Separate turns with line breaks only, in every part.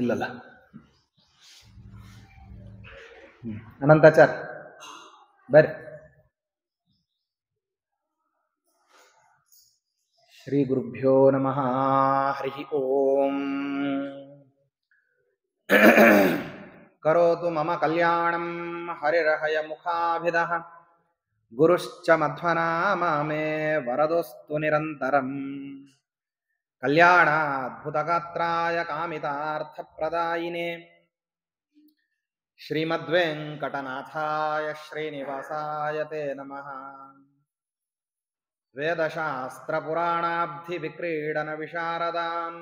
ಇಲ್ಲಲ್ಲ. ಅನಂತಾಚಾರ್ ಬರ್ರಿ. ಶ್ರೀ ಗುರುಭ್ಯೋ ನಮಃ. ಹರಿ ಓಂ. ಕರೋತು ಮಮ ಕಲ್ಯಾಣಂ ಹರಿರಹಯ ಮುಖಾಭಿದಃ ಗುರುಶ್ಚ ಮಧ್ವನಾಮ ಮೇ ವರದೋಸ್ತು ನಿರಂತರಂ. ಕಲ್ಯಾಣಾದ್ಭುತಗಾತ್ರಾಯ ಕಾಮಿತಾರ್ಥಪ್ರದಾಯಿನೇ ಶ್ರೀಮದ್ವೆಂಕಟನಾಥಾಯ ಶ್ರೀನಿವಾಸಾಯ ತೇ ನಮಃ. ವೇದಶಾಸ್ತ್ರಪುರಾಣಾಬ್ಧಿವಿಕ್ರೀಡನ ವಿಶಾರದಾನ್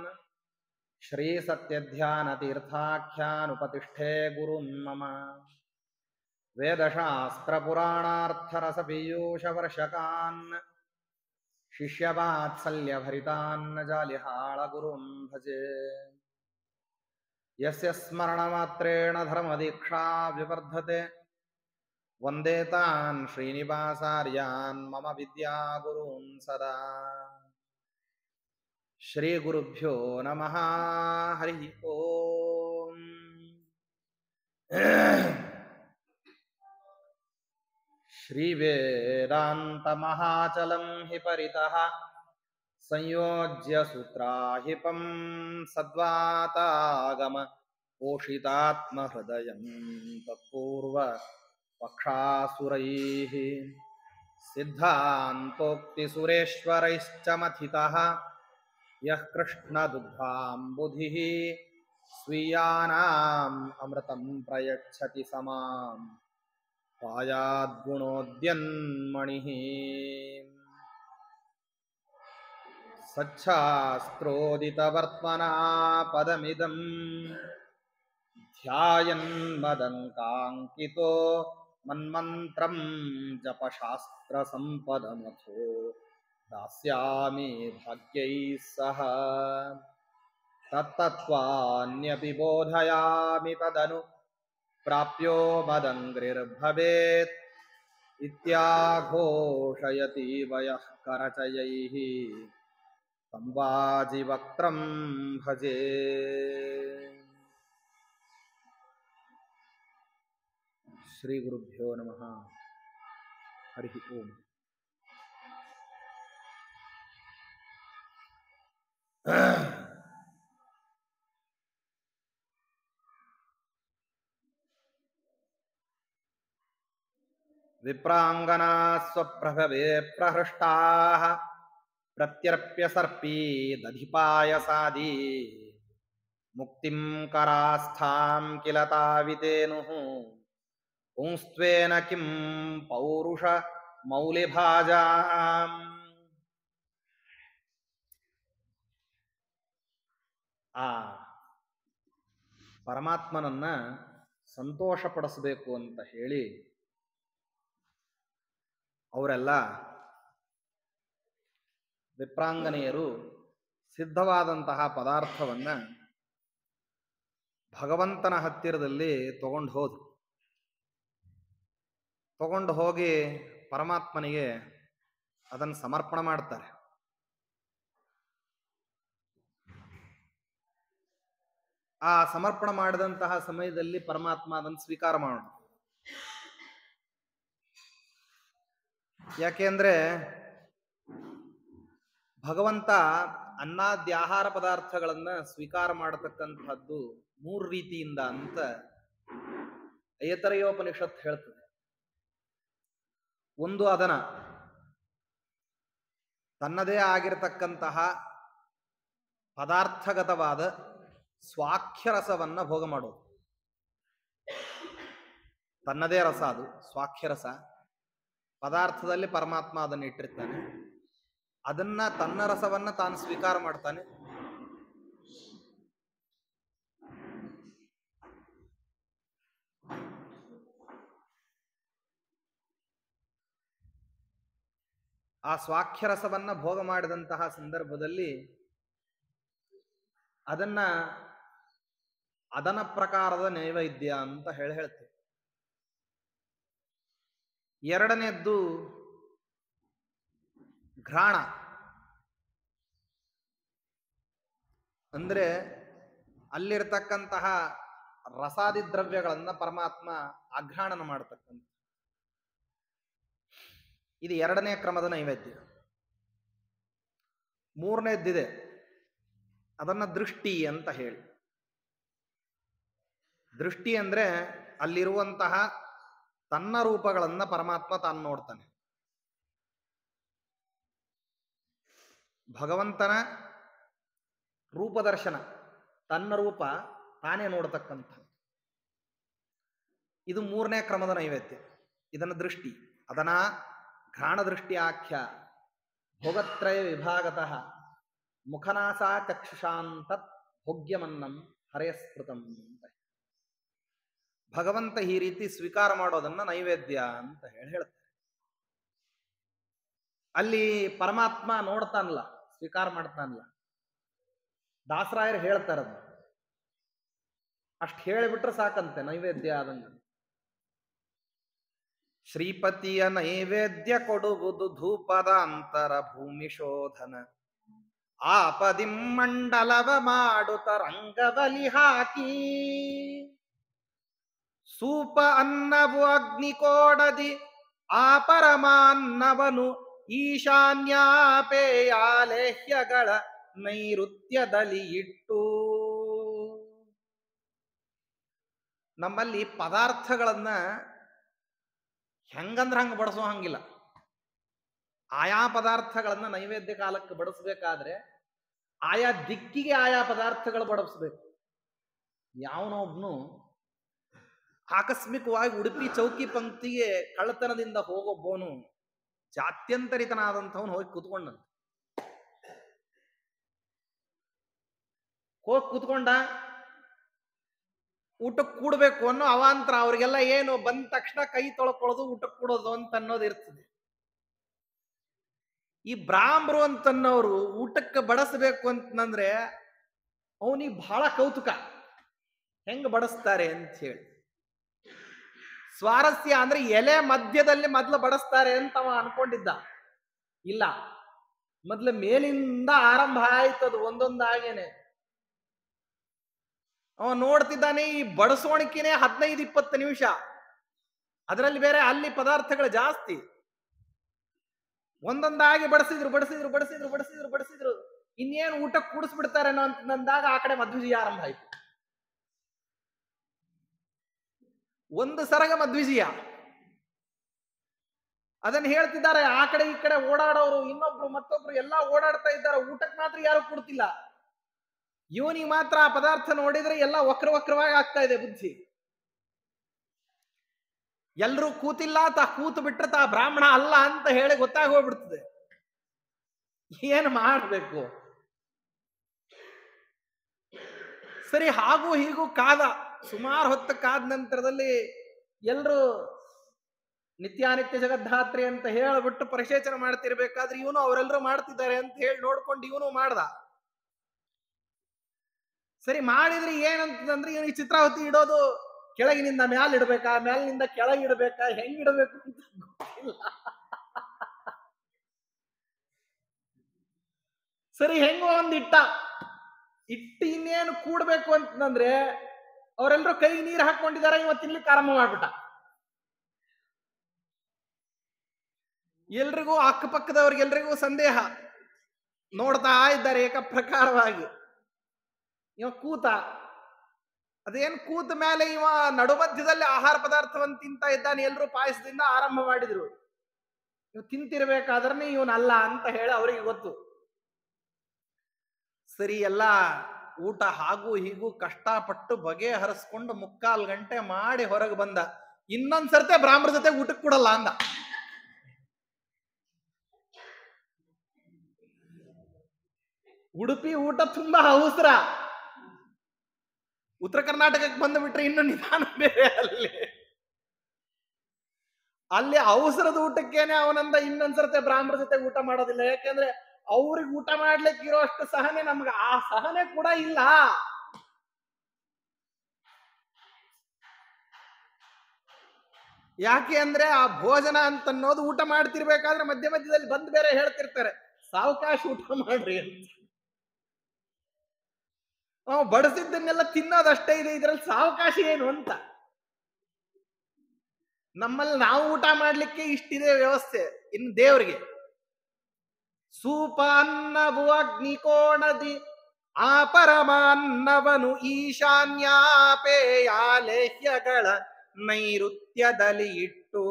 ಶ್ರೀಸತ್ಯಧ್ಯಾನತೀರ್ಥಾಖ್ಯಾನುಪತಿಷ್ಠೇ ಗುರುನ್ ಮಮ. ವೇದಶಾಸ್ತ್ರಪುರಾಣಾರ್ಥರಸಪೀಯೂಷವರ್ಷಕಾನ್ ಶಿಷ್ಯವಾತ್ಸಲ್ಯಭರಿತಾನ್ ಜಾಲಿಹಾಳ ಗುರುನ್ ಭಜೆ. ಯಸ್ಯ ಸ್ಮರಣಮಾತ್ರೇಣ ಧರ್ಮದೀಕ್ಷಾ ವಿವರ್ಧತೆ ವಂದೇ ತಾನ್ ಶ್ರೀನಿವಾಸಾರ್ಯಾನ್ ಮಮ ವಿದ್ಯಾಗುರೂನ್ ಸದಾ. ಶ್ರೀ ಗುರುಭ್ಯೋ ನಮಃ. ಹರಿ ಓಂ. ಶ್ರೀ ವೇದಾಂತ ಮಹಾಚಲಂ ಹಿ ಪರಿತಃ ಸಂಯೋಜ್ಯ ಸೂತ್ರಾಹಿಪಂ ಸದ್ವಾತಾಗಮ ಪೋಷಿತಾತ್ಮ ಹೃದಯಂ ತತ್ಪೂರ್ವ ಪಕ್ಷಾಸುರೈಃ ಸಿದ್ಧಾಂತೋಕ್ತಿ ಸುರೇಶ್ವರೈಶ್ಚ ಮಥಿತಃ ಯಃ ಕೃಷ್ಣದುಗ್ಧಾಂಬುಧಿಃ ಸ್ವೀಯಾನಾಂ ಅಮೃತಂ ಪ್ರಯಚ್ಛತಿ ಸಮಾಂ ಪಾಯಾದ್ಗುಣೋದ್ಯನ್ಮಣಿಃ. ಸಚ್ಛಾಸ್ತ್ರೋದಿತವರ್ತ್ಮನಾ ಪದಮಿದಂ ಧ್ಯಾಯನ್ ಮದಂಕಾಂಕಿತೋ ಮನ್ಮಂತ್ರಂ ಜಪಶಾಸ್ತ್ರ ಸಂಪದಮಥೋ ದಾಸ್ಯಾಮಿ ಭಾಗ್ಯೈಃ ಸಹ. ತತ್ತತ್ವಾನ್ಯಪಿ ಬೋಧಯಾಮಿ ತದನು ಪ್ರಾಪ್ಯೋ ಮದಂಗ್ರಿರ್ಭವೇತ್ ಇತ್ಯಾಘೋಷಯತೀವ ಯಃ ಕರಚಯೈಃ तं ವಾಜಿವಕ್ತ್ರಂ ಭಜೆ. ಶ್ರೀ ಗುರುಭ್ಯೋ ನಮಃ. ಹರಿ ಓಂ. ವಿಪ್ರಾಂಗನಾ ಸ್ವಪ್ರಭವೇ ಪ್ರಹೃಷ್ಟಾಃ ಪ್ರತ್ಯರ್ಪ್ಯ ಸರ್ಪೀ ದಧಿಪಾಯಸಾದಿ ಮುಕ್ತಿಂ ಕರಾಸ್ಥಾಂ ಕಿಲ ತಾವಿತೇನುಃ ಪುಂಸ್ತ್ವೇನ ಕಿಂ ಪೌರುಷ ಮೌಲಿಭಾಜಾಂ. ಆ ಪರಮಾತ್ಮನನ್ನ ಸಂತೋಷಪಡಿಸಬೇಕು ಅಂತ ಹೇಳಿ ಅವರೆಲ್ಲ ವಿಪ್ರಾಂಗನೆಯರು ಸಿದ್ಧವಾದಂತಹ ಪದಾರ್ಥವನ್ನ ಭಗವಂತನ ಹತ್ತಿರದಲ್ಲಿ ತಗೊಂಡು ಹೋಗಿ ಪರಮಾತ್ಮನಿಗೆ ಅದನ್ನು ಸಮರ್ಪಣೆ ಮಾಡ್ತಾರೆ. ಆ ಸಮರ್ಪಣೆ ಮಾಡಿದಂತಹ ಸಮಯದಲ್ಲಿ ಪರಮಾತ್ಮ ಅದನ್ನು ಸ್ವೀಕಾರ ಮಾಡೋಣ. ಯಾಕೆಂದ್ರೆ ಭಗವಂತ ಅನ್ನಾದ್ಯಾಹಾರ ಪದಾರ್ಥಗಳನ್ನ ಸ್ವೀಕಾರ ಮಾಡತಕ್ಕಂಥದ್ದು 3 ರೀತಿಯಿಂದ ಅಂತ ಐತರೇಯೋಪನಿಷತ್ ಹೇಳ್ತದೆ. ಒಂದು, ಅದನ್ನ ತನ್ನದೇ ಆಗಿರತಕ್ಕಂತಹ ಪದಾರ್ಥಗತವಾದ ಸ್ವಾಖ್ಯರಸವನ್ನ ಭೋಗ ಮಾಡೋದು. ತನ್ನದೇ ರಸ, ಅದು ಸ್ವಾಖ್ಯರಸ. ಪದಾರ್ಥದಲ್ಲಿ ಪರಮಾತ್ಮ ಅದನ್ನು ಇಟ್ಟಿರ್ತಾನೆ. ಅದನ್ನ ತನ್ನ ರಸವನ್ನ ತಾನು ಸ್ವೀಕಾರ ಮಾಡ್ತಾನೆ. ಆ ಸ್ವಾಖ್ಯರಸವನ್ನ ಭೋಗ ಮಾಡಿದಂತಹ ಸಂದರ್ಭದಲ್ಲಿ ಅದನ್ನ ಅದನ ಪ್ರಕಾರದ ನೈವೇದ್ಯ ಅಂತ ಹೇಳ್ತೇವೆ. ಎರಡನೇದ್ದು ಘ್ರಾಣ, ಅಂದ್ರೆ ಅಲ್ಲಿರ್ತಕ್ಕಂತಹ ರಸಾದಿ ದ್ರವ್ಯಗಳನ್ನ ಪರಮಾತ್ಮ ಆಘ್ರಾಣನ ಮಾಡತಕ್ಕಂಥ. ಇದು ಎರಡನೇ ಕ್ರಮದ ನೈವೇದ್ಯ. ಮೂರನೇದ್ದಿದೆ, ಅದನ್ನ ದೃಷ್ಟಿ ಅಂತ ಹೇಳಿ. ದೃಷ್ಟಿ ಅಂದ್ರೆ ಅಲ್ಲಿರುವಂತಹ ತನ್ನ ರೂಪಗಳನ್ನ ಪರಮಾತ್ಮ ತಾನು ನೋಡ್ತಾನೆ. ಭಗವಂತನ ರೂಪದರ್ಶನ, ತನ್ನ ರೂಪ ತಾನೇ ನೋಡ್ತಕ್ಕಂಥ. ಇದು ಮೂರನೇ ಕ್ರಮದ ನೈವೇದ್ಯ. ಇದನ್ನ ದೃಷ್ಟಿ. ಅದನ್ನ ಘ್ರಾಣ ದೃಷ್ಟಿ ಆಖ್ಯ ಭೋಗತ್ರಯ ವಿಭಾಗತಃ ಮುಖನಾಸ ಚಕ್ಷುಷಾಂತತ್ ಭೋಗ್ಯಮನ್ನಂ ಹರೇಸ್ಮೃತಂ ಅಂತ. ಭಗವಂತ ಈ ರೀತಿ ಸ್ವೀಕಾರ ಮಾಡೋದನ್ನ ನೈವೇದ್ಯ ಅಂತ ಹೇಳ್ತಾರೆ. ಅಲ್ಲಿ ಪರಮಾತ್ಮ ನೋಡ್ತಾನಲ್ಲ, ಸ್ವೀಕಾರ ಮಾಡ್ತಾನಲ್ಲ. ದಾಸರಾಯರು ಹೇಳ್ತಾರದು. ಅಷ್ಟು ಹೇಳಿಬಿಟ್ರೆ ಸಾಕಂತೆ ನೈವೇದ್ಯ ಆದಂಗ. ಶ್ರೀಪತಿಯ ನೈವೇದ್ಯ ಕೊಡುವುದು ಧೂಪದ ಅಂತರ ಭೂಮಿ ಶೋಧನ, ಆಪದಿಂ ಮಂಡಲವ ಮಾಡುತ್ತ ರಂಗಬಲಿ ಹಾಕಿ, ಸೂಪ ಅನ್ನವು ಅಗ್ನಿಕೋಡದಿ ಆ ಪರಮಾನ್ನವನು ಈಶಾನ್ಯಾಪೇಯಾಲೇಹ್ಯಗಳ ನೈಋತ್ಯದಲ್ಲಿ ಇಟ್ಟು. ನಮ್ಮಲ್ಲಿ ಪದಾರ್ಥಗಳನ್ನ ಹೆಂಗಂದ್ರೆ ಹಂಗೆ ಬಡಿಸೋ ಹಂಗಿಲ್ಲ. ಆಯಾ ಪದಾರ್ಥಗಳನ್ನ ನೈವೇದ್ಯ ಕಾಲಕ್ಕೆ ಬಡಿಸ್ಬೇಕಾದ್ರೆ ಆಯಾ ದಿಕ್ಕಿಗೆ ಆಯಾ ಪದಾರ್ಥಗಳು ಬಡಿಸ್ಬೇಕು. ಯಾವನೊಬ್ನು ಆಕಸ್ಮಿಕವಾಗಿ ಉಡುಪಿ ಚೌಕಿ ಪಂಕ್ತಿಗೆ ಕಳ್ಳತನದಿಂದ ಹೋಗೊಬ್ಬವನು ಜಾತ್ಯಂತರಿತನಾದಂಥವನು ಹೋಗಿ ಕೂತ್ಕೊಂಡಂತ. ಹೋಗಿ ಕೂತ್ಕೊಂಡ, ಊಟಕ್ಕೆ ಕೂಡ್ಬೇಕು ಅನ್ನೋ ಅವಾಂತರ. ಅವ್ರಿಗೆಲ್ಲ ಏನು ಬಂದ ತಕ್ಷಣ ಕೈ ತೊಳ್ಕೊಳ್ಳೋದು, ಊಟಕ್ಕೆ ಕೂಡೋದು ಅಂತ ಅನ್ನೋದು ಇರ್ತದೆ. ಈ ಬ್ರಾಹ್ಮರು ಅಂತನ್ನೋರು ಊಟಕ್ಕೆ ಬಡಿಸ್ಬೇಕು ಅಂತಂದ್ರೆ ಅವನಿಗೆ ಬಹಳ ಕೌತುಕ, ಹೆಂಗ ಬಡಿಸ್ತಾರೆ ಅಂತ ಹೇಳಿ. ಸ್ವಾರಸ್ಯ ಅಂದ್ರೆ ಎಲೆ ಮಧ್ಯದಲ್ಲಿ ಮೊದ್ಲು ಬಡಿಸ್ತಾರೆ ಅಂತ ಅವ ಅನ್ಕೊಂಡಿದ್ದ. ಇಲ್ಲ, ಮೊದ್ಲು ಮೇಲಿಂದ ಆರಂಭ ಆಯ್ತದು ಒಂದೊಂದಾಗೇನೆ. ಅವ ನೋಡ್ತಿದ್ದಾನೆ, ಈ ಬಡಿಸೋಣಿಕೆನೆ 15-20 ನಿಮಿಷ. ಅದರಲ್ಲಿ ಬೇರೆ ಅಲ್ಲಿ ಪದಾರ್ಥಗಳು ಜಾಸ್ತಿ. ಒಂದೊಂದಾಗಿ ಬಡಿಸಿದ್ರು ಬಡಿಸಿದ್ರು ಬಡಿಸಿದ್ರು ಬಡಿಸಿದ್ರು ಬಡಿಸಿದ್ರು ಇನ್ನೇನು ಊಟಕ್ಕೆ ಕೂಡಿಸ್ಬಿಡ್ತಾರೇನೋ ಅಂತಂದಾಗ ಆ ಕಡೆ ಮಧ್ವಿಜಯ ಆರಂಭ ಆಯ್ತು. ಒಂದು ಸರಗ ಮಧ್ವಿಜಯ. ಅದನ್ನ ಹೇಳ್ತಿದ್ದಾರೆ. ಆ ಕಡೆ ಈ ಕಡೆ ಓಡಾಡೋರು, ಇನ್ನೊಬ್ರು ಮತ್ತೊಬ್ರು ಎಲ್ಲ ಓಡಾಡ್ತಾ ಇದ್ದಾರೆ. ಊಟಕ್ಕೆ ಮಾತ್ರ ಯಾರು ಕೊಡ್ತಿಲ್ಲ. ಇವನಿಗೆ ಮಾತ್ರ ಆ ಪದಾರ್ಥ ನೋಡಿದ್ರೆ ಎಲ್ಲ ವಕ್ರವಾಗಿ ಆಗ್ತಾ ಇದೆ ಬುದ್ಧಿ. ಎಲ್ರೂ ಕೂತಿಲ್ಲ, ತಾ ಕೂತು ಬಿಟ್ರೆ ತಾ ಬ್ರಾಹ್ಮಣ ಅಲ್ಲ ಅಂತ ಹೇಳಿ ಗೊತ್ತಾಗಿ ಹೋಗ್ಬಿಡ್ತದೆ. ಏನು ಮಾಡಬೇಕು? ಸರಿ, ಹಾಗೂ ಹೀಗೂ ಕಾದ. ಸುಮಾರು ಹೊತ್ತು ಕಾದ ನಂತರದಲ್ಲಿ ಎಲ್ರು ನಿತ್ಯಾನಿತ್ಯ ಜಗದ್ಧಾತ್ರಿ ಅಂತ ಹೇಳಿಬಿಟ್ಟು ಪರಿಶೇಚನ ಮಾಡ್ತಿರ್ಬೇಕಾದ್ರೆ ಇವನು ಅವರೆಲ್ಲರೂ ಮಾಡ್ತಿದ್ದಾರೆ ಅಂತ ಹೇಳಿ ನೋಡ್ಕೊಂಡು ಇವನು ಮಾಡ್ದ. ಸರಿ, ಮಾಡಿದ್ರೆ ಏನಂತಂದ್ರೆ ಇವನಿಗೆ ಚಿತ್ರಾವತಿ ಇಡೋದು ಕೆಳಗಿನಿಂದ ಮ್ಯಾಲ ಇಡ್ಬೇಕಾ, ಮ್ಯಾಲಿನಿಂದ ಕೆಳಗಿಡ್ಬೇಕಾ, ಹೆಂಗಿಡಬೇಕು ಅಂತ ಗೊತ್ತಿಲ್ಲ. ಸರಿ, ಹೆಂಗೋ ಒಂದ್ ಇಟ್ಟು ಇನ್ನೇನು ಕೂಡ್ಬೇಕು ಅಂತಂದ್ರೆ ಅವರೆಲ್ಲರೂ ಕೈ ನೀರು ಹಾಕೊಂಡಿದ್ದಾರೆ. ಇವತ್ತು ತಿನ್ಲಿಕ್ಕೆ ಆರಂಭ ಮಾಡ್ಬಿಟ್ಟ. ಎಲ್ರಿಗೂ ಅಕ್ಕಪಕ್ಕದವ್ರಿಗೆಲ್ರಿಗೂ ಸಂದೇಹ. ನೋಡ್ತಾ ಇದ್ದಾರೆ ಏಕಪ್ರಕಾರವಾಗಿ. ಇವ ಕೂತ. ಅದೇನು ಕೂತ ಮೇಲೆ ಇವ ನಡುಮಧ್ಯದಲ್ಲಿ ಆಹಾರ ಪದಾರ್ಥವನ್ನು ತಿಂತ ಇದ್ದಾನೆ. ಎಲ್ರು ಪಾಯಸದಿಂದ ಆರಂಭ ಮಾಡಿದ್ರು. ಇವ್ ತಿಂತಿರ್ಬೇಕಾದ್ರೆ ಇವನಲ್ಲ ಅಂತ ಹೇಳಿ ಅವರಿಗೆ ಗೊತ್ತು. ಸರಿ, ಎಲ್ಲ ಊಟ ಹಾಗೂ ಹೀಗೂ ಕಷ್ಟಪಟ್ಟು ಬಗೆಹರಿಸ್ಕೊಂಡು 3/4 ಗಂಟೆ ಮಾಡಿ ಹೊರಗೆ ಬಂದ. ಇನ್ನೊಂದ್ಸರ್ತೆ ಬ್ರಾಹ್ಮಣ ಜೊತೆ ಊಟಕ್ಕೆ ಕೊಡಲ್ಲ ಅಂದ. ಉಡುಪಿ ಊಟ ತುಂಬಾ ಅವಸರ. ಉತ್ತರ ಕರ್ನಾಟಕಕ್ಕೆ ಬಂದು ಬಿಟ್ರೆ ಇನ್ನು ನಿಧಾನ ಬೇರೆ. ಅಲ್ಲಿ ಅವಸರದ ಊಟಕ್ಕೇನೆ ಅವನಂದ ಇನ್ನೊಂದ್ಸರ್ತೆ ಬ್ರಾಹ್ಮಣ ಜೊತೆ ಊಟ ಮಾಡೋದಿಲ್ಲ. ಯಾಕೆಂದ್ರೆ ಅವ್ರಿಗೆ ಊಟ ಮಾಡ್ಲಿಕ್ಕೆ ಇರೋ ಅಷ್ಟು ಸಹನೆ ನಮ್ಗೆ ಆ ಸಹನೆ ಕೂಡ ಇಲ್ಲ. ಯಾಕೆ ಅಂದ್ರೆ ಆ ಭೋಜನ ಅಂತನ್ನೋದು ಊಟ ಮಾಡ್ತಿರ್ಬೇಕಾದ್ರೆ ಮಧ್ಯ ಮಧ್ಯದಲ್ಲಿ ಬಂದು ಬೇರೆ ಹೇಳ್ತಿರ್ತಾರೆ, ಸಾವಕಾಶ ಊಟ ಮಾಡ್ರಿ ಅಂತ. ನಾವು ಬಡಿಸಿದ್ದನ್ನೆಲ್ಲ ತಿನ್ನೋದಷ್ಟೇ ಇದೆ, ಇದ್ರಲ್ಲಿ ಸಾವಕಾಶ ಏನು ಅಂತ. ನಮ್ಮಲ್ಲಿ ನಾವು ಊಟ ಮಾಡ್ಲಿಕ್ಕೆ ಇಷ್ಟಿದೆ ವ್ಯವಸ್ಥೆ, ಇನ್ನು ದೇವರಿಗೆ ಸೂಪ ಅನ್ನವು ಅಗ್ನಿಕೋಣದಿ ಆ ಪರಮಾನ್ನವನು ಈಶಾನ್ಯಾಪೇಯಾಲೇಹ್ಯಗಳ ನೈಋತ್ಯದಲ್ಲಿ ಇಟ್ಟು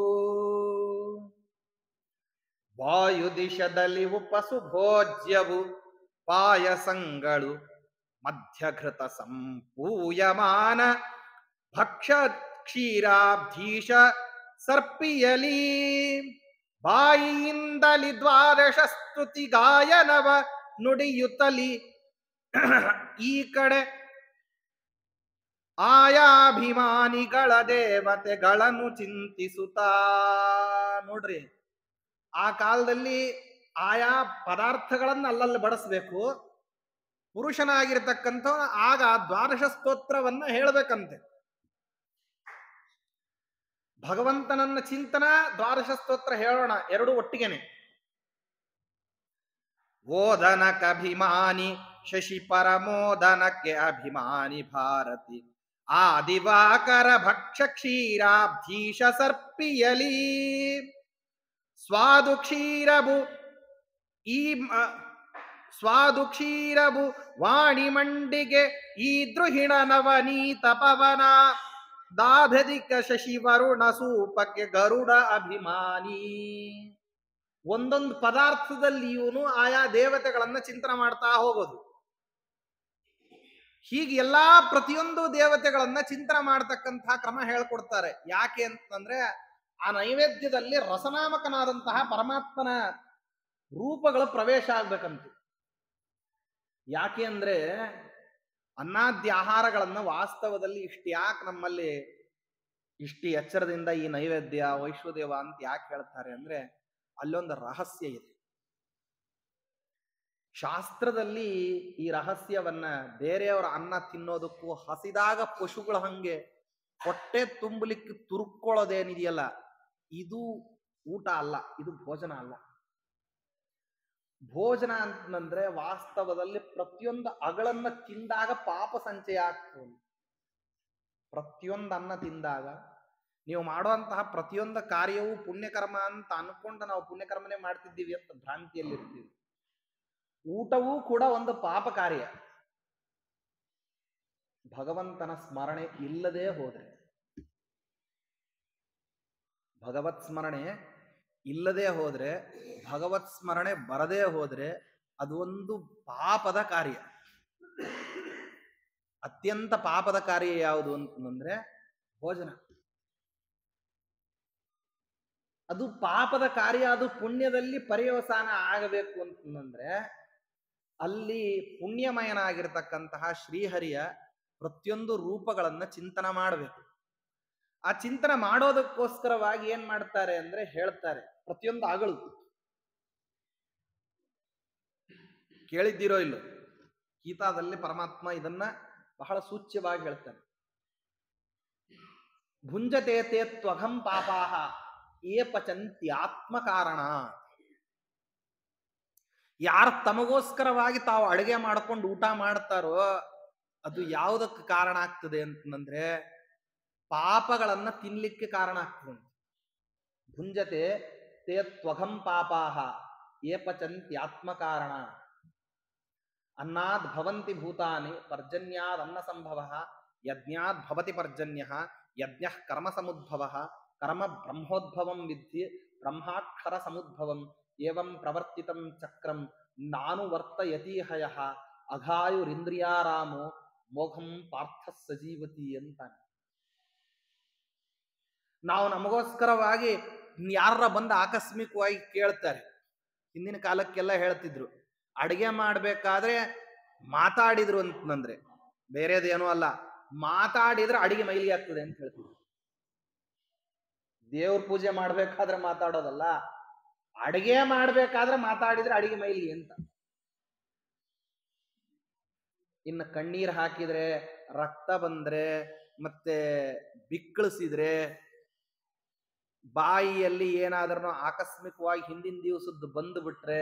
ವಾಯುದಿಶದಲ್ಲಿ ಉಪಸು ಭೋಜ್ಯವು ಪಾಯಸಂಗಳು ಮಧ್ಯಘೃತ ಸಂಪೂಯಮಾನ ಭಕ್ಷ ಕ್ಷೀರಾಬ್ಧೀಶ ಸರ್ಪಿಯಲಿ ಬಾಯಿಯಿಂದಲಿ ದ್ವಾದಶ ಸ್ತುತಿ ಗಾಯನವ ನುಡಿಯುತ್ತಲಿ ಈ ಕಡೆ ಆಯಾಭಿಮಾನಿಗಳ ದೇವತೆಗಳನ್ನು ಚಿಂತಿಸುತ್ತಾ. ನೋಡ್ರಿ, ಆ ಕಾಲದಲ್ಲಿ ಆಯಾ ಪದಾರ್ಥಗಳನ್ನ ಅಲ್ಲಲ್ಲಿ ಬಡಿಸ್ಬೇಕು. ಪುರುಷನಾಗಿರ್ತಕ್ಕಂಥ ಆಗ ದ್ವಾದಶ ಸ್ತೋತ್ರವನ್ನ ಹೇಳಬೇಕಂತೆ. ಭಗವಂತನನ್ನ ಚಿಂತನ, ದ್ವಾದಶ ಸ್ತೋತ್ರ ಹೇಳೋಣ, ಎರಡು ಒಟ್ಟಿಗೆನೆ. ಓದನಕಭಿಮಾನಿ ಶಶಿ ಪರಮೋದನಕ್ಕೆ ಅಭಿಮಾನಿ ಭಾರತಿ ಆದಿವಾಕರ ಭಕ್ಷ ಕ್ಷೀರಾಬ್ಧೀಶ ಸರ್ಪಿಯಲಿ ಸ್ವಾದು ಕ್ಷೀರಬು ವಾಣಿ ಮಂಡಿಗೆ ಈ ದ್ರುಹಿಣ ನವನೀತ ಪವನ ದಾಧದಿಕ ಶಶಿ ವರುಣ ಸೂಪಕ್ಕೆ ಗರುಡ ಅಭಿಮಾನಿ. ಒಂದೊಂದು ಪದಾರ್ಥದಲ್ಲಿ ಇವನು ಆಯಾ ದೇವತೆಗಳನ್ನ ಚಿಂತನೆ ಮಾಡ್ತಾ ಹೋಗೋದು. ಹೀಗೆ ಎಲ್ಲಾ ಪ್ರತಿಯೊಂದು ದೇವತೆಗಳನ್ನ ಚಿಂತನೆ ಮಾಡ್ತಕ್ಕಂತಹ ಕ್ರಮ ಹೇಳ್ಕೊಡ್ತಾರೆ. ಯಾಕೆ ಅಂತಂದ್ರೆ ಆ ನೈವೇದ್ಯದಲ್ಲಿ ರಸನಾಮಕನಾದಂತಹ ಪರಮಾತ್ಮನ ರೂಪಗಳು ಪ್ರವೇಶ ಆಗ್ಬೇಕಂತ. ಯಾಕೆ ಅಂದ್ರೆ ಅನ್ನಾದ್ಯ ಆಹಾರಗಳನ್ನ ವಾಸ್ತವದಲ್ಲಿ ಯಾಕೆ ನಮ್ಮಲ್ಲಿ ಇಷ್ಟು ಎಚ್ಚರದಿಂದ ಈ ನೈವೇದ್ಯ ವೈಶ್ವದೇವ ಅಂತ ಯಾಕೆ ಹೇಳ್ತಾರೆ ಅಂದ್ರೆ ಅಲ್ಲೊಂದು ರಹಸ್ಯ ಇದೆ. ಶಾಸ್ತ್ರದಲ್ಲಿ ಈ ರಹಸ್ಯವನ್ನ ಬೇರೆಯವರ ಅನ್ನ ತಿನ್ನೋದಕ್ಕೂ, ಹಸಿದಾಗ ಪಶುಗಳ ಹಂಗೆ ಹೊಟ್ಟೆ ತುಂಬಲಿಕ್ಕೆ ತುರುಕೊಳ್ಳೋದೇನಿದೆಯಲ್ಲ, ಇದು ಊಟ ಅಲ್ಲ, ಇದು ಭೋಜನ ಅಲ್ಲ. ಭೋಜನ ಅಂತಂದ್ರೆ ವಾಸ್ತವದಲ್ಲಿ ಪ್ರತಿಯೊಂದು ಅಗಳನ್ನ ತಿಂದಾಗ ಪಾಪ ಸಂಚಯ ಆಗ್ತದೆ. ಪ್ರತಿಯೊಂದು ಅನ್ನ ತಿಂದಾಗ ನೀವು ಮಾಡುವಂತಹ ಪ್ರತಿಯೊಂದು ಕಾರ್ಯವೂ ಪುಣ್ಯಕರ್ಮ ಅಂತ ಅನ್ಕೊಂಡು ನಾವು ಪುಣ್ಯಕರ್ಮನೇ ಮಾಡ್ತಿದ್ದೀವಿ ಅಂತ ಭ್ರಾಂತಿಯಲ್ಲಿರ್ತೀವಿ. ಊಟವೂ ಕೂಡ ಒಂದು ಪಾಪ ಕಾರ್ಯ. ಭಗವಂತನ ಸ್ಮರಣೆ ಇಲ್ಲದೆ ಹೋದ್ರೆ, ಭಗವತ್ ಸ್ಮರಣೆ ಇಲ್ಲದೆ ಹೋದ್ರೆ, ಭಗವತ್ ಸ್ಮರಣೆ ಬರದೇ ಹೋದ್ರೆ ಅದು ಒಂದು ಪಾಪದ ಕಾರ್ಯ. ಅತ್ಯಂತ ಪಾಪದ ಕಾರ್ಯ ಯಾವುದು ಅಂತಂದ್ರೆ ಭೋಜನ. ಅದು ಪಾಪದ ಕಾರ್ಯ. ಅದು ಪುಣ್ಯದಲ್ಲಿ ಪರ್ಯವಸಾನ ಆಗಬೇಕು ಅಂತಂದ್ರೆ ಅಲ್ಲಿ ಪುಣ್ಯಮಯನಾಗಿರ್ತಕ್ಕಂತಹ ಶ್ರೀಹರಿಯ ಪ್ರತಿಯೊಂದು ರೂಪಗಳನ್ನ ಚಿಂತನ ಮಾಡಬೇಕು. ಆ ಚಿಂತನೆ ಮಾಡೋದಕ್ಕೋಸ್ಕರವಾಗಿ ಏನ್ ಮಾಡ್ತಾರೆ ಅಂದ್ರೆ ಹೇಳ್ತಾರೆ, ಪ್ರತಿಯೊಂದು ಅಗಳು ಕೇಳಿದ್ದೀರೋ ಇಲ್ಲೋ, ಗೀತಾದಲ್ಲಿ ಪರಮಾತ್ಮ ಇದನ್ನ ಬಹಳ ಸೂಚ್ಯವಾಗಿ ಹೇಳ್ತಾನೆ. ಭುಂಜತೆ ತೇ ತ್ವಘಂ ಪಾಪಾಹ ಏ ಪಚಂತ್ಯಾತ್ಮ ಕಾರಣ. ಯಾರು ತಮಗೋಸ್ಕರವಾಗಿ ತಾವು ಅಡುಗೆ ಮಾಡ್ಕೊಂಡು ಊಟ ಮಾಡ್ತಾರೋ ಅದು ಯಾವುದಕ್ಕೆ ಕಾರಣ ಆಗ್ತದೆ ಅಂತಂದ್ರೆ ಪಾಪಗಳನ್ನ ತಿನ್ಲಿಕ್ಕೆ ಕಾರಣ ಆಗ್ತದೆ. ಭುಂಜತೆ ತೇ ತ್ವಘಂ ಪಾಪಾಹ ಏ ಪಚಂತ್ಯಾತ್ಮ ಕಾರಣ. ಅನ್ನಾದ್ ಭವಂತಿ ಭೂತಾನಿ ಪರ್ಜನ್ಯಾದ್ ಅನ್ನ ಸಂಭವ ಯಜ್ಞಾದ್ ಭವತಿ ಪರ್ಜನ್ಯ ಯಜ್ಞ ಕರ್ಮ ಸಮುದ್ಭವ ಕರ್ಮ ಬ್ರಹ್ಮೋದ್ಭವಂ ವಿದ್ಧಿ ಬ್ರಹ್ಮಾಕ್ಷರ ಸಮುದ್ಭವಂ ಏವಂ ಪ್ರವರ್ತಿತಂ ಚಕ್ರಂ ನಾನು ವರ್ತಯತೀಹಯ ಅಘಾಯುರಿಂದ್ರಿಯಾರಾಮೋ ಮೋಘಂ ಪಾರ್ಥ ಸಜೀವತಿ ಅಂತಾನೆ. ನಾವು ನಮಗೋಸ್ಕರವಾಗಿ ಯಾರ ಬಂದ ಆಕಸ್ಮಿಕವಾಗಿ ಕೇಳ್ತಾರೆ. ಹಿಂದಿನ ಕಾಲಕ್ಕೆಲ್ಲ ಹೇಳ್ತಿದ್ರು, ಅಡಿಗೆ ಮಾಡ್ಬೇಕಾದ್ರೆ ಮಾತಾಡಿದ್ರು ಅಂತಂದ್ರೆ ಬೇರೆದೇನೂ ಅಲ್ಲ, ಮಾತಾಡಿದ್ರೆ ಅಡಿಗೆ ಮೈಲಿ ಆಗ್ತದೆ ಅಂತ ಹೇಳ್ತಿದ್ರು. ದೇವ್ರ ಪೂಜೆ ಮಾಡ್ಬೇಕಾದ್ರೆ ಮಾತಾಡೋದಲ್ಲ, ಅಡಿಗೆ ಮಾಡ್ಬೇಕಾದ್ರೆ ಮಾತಾಡಿದ್ರೆ ಅಡಿಗೆ ಮೈಲಿ ಅಂತ. ಇನ್ನು ಕಣ್ಣೀರ್ ಹಾಕಿದ್ರೆ, ರಕ್ತ ಬಂದ್ರೆ, ಮತ್ತೆ ಬಿಕ್ಕಳಿಸಿದ್ರೆ, ಬಾಯಿಯಲ್ಲಿ ಏನಾದ್ರೂ ಆಕಸ್ಮಿಕವಾಗಿ ಹಿಂದಿನ ದಿವಸದ್ದು ಬಂದು ಬಿಟ್ರೆ,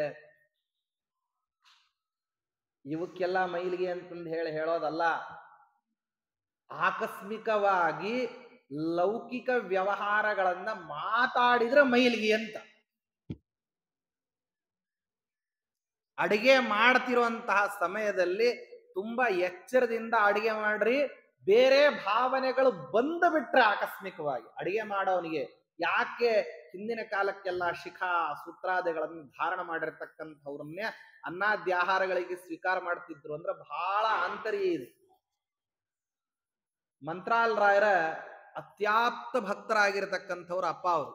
ಇವಕ್ಕೆಲ್ಲ ಮೈಲಿಗೆ ಅಂತಂದು ಹೇಳೋದಲ್ಲ. ಆಕಸ್ಮಿಕವಾಗಿ ಲೌಕಿಕ ವ್ಯವಹಾರಗಳನ್ನ ಮಾತಾಡಿದ್ರೆ ಮೈಲಿಗೆ ಅಂತ. ಅಡಿಗೆ ಮಾಡ್ತಿರುವಂತಹ ಸಮಯದಲ್ಲಿ ತುಂಬಾ ಎಚ್ಚರದಿಂದ ಅಡಿಗೆ ಮಾಡ್ರಿ. ಬೇರೆ ಭಾವನೆಗಳು ಬಂದು ಬಿಟ್ರೆ ಆಕಸ್ಮಿಕವಾಗಿ ಅಡಿಗೆ ಮಾಡೋನಿಗೆ, ಯಾಕೆ ಹಿಂದಿನ ಕಾಲಕ್ಕೆಲ್ಲ ಶಿಖಾ ಸೂತ್ರಾದಿಗಳನ್ನು ಧಾರಣ ಮಾಡಿರ್ತಕ್ಕಂಥವ್ರನ್ನೇ ಅನ್ನಾದ್ಯಾಹಾರಗಳಿಗೆ ಸ್ವೀಕಾರ ಮಾಡ್ತಿದ್ರು ಅಂದ್ರೆ ಬಹಳ ಆಂತರ್ಯ ಇದೆ. ಮಂತ್ರಾಲ್ ರಾಯರ ಅತ್ಯಾಪ್ತ ಭಕ್ತರಾಗಿರ್ತಕ್ಕಂಥವ್ರು ಅಪ್ಪ ಅವರು.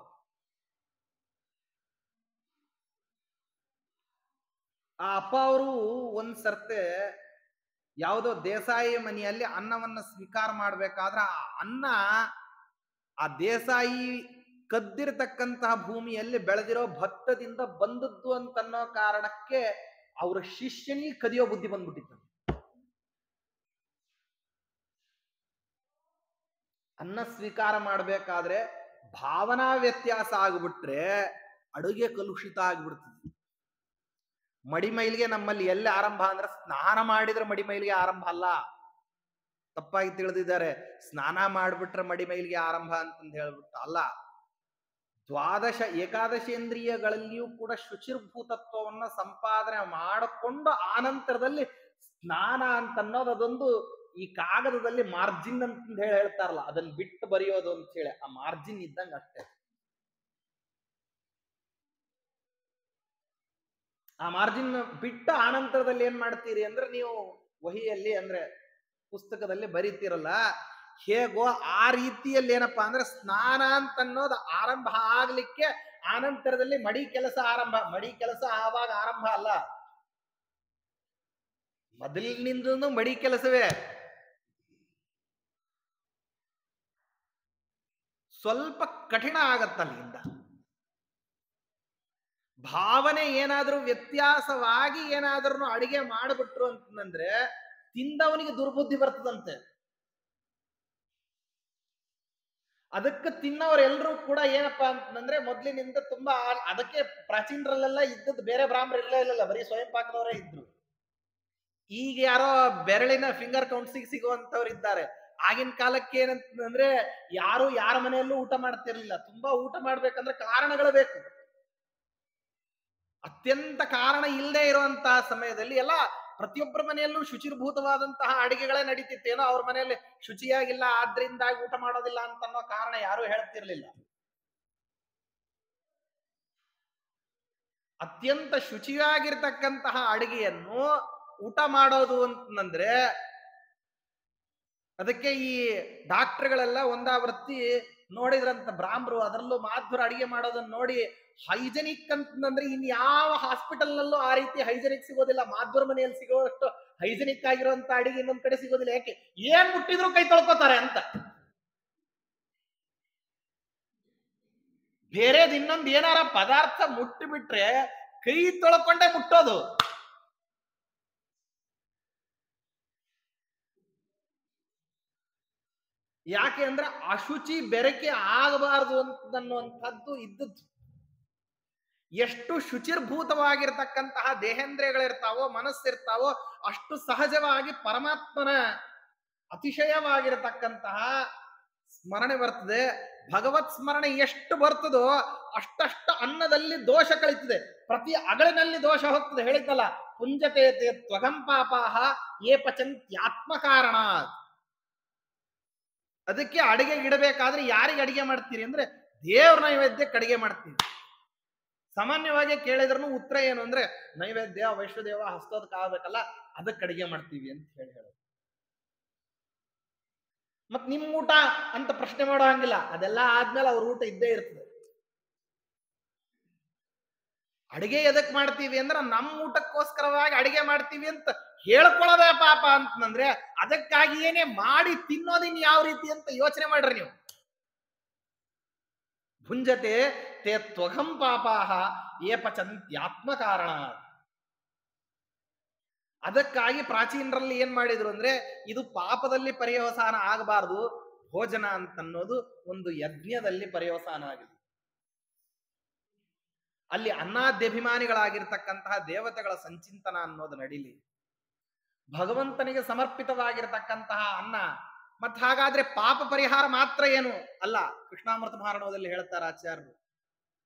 ಆ ಅಪ್ಪ ಅವರು ಒಂದ್ ಸರ್ತೆ ಯಾವುದೋ ದೇಸಾಯಿ ಮನೆಯಲ್ಲಿ ಅನ್ನವನ್ನ ಸ್ವೀಕಾರ ಮಾಡ್ಬೇಕಾದ್ರೆ ಆ ಅನ್ನ ಆ ದೇಸಾಯಿ ಕದ್ದಿರತಕ್ಕಂತಹ ಭೂಮಿಯಲ್ಲಿ ಬೆಳೆದಿರೋ ಭತ್ತದಿಂದ ಬಂದದ್ದು ಅಂತನ್ನೋ ಕಾರಣಕ್ಕೆ ಅವ್ರ ಶಿಷ್ಯನಿಗೆ ಕದಿಯೋ ಬುದ್ಧಿ ಬಂದ್ಬಿಟ್ಟಿತ್ತು. ಅನ್ನ ಸ್ವೀಕಾರ ಮಾಡ್ಬೇಕಾದ್ರೆ ಭಾವನಾ ವ್ಯತ್ಯಾಸ ಆಗ್ಬಿಟ್ರೆ ಅಡುಗೆ ಕಲುಷಿತ ಆಗ್ಬಿಡ್ತದೆ. ಮಡಿಮೈಲಿಗೆ ನಮ್ಮಲ್ಲಿ ಎಲ್ಲಿ ಆರಂಭ ಅಂದ್ರೆ ಸ್ನಾನ ಮಾಡಿದ್ರೆ ಮಡಿಮೈಲಿಗೆ ಆರಂಭ ಅಲ್ಲ, ತಪ್ಪಾಗಿ ತಿಳಿದಿದ್ದಾರೆ. ಸ್ನಾನ ಮಾಡ್ಬಿಟ್ರೆ ಮಡಿಮೈಲಿಗೆ ಆರಂಭ ಅಂತಂದು ಹೇಳ್ಬಿಟ್ಟು ಅಲ್ಲ. ದ್ವಾದಶ ಏಕಾದಶೇಂದ್ರಿಯಗಳಲ್ಲಿಯೂ ಕೂಡ ಶುಚಿರ್ಭೂತತ್ವವನ್ನ ಸಂಪಾದನೆ ಮಾಡಿಕೊಂಡು ಆನಂತರದಲ್ಲಿ ಸ್ನಾನ ಅಂತನ್ನೋದು ಅದೊಂದು ಈ ಕಾಗದದಲ್ಲಿ ಮಾರ್ಜಿನ್ ಅಂತ ಹೇಳ್ತಾರಲ್ಲ, ಅದನ್ನ ಬಿಟ್ಟು ಬರೆಯೋದು ಅಂತ ಹೇಳಿ ಆ ಮಾರ್ಜಿನ್ ಇದ್ದಂಗ ಅಷ್ಟೇ. ಆ ಮಾರ್ಜಿನ್ ಬಿಟ್ಟು ಆನಂತರದಲ್ಲಿ ಏನ್ ಮಾಡ್ತೀರಿ ಅಂದ್ರೆ ನೀವು ವಹಿಯಲ್ಲಿ ಅಂದ್ರೆ ಪುಸ್ತಕದಲ್ಲಿ ಬರೀತಿರಲ್ಲ, ಹೇಗೋ ಆ ರೀತಿಯಲ್ಲಿ ಏನಪ್ಪಾ ಅಂದ್ರೆ ಸ್ನಾನ ಅಂತ ಅನ್ನೋದು ಆರಂಭ ಆಗ್ಲಿಕ್ಕೆ ಆನಂತರದಲ್ಲಿ ಮಡಿ ಕೆಲಸ ಆರಂಭ. ಮಡಿ ಕೆಲಸ ಆವಾಗ ಆರಂಭ ಅಲ್ಲ, ಮೊದಲಿನಿಂದ ಮಡಿ ಕೆಲಸವೇ. ಸ್ವಲ್ಪ ಕಠಿಣ ಆಗತ್ತಲ್ಲಿಂದ. ಭಾವನೆ ಏನಾದ್ರೂ ವ್ಯತ್ಯಾಸವಾಗಿ ಏನಾದ್ರೂ ಅಡಿಗೆ ಮಾಡಿಬಿಟ್ರು ಅಂತಂದ್ರೆ ತಿಂದವನಿಗೆ ದುರ್ಬುದ್ಧಿ ಬರ್ತದಂತೆ. ಅದಕ್ಕೆ ತಿನ್ನೋರೆಲ್ಲರೂ ಕೂಡ ಏನಪ್ಪಾ ಅಂತಂದ್ರೆ ಮೊದ್ಲಿನಿಂದ ತುಂಬಾ, ಅದಕ್ಕೆ ಪ್ರಾಚೀನರಲ್ಲೆಲ್ಲ ಇದ್ದದ್ದು ಬೇರೆ ಬ್ರಾಹ್ಮಣರು ಇರಲೇ ಇಲ್ಲಲ್ಲ, ಬರೀ ಸ್ವಯಂ ಪಾಕದವರೇ ಇದ್ರು. ಈಗ ಯಾರೋ ಬೆರಳಿನ ಫಿಂಗರ್ ಕೌಂಟ್ಸಿಗೆ ಸಿಗುವಂತವ್ರು ಇದ್ದಾರೆ. ಆಗಿನ ಕಾಲಕ್ಕೆ ಏನಂತಂದ್ರೆ ಯಾರು ಯಾರ ಮನೆಯಲ್ಲೂ ಊಟ ಮಾಡ್ತಿರ್ಲಿಲ್ಲ. ತುಂಬಾ ಊಟ ಮಾಡ್ಬೇಕಂದ್ರೆ ಕಾರಣಗಳು ಬೇಕು. ಅತ್ಯಂತ ಕಾರಣ ಇಲ್ಲದೆ ಇರುವಂತಹ ಸಮಯದಲ್ಲಿ ಎಲ್ಲ ಪ್ರತಿಯೊಬ್ಬರ ಮನೆಯಲ್ಲೂ ಶುಚಿರ್ಭೂತವಾದಂತಹ ಅಡಿಗೆಗಳೇ ನಡೀತಿತ್ತೇನೋ, ಅವ್ರ ಮನೆಯಲ್ಲಿ ಶುಚಿಯಾಗಿಲ್ಲ ಆದ್ರಿಂದಾಗಿ ಊಟ ಮಾಡೋದಿಲ್ಲ ಅಂತನ್ನೋ ಕಾರಣ ಯಾರು ಹೇಳ್ತಿರ್ಲಿಲ್ಲ. ಅತ್ಯಂತ ಶುಚಿಯಾಗಿರ್ತಕ್ಕಂತಹ ಅಡಿಗೆಯನ್ನು ಊಟ ಮಾಡೋದು ಅಂತಂದ್ರೆ ಅದಕ್ಕೆ ಈ ಡಾಕ್ಟರ್ಗಳೆಲ್ಲ ಒಂದಾವೃತ್ತಿ ನೋಡಿದ್ರಂತ ಬ್ರಾಹ್ಮರು, ಅದರಲ್ಲೂ ಮಾಧ್ವರು ಅಡಿಗೆ ಮಾಡೋದನ್ನ ನೋಡಿ ಹೈಜೆನಿಕ್ ಅಂತಂದ್ರೆ ಇನ್ ಯಾವ ಹಾಸ್ಪಿಟಲ್ ನಲ್ಲೂ ಆ ರೀತಿ ಹೈಜೆನಿಕ್ ಸಿಗೋದಿಲ್ಲ. ಮಾಧ್ವರ ಮನೆಯಲ್ಲಿ ಸಿಗೋಷ್ಟು ಹೈಜೆನಿಕ್ ಆಗಿರುವಂತ ಅಡಿಗೆ ಇನ್ನೊಂದ್ ಕಡೆ ಸಿಗೋದಿಲ್ಲ. ಯಾಕೆ? ಏನ್ ಮುಟ್ಟಿದ್ರು ಕೈ ತೊಳ್ಕೊತಾರೆ ಅಂತ. ಬೇರೆದ್ ಇನ್ನೊಂದು ಏನಾರ ಪದಾರ್ಥ ಮುಟ್ಟಿಬಿಟ್ರೆ ಕೈ ತೊಳ್ಕೊಂಡೇ ಮುಟ್ಟೋದು. ಯಾಕೆ ಅಂದ್ರೆ ಅಶುಚಿ ಬೆರಕೆ ಆಗಬಾರದು ಅಂತನ್ನುವಂಥದ್ದು ಇದ್ದದ್ದು. ಎಷ್ಟು ಶುಚಿರ್ಭೂತವಾಗಿರ್ತಕ್ಕಂತಹ ದೇಹೇಂದ್ರಿಯಗಳಿರ್ತಾವೋ, ಮನಸ್ಸಿರ್ತಾವೋ, ಅಷ್ಟು ಸಹಜವಾಗಿ ಪರಮಾತ್ಮನ ಅತಿಶಯವಾಗಿರತಕ್ಕಂತಹ ಸ್ಮರಣೆ ಬರ್ತದೆ. ಭಗವತ್ ಸ್ಮರಣೆ ಎಷ್ಟು ಬರ್ತದೋ ಅಷ್ಟಷ್ಟು ಅನ್ನದಲ್ಲಿ ದೋಷ ಕಳೀತದೆ, ಪ್ರತಿ ಅಗಳಿನಲ್ಲಿ ದೋಷ ಹೋಗ್ತದೆ. ಹೇಳಿದ್ದಲ್ಲ, ಪುಂಜತೆ ತ್ವಗಂ ಪಾಪಾಹ ಯೇ ಪಚಂತ್ಯಾತ್ಮ ಕಾರಣ. ಅದಕ್ಕೆ ಅಡಿಗೆ ಇಡಬೇಕಾದ್ರೆ ಯಾರಿಗೆ ಅಡಿಗೆ ಮಾಡ್ತೀರಿ ಅಂದ್ರೆ ದೇವ್ರ ನೈವೇದ್ಯಕ್ಕೆ ಅಡಿಗೆ ಮಾಡ್ತೀವಿ. ಸಾಮಾನ್ಯವಾಗಿ ಕೇಳಿದ್ರೂ ಉತ್ತರ ಏನು ಅಂದ್ರೆ ನೈವೇದ್ಯ ವೈಶ್ವದೇವ ಹಸ್ತೋದಕ್ಕೆ ಆಗ್ಬೇಕಲ್ಲ, ಅದಕ್ಕೆ ಅಡಿಗೆ ಮಾಡ್ತೀವಿ ಅಂತ ಹೇಳೋದು. ಮತ್ ನಿಮ್ ಊಟ ಅಂತ ಪ್ರಶ್ನೆ ಮಾಡೋ ಹಂಗಿಲ್ಲ, ಅದೆಲ್ಲ ಆದ್ಮೇಲೆ ಅವ್ರ ಊಟ ಇದ್ದೇ ಇರ್ತದೆ. ಅಡಿಗೆ ಎದಕ್ ಮಾಡ್ತೀವಿ ಅಂದ್ರೆ ನಮ್ಮ ಊಟಕ್ಕೋಸ್ಕರವಾಗಿ ಅಡಿಗೆ ಮಾಡ್ತೀವಿ ಅಂತ ಹೇಳ್ಕೊಳ್ಳೋದೇ ಪಾಪ ಅಂತಂದ್ರೆ ಅದಕ್ಕಾಗಿ ಏನೇ ಮಾಡಿ ತಿನ್ನೋದಿನ್ ಯಾವ ರೀತಿ ಅಂತ ಯೋಚನೆ ಮಾಡ್ರಿ ನೀವು. ಭುಂಜತೆ ತೇ ತ್ವಗಂ ಪಾಪಾಹ ಯೇ ಪಚಂತ್ಯಾತ್ಮ ಕಾರಣ. ಅದಕ್ಕಾಗಿ ಪ್ರಾಚೀನರಲ್ಲಿ ಏನ್ ಮಾಡಿದ್ರು ಅಂದ್ರೆ ಇದು ಪಾಪದಲ್ಲಿ ಪರ್ಯವಸಾನ ಆಗಬಾರದು, ಭೋಜನ ಅಂತನ್ನೋದು ಒಂದು ಯಜ್ಞದಲ್ಲಿ ಪರ್ಯವಸಾನ ಆಗಿದೆ. ಅಲ್ಲಿ ಅನ್ನಾದ್ಯಭಿಮಾನಿಗಳಾಗಿರ್ತಕ್ಕಂತಹ ದೇವತೆಗಳ ಸಂಚಿಂತನ ಅನ್ನೋದು ನಡೀಲಿ. ಭಗವಂತನಿಗೆ ಸಮರ್ಪಿತವಾಗಿರತಕ್ಕಂತಹ ಅನ್ನ. ಮತ್ ಹಾಗಾದ್ರೆ ಪಾಪ ಪರಿಹಾರ ಮಾತ್ರ ಏನು ಅಲ್ಲ. ಕೃಷ್ಣಾಮೃತ ಮಹಾರಣದಲ್ಲಿ ಹೇಳ್ತಾರೆ ಆಚಾರ್ಯರು,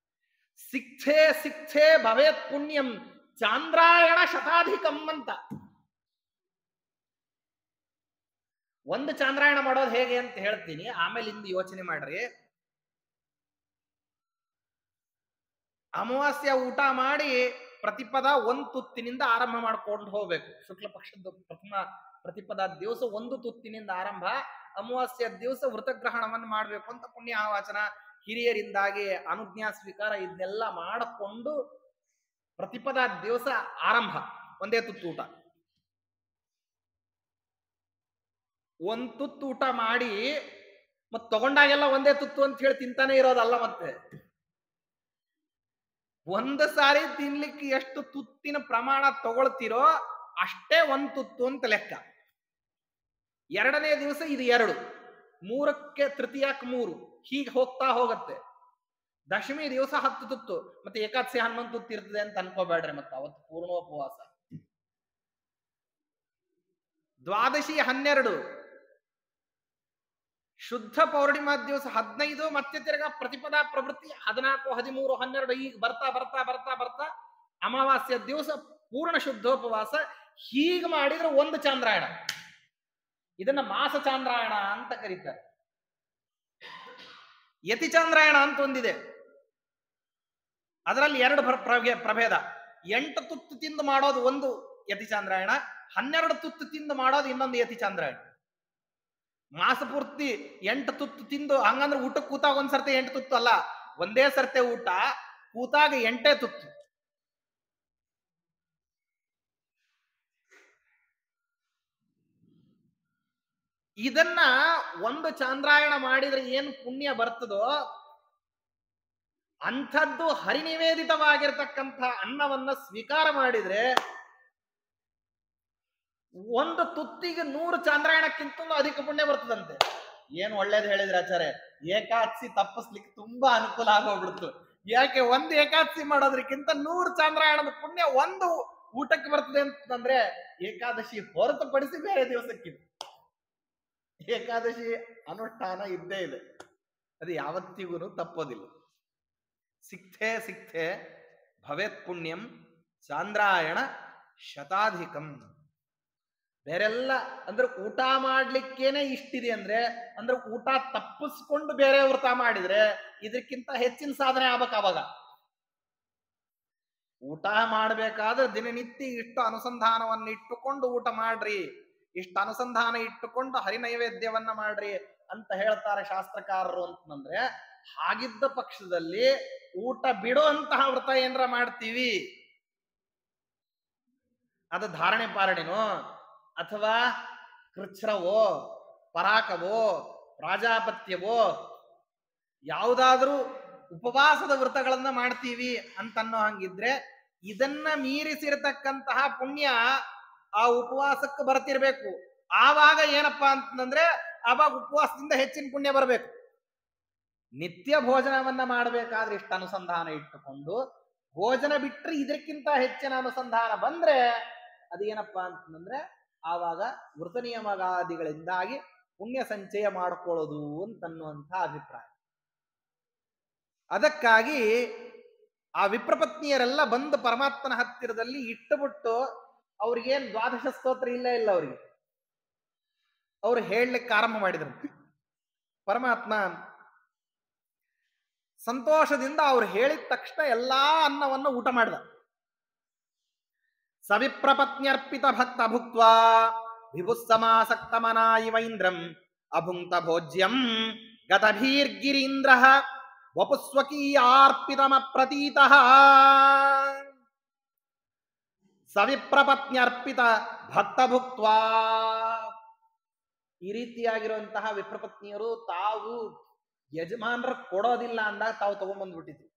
ಸಿಕ್ಥೇ ಸಿಕ್ಥೇ ಭವೇತ್ ಪುಣ್ಯಂ ಚಾಂದ್ರಾಯಣ ಶತಾಧಿಕಂ ಅಂತ. ಒಂದು ಚಾಂದ್ರಾಯಣ ಮಾಡೋದು ಹೇಗೆ ಅಂತ ಹೇಳ್ತೀನಿ, ಆಮೇಲೆ ಇಂದು ಯೋಚನೆ ಮಾಡ್ರಿ. ಅಮಾವಾಸ್ಯ ಊಟ ಮಾಡಿ ಪ್ರತಿಪದ ಒಂದು ತುತ್ತಿನಿಂದ ಆರಂಭ ಮಾಡ್ಕೊಂಡು ಹೋಗ್ಬೇಕು. ಶುಕ್ಲ ಪಕ್ಷದ ಪ್ರಥಮ ಪ್ರತಿಪದ ದಿವಸ ಒಂದು ತುತ್ತಿನಿಂದ ಆರಂಭ, ಅಮಾವಾಸ್ಯ ದಿವಸ ವೃತಗ್ರಹಣವನ್ನು ಮಾಡ್ಬೇಕು ಅಂತ ಪುಣ್ಯ ಆವಾಚನ ಹಿರಿಯರಿಂದಾಗಿ ಅನುಜ್ಞಾ ಸ್ವೀಕಾರ ಇದನ್ನೆಲ್ಲ ಮಾಡಿಕೊಂಡು ಪ್ರತಿಪದ ದಿವಸ ಆರಂಭ ಒಂದೇ ತುತ್ತು ಊಟ. ಒಂದ್ ತುತ್ತು ಊಟ ಮಾಡಿ ಮತ್ ತಗೊಂಡಾಗೆಲ್ಲ ಒಂದೇ ತುತ್ತು ಅಂತ ಹೇಳಿ ತಿಂತಾನೆ ಇರೋದಲ್ಲ. ಮತ್ತೆ ಒಂದು ಸಾರಿ ತಿನ್ಲಿಕ್ಕೆ ಎಷ್ಟು ತುತ್ತಿನ ಪ್ರಮಾಣ ತಗೊಳ್ತಿರೋ ಅಷ್ಟೇ ಒಂದ್ ತುತ್ತು ಅಂತ ಲೆಕ್ಕ. ಎರಡನೇ ದಿವಸ ಇದು 2, ಮೂರಕ್ಕೆ ತೃತೀಯಕ್ಕೆ 3, ಹೀಗೆ ಹೋಗ್ತಾ ಹೋಗತ್ತೆ. ದಶಮಿ ದಿವಸ 10 ತುತ್ತು, ಮತ್ತೆ ಏಕಾದಶಿ 11 ತುತ್ತು ಇರ್ತದೆ ಅಂತ ಅನ್ಕೋಬೇಡ್ರಿ. ಮತ್ತೆ ಅವತ್ತು ಪೂರ್ಣೋಪವಾಸ. ದ್ವಾದಶಿ 12, ಶುದ್ಧ ಪೌರ್ಣಿಮಾ ದಿವಸ 15, ಮತ್ತೆ ತಿರ್ಗಾ ಪ್ರತಿಪದಾ ಪ್ರವೃತ್ತಿ 14, 13, 12, ಈಗ ಬರ್ತಾ ಬರ್ತಾ ಬರ್ತಾ ಬರ್ತಾ ಅಮಾವಾಸ್ಯ ದಿವಸ ಪೂರ್ಣ ಶುದ್ಧೋಪವಾಸ. ಹೀಗೆ ಮಾಡಿದ್ರೆ ಒಂದು ಚಾಂದ್ರಾಯಣ. ಇದನ್ನ ಮಾಸ ಚಾಂದ್ರಾಯಣ ಅಂತ ಕರೀತಾರೆ. ಯತಿ ಚಾಂದ್ರಾಯಣ ಅಂತ ಒಂದಿದೆ, ಅದರಲ್ಲಿ 2 ಪ್ರಭೇದ. 8 ತುತ್ತು ತಿಂದು ಮಾಡೋದು ಒಂದು ಯತಿ ಚಾಂದ್ರಾಯಣ, 12 ತುತ್ತು ತಿಂದು ಮಾಡೋದು ಇನ್ನೊಂದು ಯತಿ ಚಾಂದ್ರಾಯಣ. ಮಾಸ ಪೂರ್ತಿ 8 ತುತ್ತು ತಿಂದು, ಹಂಗಂದ್ರೆ ಊಟಕ್ಕೆ ಕೂತಾಗ ಒಂದ್ಸರ್ತಿ 8 ತುತ್ತು ಅಲ್ಲ, ಒಂದೇ ಸರ್ತೆ ಊಟ, ಕೂತಾಗ 8 ತುತ್ತು. ಇದನ್ನ ಒಂದು ಚಾಂದ್ರಾಯಣ ಮಾಡಿದ್ರೆ ಏನು ಪುಣ್ಯ ಬರ್ತದೋ ಅಂಥದ್ದು ಹರಿನಿವೇದಿತವಾಗಿರ್ತಕ್ಕಂಥ ಅನ್ನವನ್ನ ಸ್ವೀಕಾರ ಮಾಡಿದ್ರೆ ಒಂದು ತುತ್ತಿಗೆ 100 ಚಾಂದ್ರಾಯಣಕ್ಕಿಂತ ಅಧಿಕ ಪುಣ್ಯ ಬರ್ತದಂತೆ. ಏನು ಒಳ್ಳೇದು ಹೇಳಿದ್ರೆ ಆಚಾರ್ಯ, ಏಕಾದಶಿ ತಪ್ಪಿಸ್ಲಿಕ್ಕೆ ತುಂಬಾ ಅನುಕೂಲ ಆಗೋಗ್ಬಿಡ್ತು. ಯಾಕೆ, ಒಂದು ಏಕಾದಶಿ ಮಾಡೋದ್ರಕ್ಕಿಂತ 100 ಚಾಂದ್ರಾಯಣದ ಪುಣ್ಯ ಒಂದು ಊಟಕ್ಕೆ ಬರ್ತದೆ ಅಂತಂದ್ರೆ ಏಕಾದಶಿ ಹೊರತುಪಡಿಸಿ ಬೇರೆ ದಿವಸಕ್ಕಿದೆ. ಏಕಾದಶಿ ಅನುಷ್ಠಾನ ಇದ್ದೇ ಇದೆ, ಅದು ಯಾವತ್ತಿಗೂ ತಪ್ಪೋದಿಲ್ಲ. ಸಿಕ್ಥೇ ಸಿಕ್ಥೇ ಭವೇತ್ ಪುಣ್ಯಂ ಚಾಂದ್ರಾಯಣ ಶತಾಧಿಕಂ. ಬೇರೆಲ್ಲ ಅಂದ್ರೆ ಊಟ ಮಾಡ್ಲಿಕ್ಕೇನೆ ಇಷ್ಟಿದೆ ಅಂದ್ರೆ ಊಟ ತಪ್ಪಿಸ್ಕೊಂಡು ಬೇರೆ ವ್ರತ ಮಾಡಿದ್ರೆ ಇದಕ್ಕಿಂತ ಹೆಚ್ಚಿನ ಸಾಧನೆ ಆಗ್ಬೇಕು. ಅವಾಗ ಊಟ ಮಾಡ್ಬೇಕಾದ್ರೆ ದಿನನಿತ್ಯ ಇಷ್ಟು ಅನುಸಂಧಾನವನ್ನು ಇಟ್ಟುಕೊಂಡು ಊಟ ಮಾಡ್ರಿ, ಇಷ್ಟು ಅನುಸಂಧಾನ ಇಟ್ಟುಕೊಂಡು ಹರಿನೈವೇದ್ಯವನ್ನ ಮಾಡ್ರಿ ಅಂತ ಹೇಳ್ತಾರೆ ಶಾಸ್ತ್ರಕಾರರು. ಅಂತಂದ್ರೆ ಹಾಗಿದ್ದ ಪಕ್ಷದಲ್ಲಿ ಊಟ ಬಿಡುವಂತಹ ವ್ರತ ಏನಾರ ಮಾಡ್ತೀವಿ, ಅದು ಧಾರಣೆ ಪಾರಣೆನೋ ಅಥವಾ ಕೃಚ್ಛ್ರವೋ ಪರಾಕವೋ ಪ್ರಾಜಾಪತ್ಯವೋ ಯಾವುದಾದ್ರೂ ಉಪವಾಸದ ವ್ರತಗಳನ್ನ ಮಾಡ್ತೀವಿ ಅಂತನ್ನೋ ಹಂಗಿದ್ರೆ ಇದನ್ನ ಮೀರಿಸಿರತಕ್ಕಂತಹ ಪುಣ್ಯ ಆ ಉಪವಾಸಕ್ಕೆ ಬರ್ತಿರ್ಬೇಕು. ಆವಾಗ ಏನಪ್ಪಾ ಅಂತಂದ್ರೆ ಆವಾಗ ಉಪವಾಸದಿಂದ ಹೆಚ್ಚಿನ ಪುಣ್ಯ ಬರಬೇಕು. ನಿತ್ಯ ಭೋಜನವನ್ನ ಮಾಡಬೇಕಾದ್ರೆ ಇಷ್ಟ ಅನುಸಂಧಾನ ಇಟ್ಟುಕೊಂಡು ಭೋಜನ ಬಿಟ್ಟರೆ ಇದಕ್ಕಿಂತ ಹೆಚ್ಚಿನ ಅನುಸಂಧಾನ ಬಂದ್ರೆ ಅದೇನಪ್ಪಾ ಅಂತಂದ್ರೆ ಆವಾಗ ವೃತ ನಿಯಮಗಾದಿಗಳಿಂದಾಗಿ ಪುಣ್ಯ ಸಂಚಯ ಮಾಡಿಕೊಳ್ಳೋದು ಅಂತನ್ನುವಂಥ ಅಭಿಪ್ರಾಯ. ಅದಕ್ಕಾಗಿ ಆ ವಿಪ್ರಪತ್ನಿಯರೆಲ್ಲ ಬಂದು ಪರಮಾತ್ಮನ ಹತ್ತಿರದಲ್ಲಿ ಇಟ್ಟುಬಿಟ್ಟು ಅವ್ರಿಗೇನ್ ದ್ವಾದಶ ಸ್ತೋತ್ರ ಇಲ್ಲ ಅವ್ರು ಹೇಳಲಿಕ್ಕೆ ಆರಂಭ ಮಾಡಿದ್ರು. ಪರಮಾತ್ಮ ಸಂತೋಷದಿಂದ ಅವ್ರು ಹೇಳಿದ ತಕ್ಷಣ ಎಲ್ಲಾ ಅನ್ನವನ್ನು ಊಟ ಮಾಡಿದ. ಸವಿಪ್ರಪತ್ನ್ಯರ್ಪಿತ ಭಕ್ತ ಭುಕ್ತ್ವಾ ವಿಭುಸ್ಸಮಾಸಕ್ತಮನಾ ಇವೈಂದ್ರಂ ಅಭುಂಕ್ತ ಭೋಜ್ಯಂ ಗತಭೀರ್ಗಿರೀಂದ್ರ ವಪುಸ್ವಕೀಯಾರ್ಪಿತಮ ಪ್ರತೀತಃ. ಸವಿಪ್ರಪತ್ನ್ಯರ್ಪಿತ ಭಕ್ತ ಭುಕ್ತ್ವಾ, ಈ ರೀತಿಯಾಗಿರುವಂತಹ ವಿಪ್ರಪತ್ನಿಯರು ತಾವು ಯಜಮಾನರ ಕೊಡೋದಿಲ್ಲ ಅಂದಾಗ ತಾವು ತಗೊಂಡ್ಬಂದ್ಬಿಟ್ಟಿದ್ರು.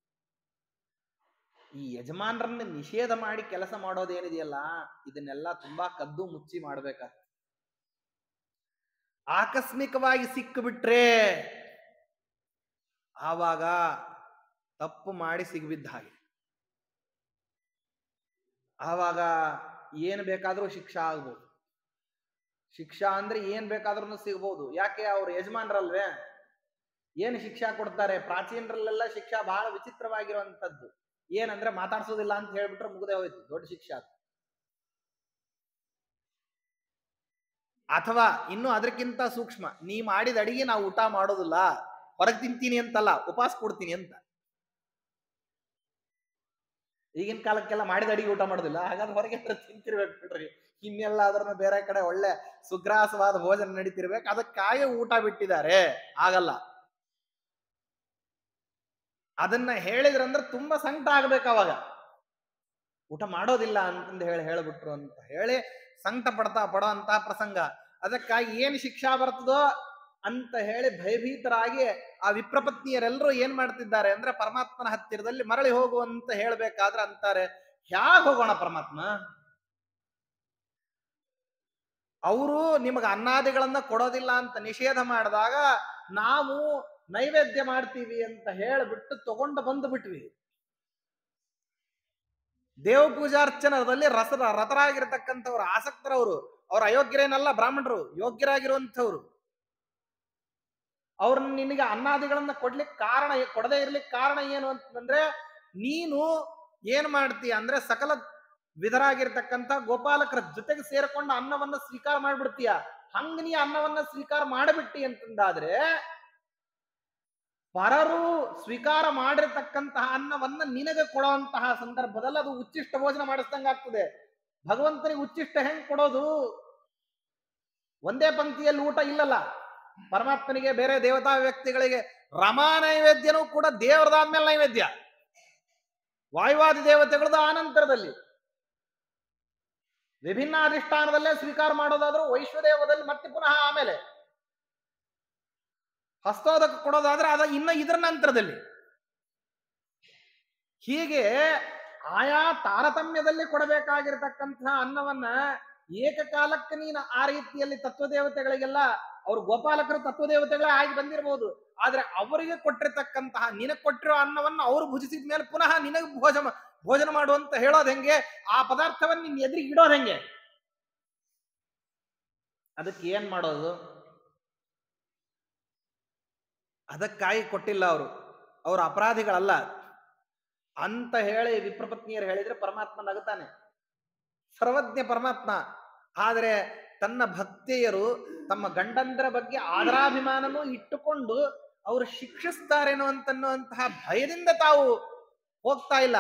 ಈ ಯಜಮಾನರನ್ನ ನಿಷೇಧ ಮಾಡಿ ಕೆಲಸ ಮಾಡೋದೇನಿದೆಯಲ್ಲ ಇದನ್ನೆಲ್ಲ ತುಂಬಾ ಕದ್ದು ಮುಚ್ಚಿ ಮಾಡ್ಬೇಕಾಗ್ತದೆ. ಆಕಸ್ಮಿಕವಾಗಿ ಸಿಕ್ಕಿಬಿಟ್ರೆ ಆವಾಗ ತಪ್ಪು ಮಾಡಿ ಸಿಗ್ಬಿದ್ದ ಹಾಗೆ, ಆವಾಗ ಏನು ಬೇಕಾದ್ರೂ ಶಿಕ್ಷೆ ಆಗ್ಬೋದು. ಶಿಕ್ಷಾ ಅಂದ್ರೆ ಏನ್ ಬೇಕಾದ್ರೂ ಸಿಗ್ಬಹುದು. ಯಾಕೆ? ಅವ್ರ ಯಜಮಾನ್ರಲ್ವೇ, ಏನ್ ಶಿಕ್ಷಾ ಕೊಡ್ತಾರೆ? ಪ್ರಾಚೀನರಲ್ಲೆಲ್ಲ ಶಿಕ್ಷಾ ಬಹಳ ವಿಚಿತ್ರವಾಗಿರುವಂತದ್ದು. ಏನಂದ್ರೆ ಮಾತಾಡ್ಸೋದಿಲ್ಲ ಅಂತ ಹೇಳ್ಬಿಟ್ರೆ ಮುಗ್ದೇ ಹೋಯ್ತು, ದೊಡ್ಡ ಶಿಕ್ಷಾ. ಅಥವಾ ಇನ್ನು ಅದಕ್ಕಿಂತ ಸೂಕ್ಷ್ಮ, ನೀ ಮಾಡಿದ ಅಡಿಗೆ ನಾವು ಊಟ ಮಾಡೋದಿಲ್ಲ, ಹೊರಗೆ ತಿಂತೀನಿ ಅಂತಲ್ಲ, ಉಪವಾಸ ಕೊಡ್ತೀನಿ ಅಂತ. ಈಗಿನ ಕಾಲಕ್ಕೆಲ್ಲ ಮಾಡಿದ ಅಡಿಗೆ ಊಟ ಮಾಡೋದಿಲ್ಲ, ಹಾಗಾದ್ರೆ ಹೊರಗೆ ತಿಂತಿರ್ಬೇಕು ಬಿಡ್ರಿ. ಇನ್ನೆಲ್ಲ ಅದನ್ನ ಬೇರೆ ಕಡೆ ಒಳ್ಳೆ ಸುಗ್ರಾಸವಾದ ಭೋಜನ ನಡೀತಿರ್ಬೇಕು, ಅದಕ್ಕಾಗಿ ಊಟ ಬಿಟ್ಟಿದ್ದಾರೆ. ಆಗಲ್ಲ. ಅದನ್ನ ಹೇಳಿದ್ರಂದ್ರೆ ತುಂಬಾ ಸಂಕಟ ಆಗ್ಬೇಕು. ಅವಾಗ ಊಟ ಮಾಡೋದಿಲ್ಲ ಅಂತಂದು ಹೇಳ್ಬಿಟ್ರು ಅಂತ ಹೇಳಿ ಸಂಕಟ ಪಡೋ ಅಂತ ಪ್ರಸಂಗ. ಅದಕ್ಕಾಗಿ ಏನ್ ಶಿಕ್ಷಾ ಬರ್ತದೋ ಅಂತ ಹೇಳಿ ಭಯಭೀತರಾಗಿ ಆ ವಿಪ್ರಪತ್ನಿಯರೆಲ್ಲರೂ ಏನ್ ಮಾಡ್ತಿದ್ದಾರೆ ಅಂದ್ರೆ ಪರಮಾತ್ಮನ ಹತ್ತಿರದಲ್ಲಿ ಮರಳಿ ಹೋಗುವಂತ ಹೇಳ್ಬೇಕಾದ್ರೆ ಅಂತಾರೆ, ಹ್ಯಾಗ್ ಹೋಗೋಣ ಪರಮಾತ್ಮ? ಅವರು ನಿಮಗೆ ಅನ್ನಾದಿಗಳನ್ನ ಕೊಡೋದಿಲ್ಲ ಅಂತ ನಿಷೇಧ ಮಾಡಿದಾಗ ನಾವು ನೈವೇದ್ಯ ಮಾಡ್ತೀವಿ ಅಂತ ಹೇಳಿಬಿಟ್ಟು ತಗೊಂಡು ಬಂದು ಬಿಟ್ವಿ. ದೇವ ಪೂಜಾರ್ಚನದಲ್ಲಿ ರತರಾಗಿರ್ತಕ್ಕಂಥವ್ರು, ಆಸಕ್ತರವರು, ಅವ್ರ ಅಯೋಗ್ಯರೇನಲ್ಲ, ಬ್ರಾಹ್ಮಣರು ಯೋಗ್ಯರಾಗಿರುವಂಥವ್ರು. ಅವ್ರನ್ನ ನಿನಗೆ ಅನ್ನಾದಿಗಳನ್ನ ಕೊಡ್ಲಿಕ್ಕೆ ಕಾರಣ, ಕೊಡದೇ ಇರ್ಲಿಕ್ಕೆ ಕಾರಣ ಏನು ಅಂತಂದ್ರೆ, ನೀನು ಏನ್ ಮಾಡ್ತೀಯ ಅಂದ್ರೆ ಸಕಲ ವಿಧರಾಗಿರ್ತಕ್ಕಂಥ ಗೋಪಾಲಕರ ಜೊತೆಗೆ ಸೇರ್ಕೊಂಡು ಅನ್ನವನ್ನ ಸ್ವೀಕಾರ ಮಾಡ್ಬಿಡ್ತೀಯ. ಹಂಗ ನೀ ಅನ್ನವನ್ನ ಸ್ವೀಕಾರ ಮಾಡಿಬಿಟ್ಟಿ ಅಂತಂದಾದ್ರೆ ಪರರು ಸ್ವೀಕಾರ ಮಾಡಿರ್ತಕ್ಕಂತಹ ಅನ್ನವನ್ನ ನಿನಗೆ ಕೊಡುವಂತಹ ಸಂದರ್ಭದಲ್ಲಿ ಅದು ಉಚ್ಚಿಷ್ಟ ಭೋಜನ ಮಾಡಿಸ್ದಂಗ ಆಗ್ತದೆ. ಭಗವಂತನಿಗೆ ಉಚ್ಚಿಷ್ಟ ಹೆಂಗ್ ಕೊಡೋದು? ಒಂದೇ ಪಂಕ್ತಿಯಲ್ಲಿ ಊಟ ಇಲ್ಲಲ್ಲ. ಪರಮಾತ್ಮನಿಗೆ, ಬೇರೆ ದೇವತಾ ವ್ಯಕ್ತಿಗಳಿಗೆ ರಮಾ ನೈವೇದ್ಯನೂ ಕೂಡ ದೇವರದಾದ್ಮೇಲೆ ನೈವೇದ್ಯ, ವಾಯುವಾದಿ ದೇವತೆಗಳದ್ದು ಆನಂತರದಲ್ಲಿ. ವಿಭಿನ್ನ ಅಧಿಷ್ಠಾನದಲ್ಲೇ ಸ್ವೀಕಾರ ಮಾಡೋದಾದ್ರೂ ವೈಶ್ವದೇವದಲ್ಲಿ ಮತ್ತೆ ಪುನಃ ಆಮೇಲೆ. ಹಸ್ತೋದಕ್ಕೆ ಕೊಡೋದಾದ್ರೆ ಅದ ಇನ್ನ ಇದರ ನಂತರದಲ್ಲಿ. ಹೀಗೆ ಆಯಾ ತಾರತಮ್ಯದಲ್ಲಿ ಕೊಡಬೇಕಾಗಿರ್ತಕ್ಕಂತಹ ಅನ್ನವನ್ನ ಏಕಕಾಲಕ್ಕೆ ನೀನು ಆ ರೀತಿಯಲ್ಲಿ ತತ್ವದೇವತೆಗಳಿಗೆಲ್ಲ, ಅವ್ರು ಗೋಪಾಲಕರು ತತ್ವದೇವತೆಗಳೇ ಆಗಿ ಬಂದಿರಬಹುದು, ಆದ್ರೆ ಅವರಿಗೆ ಕೊಟ್ಟಿರ್ತಕ್ಕಂತಹ, ನಿನಗೆ ಕೊಟ್ಟಿರೋ ಅನ್ನವನ್ನ ಅವರು ಭುಜಿಸಿದ ಮೇಲೆ ಪುನಃ ನಿನಗೆ ಭೋಜನ ಮಾಡುವಂತ ಹೇಳೋದು ಹೆಂಗೆ? ಆ ಪದಾರ್ಥವನ್ನು ನಿನ್ನ ಎದುರಿಗೆ ಇಡೋದು ಹೆಂಗೆ? ಅದಕ್ಕೆ ಏನ್ ಮಾಡೋದು? ಅದಕ್ಕಾಗಿ ಕೊಟ್ಟಿಲ್ಲ ಅವರು, ಅವರು ಅಪರಾಧಿಗಳಲ್ಲ ಅಂತ ಹೇಳಿ ವಿಪ್ರಪತ್ನಿಯರು ಹೇಳಿದ್ರೆ ಪರಮಾತ್ಮ ನಗುತ್ತಾನೆ. ಸರ್ವಜ್ಞ ಪರಮಾತ್ಮ. ಆದರೆ ತನ್ನ ಭಕ್ತಿಯರು ತಮ್ಮ ಗಂಡಂದರ ಬಗ್ಗೆ ಆದರಾಭಿಮಾನನೂ ಇಟ್ಟುಕೊಂಡು ಅವರು ಶಿಕ್ಷಿಸ್ತಾರೇನೋ ಅಂತನ್ನುವಂತಹ ಭಯದಿಂದ ತಾವು ಹೋಗ್ತಾ ಇಲ್ಲ.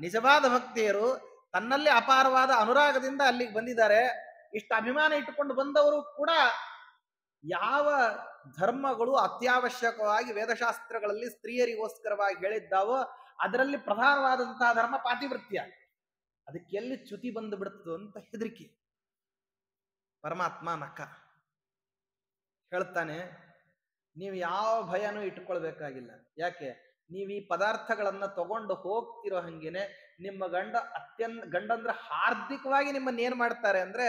ನಿಜವಾದ ಭಕ್ತಿಯರು ತನ್ನಲ್ಲಿ ಅಪಾರವಾದ ಅನುರಾಗದಿಂದ ಅಲ್ಲಿಗೆ ಬಂದಿದ್ದಾರೆ. ಇಷ್ಟು ಅಭಿಮಾನ ಇಟ್ಟುಕೊಂಡು ಬಂದವರು ಕೂಡ ಯಾವ ಧರ್ಮಗಳು ಅತ್ಯವಶ್ಯಕವಾಗಿ ವೇದಶಾಸ್ತ್ರಗಳಲ್ಲಿ ಸ್ತ್ರೀಯರಿಗೋಸ್ಕರವಾಗಿ ಹೇಳಿದ್ದಾವೋ ಅದರಲ್ಲಿ ಪ್ರಧಾನವಾದಂತಹ ಧರ್ಮ ಪಾತಿವೃತ್ಯ. ಅದಕ್ಕೆ ಎಲ್ಲಿ ಚ್ಯುತಿ ಬಂದು ಬಿಡುತ್ತೋ ಅಂತ ಹೆದರಿಕೆ. ಪರಮಾತ್ಮ ನಕ್ಕ ಹೇಳ್ತಾನೆ, ನೀವು ಯಾವ ಭಯನೂ ಇಟ್ಕೊಳ್ಬೇಕಾಗಿಲ್ಲ. ಯಾಕೆ? ನೀವು ಈ ಪದಾರ್ಥಗಳನ್ನ ತಗೊಂಡು ಹೋಗ್ತಿರೋ ಹಂಗೇನೆ ನಿಮ್ಮ ಗಂಡಂದ್ರ ಹಾರ್ದಿಕವಾಗಿ ನಿಮ್ಮನ್ನ ಏನ್ ಮಾಡ್ತಾರೆ ಅಂದ್ರೆ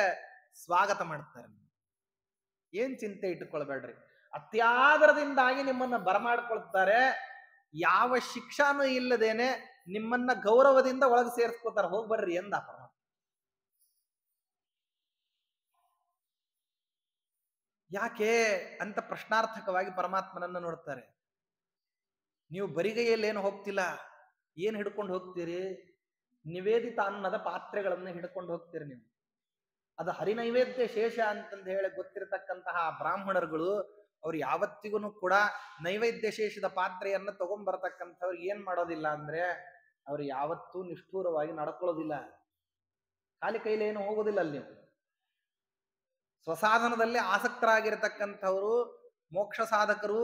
ಸ್ವಾಗತ ಮಾಡ್ತಾರೆ. ಏನ್ ಚಿಂತೆ ಇಟ್ಟುಕೊಳ್ಬೇಡ್ರಿ. ಅತ್ಯಾದರದಿಂದಾಗಿ ನಿಮ್ಮನ್ನ ಬರಮಾಡ್ಕೊಳ್ತಾರೆ. ಯಾವ ಶಿಕ್ಷಾನೂ ಇಲ್ಲದೇನೆ ನಿಮ್ಮನ್ನ ಗೌರವದಿಂದ ಒಳಗೆ ಸೇರಿಸ್ಕೋತಾರೆ. ಹೋಗ್ಬರ್ರಿ ಎಂದ ಪರಮಾತ್ಮ. ಯಾಕೆ ಅಂತ ಪ್ರಶ್ನಾರ್ಥಕವಾಗಿ ಪರಮಾತ್ಮನನ್ನ ನೋಡ್ತಾರೆ. ನೀವು ಬರಿಗೈಯಲ್ಲಿ ಏನು ಹೋಗ್ತಿಲ್ಲ, ಏನ್ ಹಿಡ್ಕೊಂಡು ಹೋಗ್ತೀರಿ? ನಿವೇದಿತ ಅನ್ನದ ಪಾತ್ರೆಗಳನ್ನ ಹಿಡ್ಕೊಂಡು ಹೋಗ್ತೀರಿ ನೀವು. ಅದು ಹರಿನೈವೇದ್ಯ ಶೇಷ ಅಂತಂದು ಹೇಳಿ ಗೊತ್ತಿರತಕ್ಕಂತಹ ಬ್ರಾಹ್ಮಣರುಗಳು ಅವ್ರು ಯಾವತ್ತಿಗೂ ಕೂಡ ನೈವೇದ್ಯ ಶೇಷದ ಪಾತ್ರೆಯನ್ನ ತಗೊಂಡ್ಬರ್ತಕ್ಕಂಥವ್ರು ಏನ್ ಮಾಡೋದಿಲ್ಲ ಅಂದ್ರೆ ಅವ್ರು ಯಾವತ್ತೂ ನಿಷ್ಠೂರವಾಗಿ ನಡ್ಕೊಳ್ಳೋದಿಲ್ಲ. ಖಾಲಿ ಕೈಲಿ ಏನು ಹೋಗೋದಿಲ್ಲ. ಅಲ್ಲಿ ನೀವು ಸ್ವಸಾಧನದಲ್ಲಿ ಆಸಕ್ತರಾಗಿರ್ತಕ್ಕಂಥವ್ರು ಮೋಕ್ಷ ಸಾಧಕರು,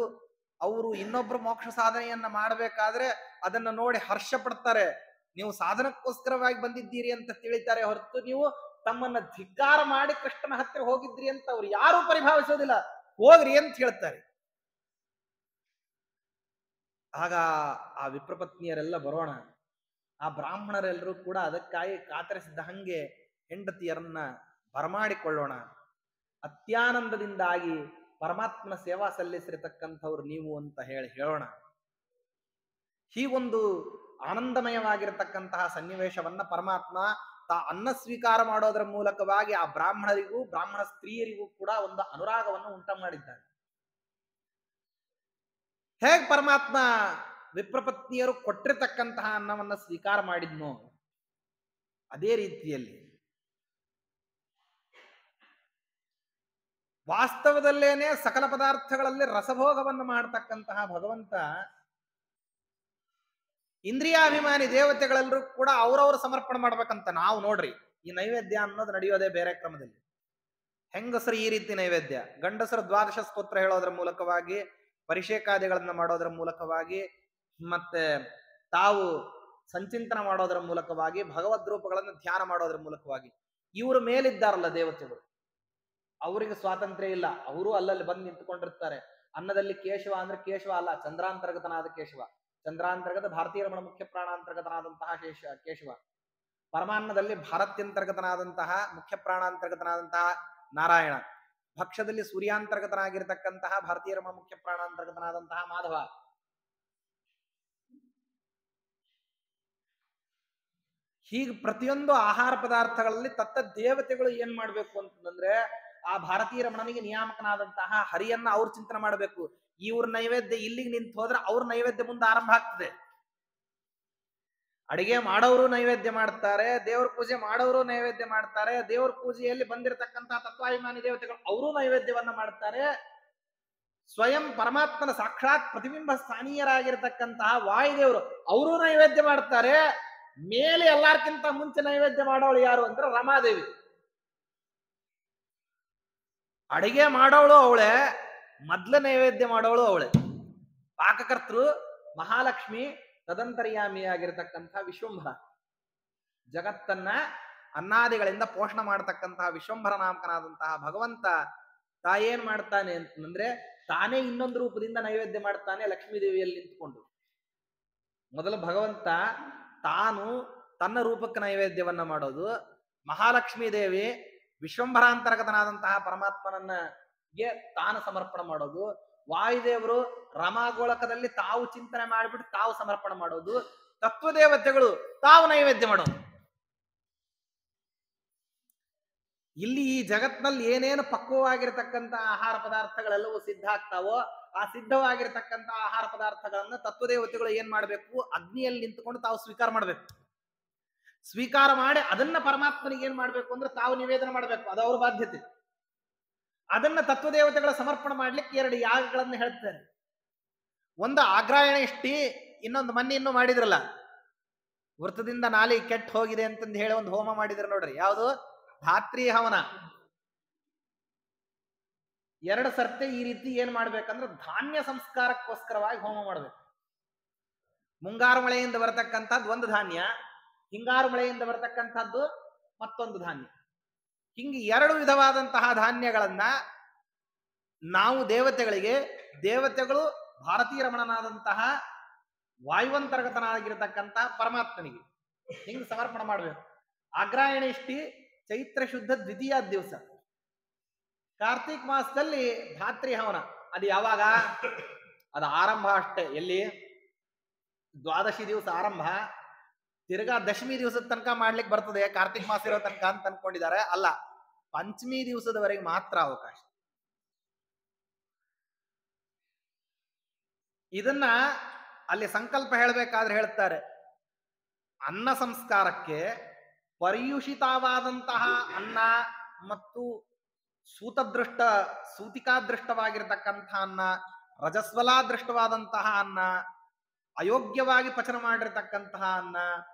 ಅವರು ಇನ್ನೊಬ್ರು ಮೋಕ್ಷ ಸಾಧನೆಯನ್ನ ಮಾಡಬೇಕಾದ್ರೆ ಅದನ್ನ ನೋಡಿ ಹರ್ಷ ಪಡ್ತಾರೆ. ನೀವು ಸಾಧನಕ್ಕೋಸ್ಕರವಾಗಿ ಬಂದಿದ್ದೀರಿ ಅಂತ ತಿಳಿತಾರೆ ಹೊರತು ನೀವು ತಮ್ಮನ್ನ ಧಿಕ್ಕಾರ ಮಾಡಿ ಕೃಷ್ಣನ ಹತ್ತಿರ ಹೋಗಿದ್ರಿ ಅಂತ ಅವ್ರು ಯಾರೂ ಪರಿಭಾವಿಸೋದಿಲ್ಲ. ಹೋಗ್ರಿ ಅಂತ ಹೇಳ್ತಾರೆ. ಆಗ ಆ ವಿಪ್ರಪತ್ನಿಯರೆಲ್ಲ ಬರೋಣ, ಆ ಬ್ರಾಹ್ಮಣರೆಲ್ಲರೂ ಕೂಡ ಅದಕ್ಕಾಗಿ ಕಾತರಿಸಿದ್ದ ಹಂಗೆ ಹೆಂಡತಿಯರನ್ನ ಬರಮಾಡಿಕೊಳ್ಳೋಣ. ಅತ್ಯಾನಂದದಿಂದಾಗಿ ಪರಮಾತ್ಮನ ಸೇವಾ ಸಲ್ಲಿಸಿರತಕ್ಕಂಥವ್ರು ನೀವು ಅಂತ ಹೇಳೋಣ. ಹೀಗೊಂದು ಆನಂದಮಯವಾಗಿರತಕ್ಕಂತಹ ಸನ್ನಿವೇಶವನ್ನ ಪರಮಾತ್ಮ ಅನ್ನ ಸ್ವೀಕಾರ ಮಾಡೋದರ ಮೂಲಕವಾಗಿ ಆ ಬ್ರಾಹ್ಮಣರಿಗೂ ಬ್ರಾಹ್ಮಣ ಸ್ತ್ರೀಯರಿಗೂ ಕೂಡ ಒಂದು ಅನುರಾಗವನ್ನು ಉಂಟ ಮಾಡಿದ್ದಾರೆ. ಹೇಗೆ ಪರಮಾತ್ಮ ವಿಪ್ರಪತ್ನಿಯರು ಕೊಟ್ಟಿರತಕ್ಕಂತಹ ಅನ್ನವನ್ನ ಸ್ವೀಕಾರ ಮಾಡಿದ್ನೋ ಅದೇ ರೀತಿಯಲ್ಲಿ ವಾಸ್ತವದಲ್ಲೇನೆ ಸಕಲ ಪದಾರ್ಥಗಳಲ್ಲಿ ರಸಭೋಗವನ್ನು ಮಾಡತಕ್ಕಂತಹ ಭಗವಂತ ಇಂದ್ರಿಯಾಭಿಮಾನಿ ದೇವತೆಗಳೆಲ್ಲರೂ ಕೂಡ ಅವ್ರವ್ರು ಸಮರ್ಪಣೆ ಮಾಡ್ಬೇಕಂತ. ನಾವು ನೋಡ್ರಿ ಈ ನೈವೇದ್ಯ ಅನ್ನೋದು ನಡೆಯೋದೇ ಬೇರೆ ಕ್ರಮದಲ್ಲಿ. ಹೆಂಗಸರು ಈ ರೀತಿ ನೈವೇದ್ಯ, ಗಂಡಸರು ದ್ವಾದಶ ಸ್ತೋತ್ರ ಹೇಳೋದ್ರ ಮೂಲಕವಾಗಿ, ಪರಿಷೇಕಾದಿಗಳನ್ನ ಮಾಡೋದ್ರ ಮೂಲಕವಾಗಿ, ಮತ್ತೆ ತಾವು ಸಂಚಿಂತನ ಮಾಡೋದ್ರ ಮೂಲಕವಾಗಿ, ಭಗವದ್ ರೂಪಗಳನ್ನು ಧ್ಯಾನ ಮಾಡೋದ್ರ ಮೂಲಕವಾಗಿ. ಇವರು ಮೇಲಿದ್ದಾರಲ್ಲ ದೇವತೆಗಳು, ಅವರಿಗೆ ಸ್ವಾತಂತ್ರ್ಯ ಇಲ್ಲ. ಅವರು ಅಲ್ಲಲ್ಲಿ ಬಂದು ನಿಂತುಕೊಂಡಿರ್ತಾರೆ. ಅನ್ನದಲ್ಲಿ ಕೇಶವ ಅಂದ್ರೆ ಕೇಶವ ಅಲ್ಲ, ಚಂದ್ರಾಂತರ್ಗತನಾದ ಕೇಶವ, ಚಂದ್ರಾಂತರ್ಗತ ಭಾರತೀಯ ರಮಣ ಮುಖ್ಯ ಪ್ರಾಣಾಂತರ್ಗತನಾದಂತಹ ಕೇಶವ. ಪರಮಾನ್ನದಲ್ಲಿ ಭಾರತ್ಯಂತರ್ಗತನಾದಂತಹ ಮುಖ್ಯ ಪ್ರಾಣಾಂತರ್ಗತನಾದಂತಹ ನಾರಾಯಣ. ಭಕ್ಷ್ಯದಲ್ಲಿ ಸೂರ್ಯಾಂತರ್ಗತನಾಗಿರ್ತಕ್ಕಂತಹ ಭಾರತೀಯ ರಮಣ ಮುಖ್ಯ ಪ್ರಾಣಾಂತರ್ಗತನಾದಂತಹ ಮಾಧವ. ಹೀಗೆ ಪ್ರತಿಯೊಂದು ಆಹಾರ ಪದಾರ್ಥಗಳಲ್ಲಿ ತತ್ತ ದೇವತೆಗಳು ಏನ್ ಮಾಡ್ಬೇಕು ಅಂತಂದ್ರೆ ಆ ಭಾರತೀಯ ರಮಣನಿಗೆ ನಿಯಾಮಕನಾದಂತಹ ಹರಿಯನ್ನ ಅವ್ರು ಚಿಂತನೆ ಮಾಡಬೇಕು. ಇವ್ರ ನೈವೇದ್ಯ ಇಲ್ಲಿಗೆ ನಿಂತು ಹೋದ್ರೆ ಅವ್ರ ನೈವೇದ್ಯ ಮುಂದೆ ಆರಂಭ ಆಗ್ತದೆ. ಅಡಿಗೆ ಮಾಡೋರು ನೈವೇದ್ಯ ಮಾಡ್ತಾರೆ, ದೇವ್ರ ಪೂಜೆ ಮಾಡೋರು ನೈವೇದ್ಯ ಮಾಡ್ತಾರೆ, ದೇವ್ರ ಪೂಜೆಯಲ್ಲಿ ಬಂದಿರತಕ್ಕಂತಹ ತತ್ವಾಭಿಮಾನಿ ದೇವತೆಗಳು ಅವರು ನೈವೇದ್ಯವನ್ನ ಮಾಡ್ತಾರೆ. ಸ್ವಯಂ ಪರಮಾತ್ಮನ ಸಾಕ್ಷಾತ್ ಪ್ರತಿಬಿಂಬ ಸ್ಥಾನೀಯರಾಗಿರ್ತಕ್ಕಂತಹ ವಾಯುದೇವರು ಅವರು ನೈವೇದ್ಯ ಮಾಡ್ತಾರೆ. ಮೇಲೆ ಎಲ್ಲಾರ್ಕಿಂತ ಮುಂಚೆ ನೈವೇದ್ಯ ಮಾಡೋಳು ಯಾರು ಅಂದ್ರೆ ರಮಾದೇವಿ. ಅಡಿಗೆ ಮಾಡೋಳು ಅವಳೆ, ಮೊದ್ಲ ನೈವೇದ್ಯ ಮಾಡೋಳು ಅವಳೆ. ಪಾಕಕರ್ತೃ ಮಹಾಲಕ್ಷ್ಮಿ, ತದಂತರ್ಯಾಮಿಯಾಗಿರ್ತಕ್ಕಂಥ ವಿಶ್ವಂಭರ. ಜಗತ್ತನ್ನ ಅನ್ನಾದಿಗಳಿಂದ ಪೋಷಣ ಮಾಡತಕ್ಕಂತಹ ವಿಶ್ವಂಭರ ನಾಮಕನಾದಂತಹ ಭಗವಂತ ತಾಯೇನ್ ಮಾಡ್ತಾನೆ ಅಂತಂದ್ರೆ ತಾನೇ ಇನ್ನೊಂದು ರೂಪದಿಂದ ನೈವೇದ್ಯ ಮಾಡ್ತಾನೆ ಲಕ್ಷ್ಮೀ ದೇವಿಯಲ್ಲಿ ನಿಂತ್ಕೊಂಡು. ಮೊದಲು ಭಗವಂತ ತಾನು ತನ್ನ ರೂಪಕ್ಕೆ ನೈವೇದ್ಯವನ್ನ ಮಾಡೋದು, ಮಹಾಲಕ್ಷ್ಮೀ ದೇವಿ ವಿಶ್ವಂಭರಾಂತರ್ಗತನಾದಂತಹ ಪರಮಾತ್ಮನನ್ನೇ ತಾನು ಸಮರ್ಪಣೆ ಮಾಡೋದು, ವಾಯುದೇವರು ರಮಾಗೋಳಕದಲ್ಲಿ ತಾವು ಚಿಂತನೆ ಮಾಡಿಬಿಟ್ಟು ತಾವು ಸಮರ್ಪಣೆ ಮಾಡೋದು, ತತ್ವದೇವತೆಗಳು ತಾವು ನೈವೇದ್ಯ ಮಾಡೋದು. ಇಲ್ಲಿ ಈ ಜಗತ್ನಲ್ಲಿ ಏನೇನು ಪಕ್ವವಾಗಿರತಕ್ಕಂಥ ಆಹಾರ ಪದಾರ್ಥಗಳೆಲ್ಲವೂ ಸಿದ್ಧ ಆಗ್ತಾವೋ ಆ ಸಿದ್ಧವಾಗಿರತಕ್ಕಂಥ ಆಹಾರ ಪದಾರ್ಥಗಳನ್ನ ತತ್ವದೇವತೆಗಳು ಏನ್ ಮಾಡ್ಬೇಕು, ಅಗ್ನಿಯಲ್ಲಿ ನಿಂತುಕೊಂಡು ತಾವು ಸ್ವೀಕಾರ ಮಾಡ್ಬೇಕು. ಸ್ವೀಕಾರ ಮಾಡಿ ಅದನ್ನ ಪರಮಾತ್ಮನಿಗೆ ಏನ್ ಮಾಡ್ಬೇಕು ಅಂದ್ರೆ ತಾವು ನಿವೇದನೆ ಮಾಡ್ಬೇಕು, ಅದು ಅವ್ರ ಬಾಧ್ಯತೆ. ಅದನ್ನ ತತ್ವದೇವತೆಗಳ ಸಮರ್ಪಣೆ ಮಾಡ್ಲಿಕ್ಕೆ 2 ಯಾಗಗಳನ್ನ ಹೇಳ್ತಾರೆ. ಒಂದು ಆಗ್ರಾಯಣ ಇಷ್ಟಿ, ಇನ್ನೊಂದು ಮೊನ್ನೆ ಇನ್ನೂ ಮಾಡಿದ್ರಲ್ಲ, ವೃತ್ತದಿಂದ ನಾಲಿ ಕೆಟ್ಟ ಹೋಗಿದೆ ಅಂತಂದು ಹೇಳಿ ಒಂದು ಹೋಮ ಮಾಡಿದ್ರು ನೋಡ್ರಿ. ಯಾವುದು? ಧಾತ್ರಿ ಹವನ. 2 ಸರ್ತಿ ಈ ರೀತಿ ಏನ್ ಮಾಡ್ಬೇಕಂದ್ರೆ ಧಾನ್ಯ ಸಂಸ್ಕಾರಕ್ಕೋಸ್ಕರವಾಗಿ ಹೋಮ ಮಾಡ್ಬೇಕು. ಮುಂಗಾರು ಮಳೆಯಿಂದ ಬರತಕ್ಕಂಥದ್ದು ಒಂದು ಧಾನ್ಯ, ಹಿಂಗಾರು ಮಳೆಯಿಂದ ಬರತಕ್ಕಂಥದ್ದು ಮತ್ತೊಂದು ಧಾನ್ಯ. ಹಿಂಗೆ 2 ವಿಧವಾದಂತಹ ಧಾನ್ಯಗಳನ್ನ ನಾವು ದೇವತೆಗಳಿಗೆ, ದೇವತೆಗಳು ಭಾರತೀಯ ರಮಣನಾದಂತಹ ವಾಯುವಂತರ್ಗತನಾಗಿರತಕ್ಕಂತಹ ಪರಮಾತ್ಮನಿಗೆ ಹಿಂಗೆ ಸಮರ್ಪಣೆ ಮಾಡ್ಬೇಕು. ಆಗ್ರಾಯಣಿಷ್ಟಿ ಚೈತ್ರ ಶುದ್ಧ ದ್ವಿತೀಯ ದಿವಸ, ಕಾರ್ತೀಕ್ ಮಾಸದಲ್ಲಿ ಧಾತ್ರಿ ಹವನ. ಅದು ಯಾವಾಗ? ಅದು ಆರಂಭ ಅಷ್ಟೇ. ಎಲ್ಲಿ? ದ್ವಾದಶಿ ದಿವಸ ಆರಂಭ, ತಿರ್ಗಾ ದಶಮಿ ದಿವಸದ ತನಕ ಮಾಡ್ಲಿಕ್ಕೆ ಬರ್ತದೆ, ಕಾರ್ತಿಕ್ ಮಾಸ ಇರೋ ತನಕ ಅಂತ ಅನ್ಕೊಂಡಿದ್ದಾರೆ. ಅಲ್ಲ, ಪಂಚಮಿ ದಿವಸದವರೆಗೆ ಮಾತ್ರ ಅವಕಾಶ. ಇದನ್ನ ಅಲ್ಲಿ ಸಂಕಲ್ಪ ಹೇಳ್ಬೇಕಾದ್ರೆ ಹೇಳ್ತಾರೆ, ಅನ್ನ ಸಂಸ್ಕಾರಕ್ಕೆ ಪರ್ಯುಷಿತವಾದಂತಹ ಅನ್ನ ಮತ್ತು ಸೂತಿಕಾದೃಷ್ಟವಾಗಿರ್ತಕ್ಕಂಥ ಅನ್ನ, ರಜಸ್ವಲಾದೃಷ್ಟವಾದಂತಹ ಅನ್ನ, ಅಯೋಗ್ಯವಾಗಿ ಪಚನ ಮಾಡಿರತಕ್ಕಂತಹ ಅನ್ನ,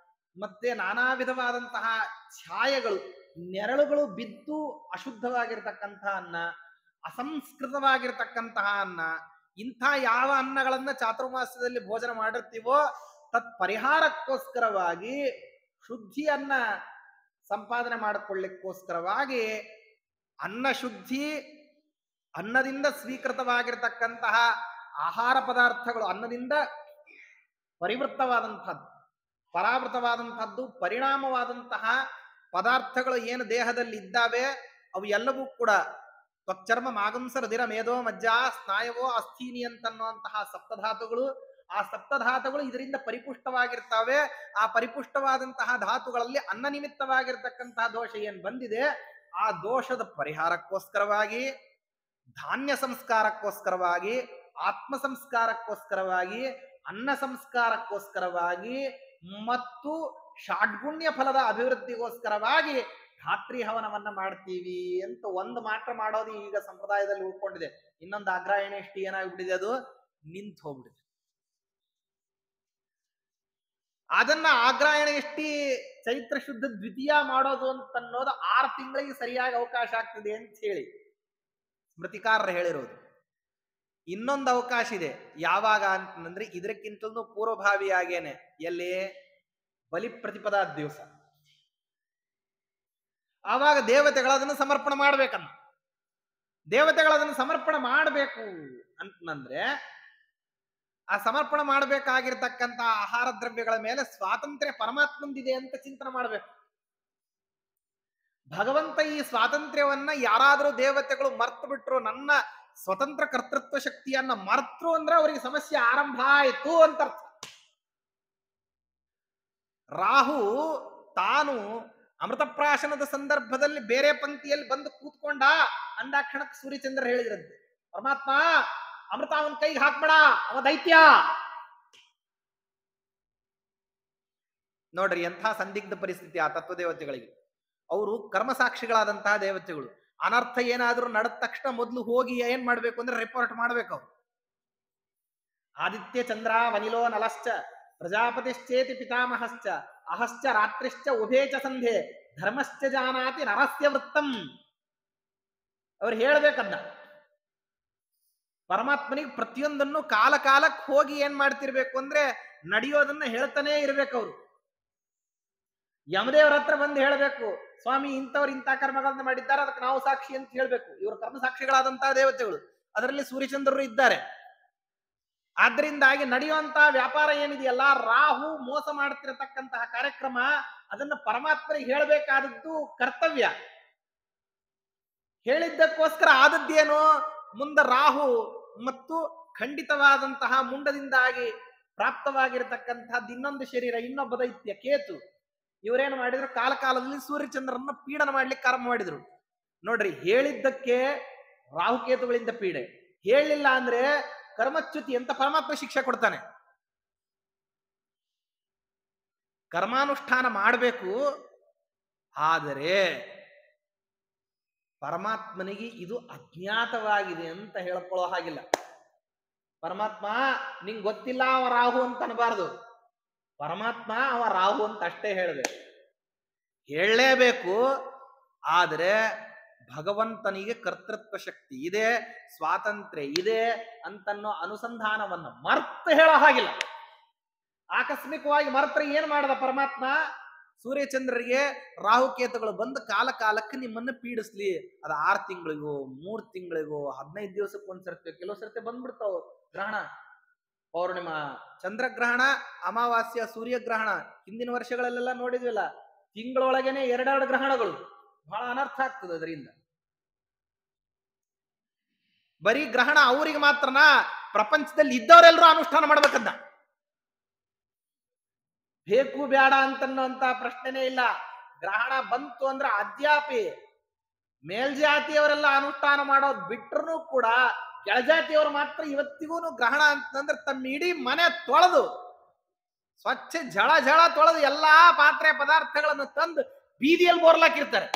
ಮತ್ತೆ ನಾನಾ ವಿಧವಾದಂತಹ ಛಾಯೆಗಳು, ನೆರಳುಗಳು ಬಿದ್ದು ಅಶುದ್ಧವಾಗಿರ್ತಕ್ಕಂತಹ ಅನ್ನ, ಅಸಂಸ್ಕೃತವಾಗಿರ್ತಕ್ಕಂತಹ ಅನ್ನ, ಇಂಥ ಯಾವ ಅನ್ನಗಳನ್ನ ಚಾತುರ್ಮಾಸ್ಯದಲ್ಲಿ ಭೋಜನ ಮಾಡಿರ್ತೀವೋ ತತ್ ಪರಿಹಾರಕ್ಕೋಸ್ಕರವಾಗಿ ಶುದ್ಧಿಯನ್ನ ಸಂಪಾದನೆ ಮಾಡಿಕೊಳ್ಳಿಕ್ಕೋಸ್ಕರವಾಗಿ ಅನ್ನ ಶುದ್ಧಿ, ಅನ್ನದಿಂದ ಸ್ವೀಕೃತವಾಗಿರ್ತಕ್ಕಂತಹ ಆಹಾರ ಪದಾರ್ಥಗಳು ಅನ್ನದಿಂದ ಪರಿವೃತ್ತವಾದಂಥದ್ದು, ಪರಾವೃತವಾದಂಥದ್ದು, ಪರಿಣಾಮವಾದಂತಹ ಪದಾರ್ಥಗಳು ಏನು ದೇಹದಲ್ಲಿ ಇದ್ದಾವೆ ಅವು ಎಲ್ಲವೂ ಕೂಡ ತ್ವಕ್ಚರ್ಮ ಮಾಗಂಸ ರುಧಿರ ಮೇಧೋ ಮಜ್ಜ ಸ್ನಾಯವೋ ಅಸ್ಥೀನಿ ಅಂತನ್ನುವಂತಹ ಸಪ್ತಧಾತುಗಳು, ಆ ಸಪ್ತಧಾತುಗಳು ಇದರಿಂದ ಪರಿಪುಷ್ಟವಾಗಿರ್ತವೆ. ಆ ಪರಿಪುಷ್ಟವಾದಂತಹ ಧಾತುಗಳಲ್ಲಿ ಅನ್ನ ನಿಮಿತ್ತವಾಗಿರ್ತಕ್ಕಂತಹ ದೋಷ ಏನ್ ಬಂದಿದೆ, ಆ ದೋಷದ ಪರಿಹಾರಕ್ಕೋಸ್ಕರವಾಗಿ, ಧಾನ್ಯ ಸಂಸ್ಕಾರಕ್ಕೋಸ್ಕರವಾಗಿ, ಆತ್ಮ ಸಂಸ್ಕಾರಕ್ಕೋಸ್ಕರವಾಗಿ, ಅನ್ನ ಸಂಸ್ಕಾರಕ್ಕೋಸ್ಕರವಾಗಿ ಮತ್ತು ಷಾಡ್ಗುಣ್ಯ ಫಲದ ಅಭಿವೃದ್ಧಿಗೋಸ್ಕರವಾಗಿ ಧಾತ್ರಿ ಹವನವನ್ನ ಮಾಡ್ತೀವಿ ಅಂತ ಒಂದು ಮಾತ್ರ ಮಾಡೋದು ಈಗ ಸಂಪ್ರದಾಯದಲ್ಲಿ ಉಳ್ಕೊಂಡಿದೆ. ಇನ್ನೊಂದು ಅಗ್ರಾಯಣೆಷ್ಟಿ ಏನಾಗ್ಬಿಟ್ಟಿದೆ, ಅದು ನಿಂತು ಹೋಗ್ಬಿಟ್ಟಿದೆ. ಅದನ್ನ ಆಗ್ರಾಯಣೆಷ್ಟಿ ಚೈತ್ರ ಶುದ್ಧ ದ್ವಿತೀಯ ಮಾಡೋದು ಅಂತನ್ನೋದು 6 ತಿಂಗಳಿಗೆ ಸರಿಯಾಗಿ ಅವಕಾಶ ಆಗ್ತದೆ ಅಂತ ಹೇಳಿ ಸ್ಮೃತಿಕಾರರು ಹೇಳಿರೋದು. ಇನ್ನೊಂದು ಅವಕಾಶ ಇದೆ, ಯಾವಾಗ ಅಂತಂದ್ರೆ ಇದಕ್ಕಿಂತಲೂ ಪೂರ್ವಭಾವಿಯಾಗೇನೆ, ಎಲ್ಲಿ ಬಲಿ ಪ್ರತಿಪದ ದಿವಸ. ಆವಾಗ ದೇವತೆಗಳದನ್ನು ಸಮರ್ಪಣೆ ಮಾಡ್ಬೇಕನ್ನ. ದೇವತೆಗಳದನ್ನು ಸಮರ್ಪಣೆ ಮಾಡಬೇಕು ಅಂತಂದ್ರೆ ಆ ಸಮರ್ಪಣೆ ಮಾಡಬೇಕಾಗಿರ್ತಕ್ಕಂಥ ಆಹಾರ ದ್ರವ್ಯಗಳ ಮೇಲೆ ಸ್ವಾತಂತ್ರ್ಯ ಪರಮಾತ್ಮಂದಿದೆ ಅಂತ ಚಿಂತನೆ ಮಾಡಬೇಕು. ಭಗವಂತ ಈ ಸ್ವಾತಂತ್ರ್ಯವನ್ನ ಯಾರಾದರೂ ದೇವತೆಗಳು ಮರ್ತು ಬಿಟ್ರು, ನನ್ನ ಸ್ವತಂತ್ರ ಕರ್ತೃತ್ವ ಶಕ್ತಿಯನ್ನ ಮರ್ತರು ಅಂದ್ರೆ ಅವರಿಗೆ ಸಮಸ್ಯೆ ಆರಂಭ ಆಯಿತು ಅಂತ ಅರ್ಥ. ರಾಹು ತಾನು ಅಮೃತಪ್ರಾಶನದ ಸಂದರ್ಭದಲ್ಲಿ ಬೇರೆ ಪಂಕ್ತಿಯಲ್ಲಿ ಬಂದು ಕೂತ್ಕೊಂಡ ಅಂದಾಕ್ಷಣಕ್ಕೆ ಸೂರ್ಯಚಂದ್ರ ಹೇಳಿದ್ರಂತೆ, ಪರಮಾತ್ಮ ಅಮೃತ ಅವನ ಕೈಗೆ ಹಾಕ್ಬೇಡ, ಅವ ದೈತ್ಯ. ನೋಡ್ರಿ ಎಂಥ ಸಂದಿಗ್ಧ ಪರಿಸ್ಥಿತಿ ಆ ತತ್ವದೇವತೆಗಳಿಗೆ. ಅವರು ಕರ್ಮಸಾಕ್ಷಿಗಳಾದಂತಹ ದೇವತೆಗಳು. ಅನರ್ಥ ಏನಾದ್ರೂ ನಡೆದ ತಕ್ಷಣ ಮೊದಲು ಹೋಗಿ ಏನ್ ಮಾಡ್ಬೇಕು ಅಂದ್ರೆ ರಿಪೋರ್ಟ್ ಮಾಡ್ಬೇಕು ಅವ್ರು. ಆದಿತ್ಯ ಚಂದ್ರ ವನಿಲೋ ನಲಶ್ಚ ಪ್ರಜಾಪತಿಶ್ಚೇತಿ ಪಿತಾಮಹಶ್ಚ ಅಹಶ್ಚ ರಾತ್ರಿಶ್ಚ ಉಭೇಚ ಸಂಧೆ ಧರ್ಮಶ್ಚ ಜಾನಾತಿ ನರಸ್ಯ ವೃತ್ತಂ. ಅವ್ರು ಹೇಳ್ಬೇಕನ್ನ. ಪರಮಾತ್ಮನಿಗೆ ಪ್ರತಿಯೊಂದನ್ನು ಕಾಲ ಕಾಲಕ್ಕೆ ಹೋಗಿ ಏನ್ ಮಾಡ್ತಿರ್ಬೇಕು ಅಂದ್ರೆ ನಡೆಯೋದನ್ನ ಹೇಳ್ತಾನೆ ಇರ್ಬೇಕು ಅವರು. ಯಮದೇವರ ಹತ್ರ ಬಂದು ಹೇಳ್ಬೇಕು, ಸ್ವಾಮಿ ಇಂಥವ್ರು ಇಂಥ ಕರ್ಮಗಳನ್ನ ಮಾಡಿದ್ದಾರೆ, ಅದಕ್ಕೆ ನಾವು ಸಾಕ್ಷಿ ಅಂತ ಹೇಳ್ಬೇಕು. ಇವರು ಕರ್ಮ ಸಾಕ್ಷಿಗಳಾದಂತಹ ದೇವತೆಗಳು, ಅದರಲ್ಲಿ ಸೂರ್ಯಚಂದ್ರರು ಇದ್ದಾರೆ. ಆದ್ರಿಂದಾಗಿ ನಡೆಯುವಂತಹ ವ್ಯಾಪಾರ ಏನಿದೆಯಲ್ಲ, ರಾಹು ಮೋಸ ಮಾಡ್ತಿರತಕ್ಕಂತಹ ಕಾರ್ಯಕ್ರಮ, ಅದನ್ನ ಪರಮಾತ್ಮರಿಗೆ ಹೇಳಬೇಕಾದದ್ದು ಕರ್ತವ್ಯ. ಹೇಳಿದ್ದಕ್ಕೋಸ್ಕರ ಆದದ್ದೇನು, ಮುಂದೆ ರಾಹು ಮತ್ತು ಖಂಡಿತವಾದಂತಹ ಮುಂಡದಿಂದಾಗಿ ಪ್ರಾಪ್ತವಾಗಿರತಕ್ಕಂತಹದ್ದು ಇನ್ನೊಂದು ಶರೀರ, ಇನ್ನೊಬ್ಬ ದೈತ್ಯ ಕೇತು. ಇವರೇನು ಮಾಡಿದ್ರು, ಕಾಲ ಕಾಲದಲ್ಲಿ ಸೂರ್ಯಚಂದ್ರನ್ನ ಪೀಡನ ಮಾಡ್ಲಿಕ್ಕೆ ಆರಂಭ ಮಾಡಿದ್ರು. ನೋಡ್ರಿ, ಹೇಳಿದ್ದಕ್ಕೆ ರಾಹುಕೇತುಗಳಿಂದ ಪೀಡೆ, ಹೇಳಿಲ್ಲ ಅಂದ್ರೆ ಕರ್ಮಚ್ಯುತಿ ಅಂತ ಪರಮಾತ್ಮ ಶಿಕ್ಷೆ ಕೊಡ್ತಾನೆ. ಕರ್ಮಾನುಷ್ಠಾನ ಮಾಡಬೇಕು, ಆದರೆ ಪರಮಾತ್ಮನಿಗೆ ಇದು ಅಜ್ಞಾತವಾಗಿದೆ ಅಂತ ಹೇಳ್ಕೊಳ್ಳೋ ಹಾಗಿಲ್ಲ. ಪರಮಾತ್ಮ ನಿಂಗೆ ಗೊತ್ತಿಲ್ಲ ಅವ ರಾಹು ಅಂತ ಅನ್ಬಾರ್ದು. ಪರಮಾತ್ಮ ಅವ ರಾಹು ಅಂತ ಅಷ್ಟೇ ಹೇಳಬೇಕು, ಹೇಳಲೇಬೇಕು. ಆದರೆ ಭಗವಂತನಿಗೆ ಕರ್ತೃತ್ವ ಶಕ್ತಿ ಇದೆ, ಸ್ವಾತಂತ್ರ್ಯ ಇದೆ ಅಂತನ್ನೋ ಅನುಸಂಧಾನವನ್ನು ಮರ್ತು ಹೇಳೋ ಹಾಗಿಲ್ಲ. ಆಕಸ್ಮಿಕವಾಗಿ ಮರ್ತ್ರೆ ಏನ್ ಮಾಡದ ಪರಮಾತ್ಮ, ಸೂರ್ಯಚಂದ್ರರಿಗೆ ರಾಹುಕೇತುಗಳು ಬಂದು ಕಾಲ ಕಾಲಕ್ಕೆ ನಿಮ್ಮನ್ನು ಪೀಡಿಸ್ಲಿ. ಅದು 6 ತಿಂಗಳಿಗೋ 3 ತಿಂಗಳಿಗೋ 15 ದಿವಸಕ್ಕೆ ಒಂದ್ಸರ್ತಿ, ಕೆಲವು ಸರ್ತಿ ಬಂದ್ಬಿಡ್ತಾವ ಗ್ರಹಣ. ಪೌರ್ಣಿಮಾ ಚಂದ್ರಗ್ರಹಣ, ಅಮಾವಾಸ್ಯ ಸೂರ್ಯಗ್ರಹಣ, ಹಿಂದಿನ ವರ್ಷಗಳಲ್ಲೆಲ್ಲ ನೋಡಿದ್ವಿಲ್ಲ, ತಿಂಗಳೊಳಗೇನೆ 2 ಗ್ರಹಣಗಳು. ಬಹಳ ಅನರ್ಥ ಆಗ್ತದೆ ಅದರಿಂದ. ಬರೀ ಗ್ರಹಣ ಅವರಿಗೆ ಮಾತ್ರನಾ? ಪ್ರಪಂಚದಲ್ಲಿ ಇದ್ದವರೆಲ್ಲರೂ ಅನುಷ್ಠಾನ ಮಾಡ್ಬೇಕನ್ನ. ಬೇಕು ಬೇಡ ಅಂತನ್ನುವಂತ ಪ್ರಶ್ನೆನೇ ಇಲ್ಲ. ಗ್ರಹಣ ಬಂತು ಅಂದ್ರೆ ಅದ್ಯಾಪಿ ಮೇಲ್ಜಾತಿಯವರೆಲ್ಲ ಅನುಷ್ಠಾನ ಮಾಡೋದು ಬಿಟ್ರು ಕೂಡ ಕೆಳಜಾತಿಯವರು ಮಾತ್ರ ಇವತ್ತಿಗೂ ಗ್ರಹಣ ಅಂತಂದ್ರೆ ತಮ್ಮ ಇಡೀ ಮನೆ ತೊಳೆದು ಸ್ವಚ್ಛ ಝಳ ಝಳ ತೊಳೆದು ಎಲ್ಲಾ ಪಾತ್ರೆ ಪದಾರ್ಥಗಳನ್ನು ತಂದು ಬೀದಿಯಲ್ಲಿ ಬೋರ್ಲಾಕಿರ್ತಾರೆ.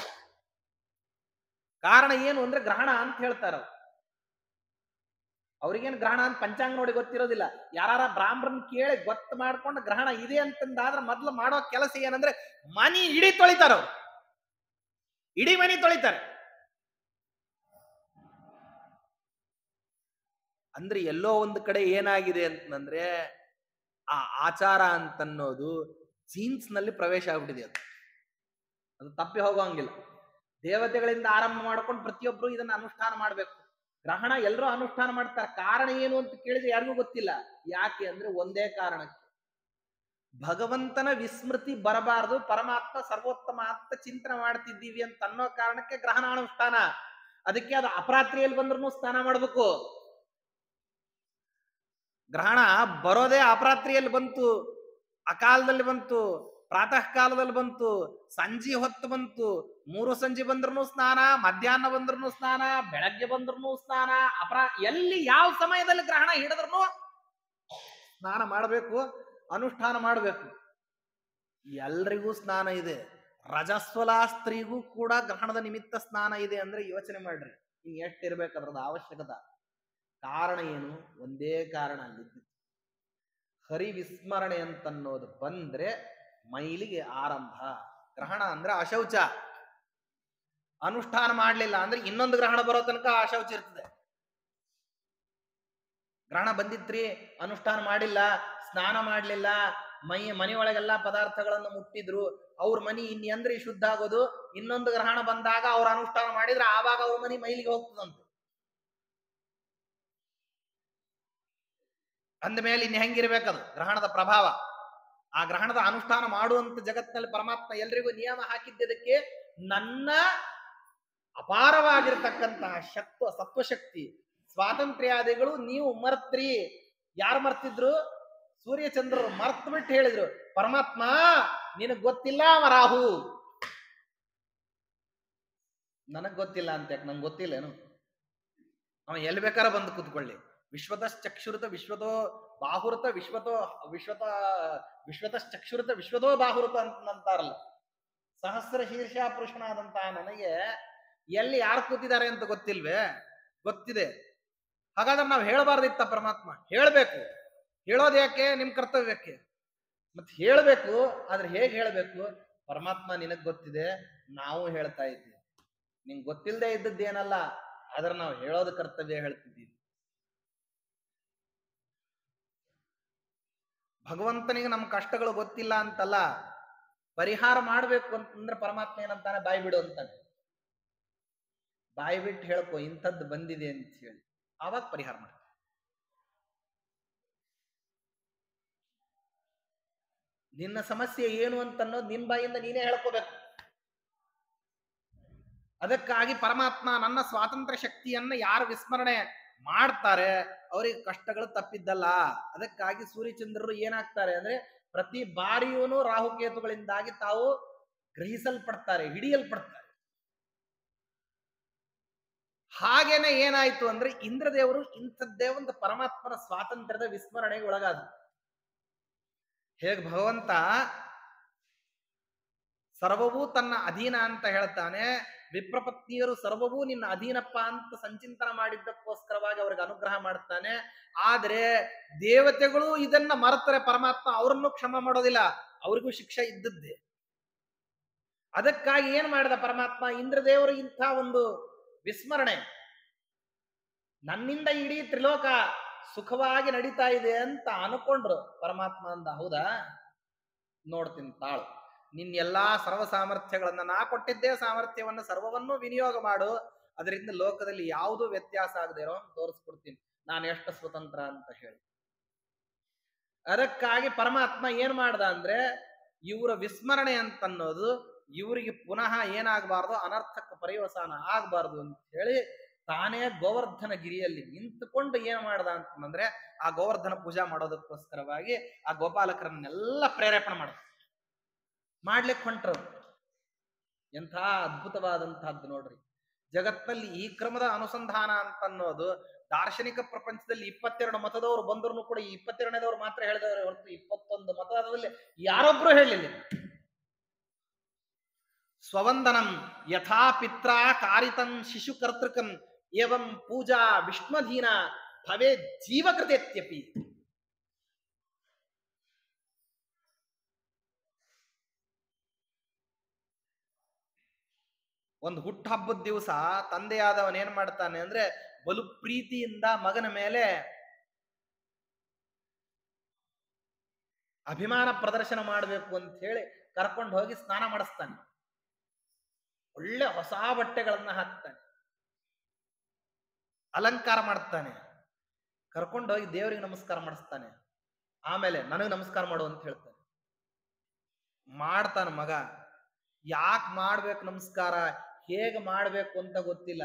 ಕಾರಣ ಏನು ಅಂದ್ರೆ ಗ್ರಹಣ ಅಂತ ಹೇಳ್ತಾರ. ಅವ್ರಿಗೇನು ಗ್ರಹಣ ಅಂತ ಪಂಚಾಂಗ ನೋಡಿ ಗೊತ್ತಿರೋದಿಲ್ಲ. ಯಾರ ಬ್ರಾಹ್ಮಣನ್ ಕೇಳಿ ಗೊತ್ತು ಮಾಡ್ಕೊಂಡು ಗ್ರಹಣ ಇದೆ ಅಂತಂದಾದ್ರೆ ಮೊದ್ಲು ಮಾಡೋ ಕೆಲಸ ಏನಂದ್ರೆ ಮನಿ ಇಡೀ ತೊಳಿತಾರ. ಅವ್ರು ಇಡೀ ಮನಿ ತೊಳಿತಾರೆ. ಅಂದ್ರೆ ಎಲ್ಲೋ ಒಂದು ಕಡೆ ಏನಾಗಿದೆ ಅಂತಂದ್ರೆ ಆ ಆಚಾರ ಅಂತನ್ನೋದು ಜೀನ್ಸ್ ನಲ್ಲಿ ಪ್ರವೇಶ ಆಗ್ಬಿಟ್ಟಿದೆ. ಅದು ತಪ್ಪಿ ಹೋಗೋಂಗಿಲ್ಲ. ದೇವತೆಗಳಿಂದ ಆರಂಭ ಮಾಡ್ಕೊಂಡು ಪ್ರತಿಯೊಬ್ರು ಇದನ್ನ ಅನುಷ್ಠಾನ ಮಾಡ್ಬೇಕು. ಗ್ರಹಣ ಎಲ್ಲರೂ ಅನುಷ್ಠಾನ ಮಾಡ್ತಾರೆ. ಕಾರಣ ಏನು ಅಂತ ಕೇಳಿದ್ರೆ ಯಾರಿಗೂ ಗೊತ್ತಿಲ್ಲ. ಯಾಕೆ ಅಂದ್ರೆ ಒಂದೇ ಕಾರಣಕ್ಕೆ, ಭಗವಂತನ ವಿಸ್ಮೃತಿ ಬರಬಾರದು, ಪರಮಾತ್ಮ ಸರ್ವೋತ್ತಮ ಅಂತ ಚಿಂತನೆ ಮಾಡ್ತಿದ್ದೀವಿ ಅಂತ ಅನ್ನೋ ಕಾರಣಕ್ಕೆ ಗ್ರಹಣ ಅನುಷ್ಠಾನ. ಅದಕ್ಕೆ ಅದು ಅಪರಾತ್ರಿಯಲ್ಲಿ ಬಂದ್ರೂ ಸ್ನಾನ ಮಾಡ್ಬೇಕು. ಗ್ರಹಣ ಬರೋದೇ ಅಪರಾತ್ರಿಯಲ್ಲಿ ಬಂತು, ಅಕಾಲದಲ್ಲಿ ಬಂತು, ಪ್ರಾತಃ ಕಾಲದಲ್ಲಿ ಬಂತು, ಸಂಜೆ ಹೊತ್ತು ಬಂತು. 3 ಸಂಜೆ ಬಂದ್ರೂ ಸ್ನಾನ, ಮಧ್ಯಾಹ್ನ ಬಂದ್ರೂ ಸ್ನಾನ, ಬೆಳಗ್ಗೆ ಬಂದ್ರೂ ಸ್ನಾನ, ಎಲ್ಲಿ ಯಾವ ಸಮಯದಲ್ಲಿ ಗ್ರಹಣ ಹಿಡಿದ್ರೂ ಸ್ನಾನ ಮಾಡಬೇಕು, ಅನುಷ್ಠಾನ ಮಾಡಬೇಕು. ಎಲ್ರಿಗೂ ಸ್ನಾನ ಇದೆ. ರಜಸ್ವಲ ಸ್ತ್ರೀಗೂ ಕೂಡ ಗ್ರಹಣದ ನಿಮಿತ್ತ ಸ್ನಾನ ಇದೆ ಅಂದ್ರೆ ಯೋಚನೆ ಮಾಡ್ರಿ, ಹಿಂಗ್ ಎಷ್ಟಿರ್ಬೇಕು ಅದ್ರದ ಅವಶ್ಯಕತೆ. ಕಾರಣ ಏನು? ಒಂದೇ ಕಾರಣ, ಅಲ್ಲಿದ್ದು ಹರಿ ವಿಸ್ಮರಣೆ ಅಂತನ್ನೋದು ಬಂದ್ರೆ ಮೈಲಿಗೆ ಆರಂಭ. ಗ್ರಹಣ ಅಂದ್ರೆ ಅಶೌಚ. ಅನುಷ್ಠಾನ ಮಾಡ್ಲಿಲ್ಲ ಅಂದ್ರೆ ಇನ್ನೊಂದು ಗ್ರಹಣ ಬರೋ ತನಕ ಅಶೌಚ ಇರ್ತದೆ. ಗ್ರಹಣ ಬಂದಿತ್ರಿ, ಅನುಷ್ಠಾನ ಮಾಡಿಲ್ಲ, ಸ್ನಾನ ಮಾಡ್ಲಿಲ್ಲ, ಮನೆಯೊಳಗೆಲ್ಲ ಪದಾರ್ಥಗಳನ್ನು ಮುಟ್ಟಿದ್ರು, ಅವ್ರ ಮನಿ ಇನ್ನೆಂದ್ರೆ ಶುದ್ಧ ಆಗೋದು. ಇನ್ನೊಂದು ಗ್ರಹಣ ಬಂದಾಗ ಅವ್ರ ಅನುಷ್ಠಾನ ಮಾಡಿದ್ರೆ ಆವಾಗ ಅವ್ರ ಮನಿ ಮೈಲಿಗೆ ಹೋಗ್ತದಂತೆ. ಅಂದ ಮೇಲೆ ಇನ್ನು ಹೆಂಗಿರ್ಬೇಕದು ಗ್ರಹಣದ ಪ್ರಭಾವ. ಆ ಗ್ರಹಣದ ಅನುಷ್ಠಾನ ಮಾಡುವಂತ ಜಗತ್ತಿನಲ್ಲಿ ಪರಮಾತ್ಮ ಎಲ್ರಿಗೂ ನಿಯಮ ಹಾಕಿದ್ದಕ್ಕೆ ನನ್ನ ಅಪಾರವಾಗಿರ್ತಕ್ಕಂತಹ ಸತ್ವಶಕ್ತಿ, ಸ್ವಾತಂತ್ರ್ಯಾದಿಗಳು ನೀವು ಮರ್ತ್ರಿ. ಯಾರು ಮರ್ತಿದ್ರು? ಸೂರ್ಯಚಂದ್ರರು ಮರ್ತ್ ಬಿಟ್ಟು ಹೇಳಿದ್ರು, ಪರಮಾತ್ಮ ನಿನಗ್ ಗೊತ್ತಿಲ್ಲ ರಾಹು. ನನಗ್ ಗೊತ್ತಿಲ್ಲ ಅಂತ ಯಾಕೆ? ನಂಗೆ ಗೊತ್ತಿಲ್ಲೇನು? ಅವ ಎಲ್ಲಿ ಬೇಕಾರ ಬಂದು ಕೂತ್ಕೊಳ್ಳಿ. ವಿಶ್ವತಶ್ಚಕ್ಷುರುತ ವಿಶ್ವತೋ ಬಾಹುರತ ವಿಶ್ವತಶ್ಚಕ್ಷುರುತ ವಿಶ್ವತೋ ಬಾಹುರತ ಅಂತಾರಲ್ಲ. ಸಹಸ್ರ ಶೀರ್ಷ ಪುರುಷನಾದಂತಹ ನನಗೆ ಎಲ್ಲಿ ಯಾರು ಕೂತಿದ್ದಾರೆ ಅಂತ ಗೊತ್ತಿಲ್ವೇ? ಗೊತ್ತಿದೆ. ಹಾಗಾದ್ರೆ ನಾವು ಹೇಳಬಾರ್ದಿತ್ತ? ಪರಮಾತ್ಮ ಹೇಳ್ಬೇಕು. ಹೇಳೋದು ಯಾಕೆ? ನಿಮ್ ಕರ್ತವ್ಯಕ್ಕೆ. ಮತ್ತೆ ಹೇಳ್ಬೇಕು, ಆದ್ರೆ ಹೇಗೆ ಹೇಳ್ಬೇಕು? ಪರಮಾತ್ಮ ನಿನಗ್ ಗೊತ್ತಿದೆ, ನಾವು ಹೇಳ್ತಾ ಇದ್ದೀವಿ. ನಿಂಗೆ ಗೊತ್ತಿಲ್ಲದೆ ಇದ್ದದ್ದೇನಲ್ಲ, ಆದ್ರೆ ನಾವು ಹೇಳೋದು ಕರ್ತವ್ಯ ಹೇಳ್ತಿದ್ದೀವಿ. ಭಗವಂತನಿಗೆ ನಮ್ಮ ಕಷ್ಟಗಳು ಗೊತ್ತಿಲ್ಲ ಅಂತಲ್ಲ, ಪರಿಹಾರ ಮಾಡ್ಬೇಕು ಅಂತಂದ್ರೆ ಪರಮಾತ್ಮ ಏನಂತಾನೆ? ಬಾಯಿ ಬಿಡು ಅಂತಾನೆ. ಬಾಯಿ ಬಿಟ್ಟು ಹೇಳ್ಕೊ ಇಂಥದ್ದು ಬಂದಿದೆ ಅಂತ ಹೇಳಿ, ಆವಾಗ ಪರಿಹಾರ ಮಾಡ್ತಾರೆ. ನಿನ್ನ ಸಮಸ್ಯೆ ಏನು ಅಂತನ್ನೋದು ನಿನ್ ಬಾಯಿಂದ ನೀನೇ ಹೇಳ್ಕೋಬೇಕು. ಅದಕ್ಕಾಗಿ ಪರಮಾತ್ಮ ನನ್ನ ಸ್ವಾತಂತ್ರ್ಯ ಶಕ್ತಿಯನ್ನ ಯಾರು ವಿಸ್ಮರಣೆ ಮಾಡ್ತಾರೆ ಅವರಿಗೆ ಕಷ್ಟಗಳು ತಪ್ಪಿದ್ದಲ್ಲ. ಅದಕ್ಕಾಗಿ ಸೂರ್ಯಚಂದ್ರರು ಏನಾಗ್ತಾರೆ ಅಂದ್ರೆ ಪ್ರತಿ ಬಾರಿಯೂ ರಾಹುಕೇತುಗಳಿಂದಾಗಿ ತಾವು ಗ್ರಹಿಸಲ್ಪಡ್ತಾರೆ, ಹಿಡಿಯಲ್ಪಡ್ತಾರೆ. ಹಾಗೇನೆ ಏನಾಯ್ತು ಅಂದ್ರೆ ಇಂದ್ರದೇವರು ಇಂಥದ್ದೇ ಒಂದು ಪರಮಾತ್ಮನ ಸ್ವಾತಂತ್ರ್ಯದ ವಿಸ್ಮರಣೆಗೆ ಒಳಗಾದ. ಹೇಗೆ ಭಗವಂತ ಸರ್ವವೂ ತನ್ನ ಅಧೀನ ಅಂತ ಹೇಳ್ತಾನೆ, ವಿಪ್ರಪತ್ನಿಯರು ಸರ್ವವೂ ನಿನ್ನ ಅಧೀನಪ್ಪ ಅಂತ ಸಂಚಿಂತನ ಮಾಡಿದ್ದಕ್ಕೋಸ್ಕರವಾಗಿ ಅವ್ರಿಗೆ ಅನುಗ್ರಹ ಮಾಡ್ತಾನೆ. ಆದ್ರೆ ದೇವತೆಗಳು ಇದನ್ನ ಮರೆತರೆ ಪರಮಾತ್ಮ ಅವರನ್ನು ಕ್ಷಮ ಮಾಡೋದಿಲ್ಲ, ಅವ್ರಿಗೂ ಶಿಕ್ಷೆ ಇದ್ದದ್ದೇ. ಅದಕ್ಕಾಗಿ ಏನ್ ಮಾಡಿದ ಪರಮಾತ್ಮ? ಇಂದ್ರದೇವರು ಇಂಥ ಒಂದು ವಿಸ್ಮರಣೆ, ನನ್ನಿಂದ ಇಡೀ ತ್ರಿಲೋಕ ಸುಖವಾಗಿ ನಡೀತಾ ಇದೆ ಅಂತ ಅನ್ಕೊಂಡ್ರು. ಪರಮಾತ್ಮ ಅಂದ, ಹೌದಾ, ನೋಡ್ತೀನಿ ತಾಳು, ನಿನ್ ಎಲ್ಲಾ ಸರ್ವ ಸಾಮರ್ಥ್ಯಗಳನ್ನ ನಾ ಕೊಟ್ಟಿದ್ದೇ ಸಾಮರ್ಥ್ಯವನ್ನ ಸರ್ವವನ್ನು ವಿನಿಯೋಗ ಮಾಡು, ಅದರಿಂದ ಲೋಕದಲ್ಲಿ ಯಾವುದೂ ವ್ಯತ್ಯಾಸ ಆಗದೆ ಇರೋ ತೋರಿಸ್ಕೊಡ್ತೀನಿ ನಾನು ಎಷ್ಟು ಸ್ವತಂತ್ರ ಅಂತ ಹೇಳಿ. ಅದಕ್ಕಾಗಿ ಪರಮಾತ್ಮ ಏನ್ ಮಾಡ್ದ ಅಂದ್ರೆ ಇವರ ವಿಸ್ಮರಣೆ ಅಂತನ್ನೋದು ಇವರಿಗೆ ಪುನಃ ಏನಾಗಬಾರ್ದು, ಅನರ್ಥಕ್ಕೆ ಪರ್ಯವಸಾನ ಆಗಬಾರ್ದು ಅಂತ ಹೇಳಿ ತಾನೇ ಗೋವರ್ಧನ ಗಿರಿಯಲ್ಲಿ ನಿಂತುಕೊಂಡು ಏನ್ ಮಾಡ್ದ ಅಂತಂದ್ರೆ ಆ ಗೋವರ್ಧನ ಪೂಜಾ ಮಾಡೋದಕ್ಕೋಸ್ಕರವಾಗಿ ಆ ಗೋಪಾಲಕರನ್ನೆಲ್ಲ ಪ್ರೇರೇಪಣೆ ಮಾಡ್ಲಿಕ್ಕೆ ಹೊಂಟ್ರು. ಎಂಥ ಅದ್ಭುತವಾದಂತಹದ್ದು ನೋಡ್ರಿ. ಜಗತ್ತಿನಲ್ಲಿ ಈ ಕ್ರಮದ ಅನುಸಂಧಾನ ಅಂತನ್ನೋದು ದಾರ್ಶನಿಕ ಪ್ರಪಂಚದಲ್ಲಿ 22 ಮತದವರು ಬಂದ್ರು ಕೂಡ ಈ 22ನೇದವ್ರು ಮಾತ್ರ ಹೇಳಿದವರು ಹೊರತು 21 ಮತದಲ್ಲಿ ಯಾರೊಬ್ರು ಹೇಳಿಲ್ಲ. ಸ್ವವಂದನಂ ಯಥಾ ಪಿತ್ರ ಕಾರಿತಂ ಶಿಶು ಕರ್ತೃಕಂ ಏವಂ ಪೂಜಾ ವಿಷ್ಣುಧೀನ ಭವೇ ಜೀವಕೃತೇತ್ಯಪಿ. ಒಂದು ಹುಟ್ಟುಹಬ್ಬದ ದಿವಸ ತಂದೆಯಾದವನ್ ಏನ್ ಮಾಡ್ತಾನೆ ಅಂದ್ರೆ ಬಲು ಪ್ರೀತಿಯಿಂದ ಮಗನ ಮೇಲೆ ಅಭಿಮಾನ ಪ್ರದರ್ಶನ ಮಾಡಬೇಕು ಅಂತ ಹೇಳಿ ಕರ್ಕೊಂಡು ಹೋಗಿ ಸ್ನಾನ ಮಾಡಿಸ್ತಾನೆ. ಒಳ್ಳೆ ಹೊಸ ಬಟ್ಟೆಗಳನ್ನ ಹಾಕ್ತಾನೆ, ಅಲಂಕಾರ ಮಾಡ್ತಾನೆ, ಕರ್ಕೊಂಡು ಹೋಗಿ ದೇವರಿಗೆ ನಮಸ್ಕಾರ ಮಾಡಿಸ್ತಾನೆ. ಆಮೇಲೆ ನನಗೆ ನಮಸ್ಕಾರ ಮಾಡು ಅಂತ ಹೇಳ್ತಾನೆ. ಮಾಡ್ತಾನೆ ಮಗ. ಯಾಕೆ ಮಾಡ್ಬೇಕು ನಮಸ್ಕಾರ, ಹೇಗೆ ಮಾಡ್ಬೇಕು ಅಂತ ಗೊತ್ತಿಲ್ಲ.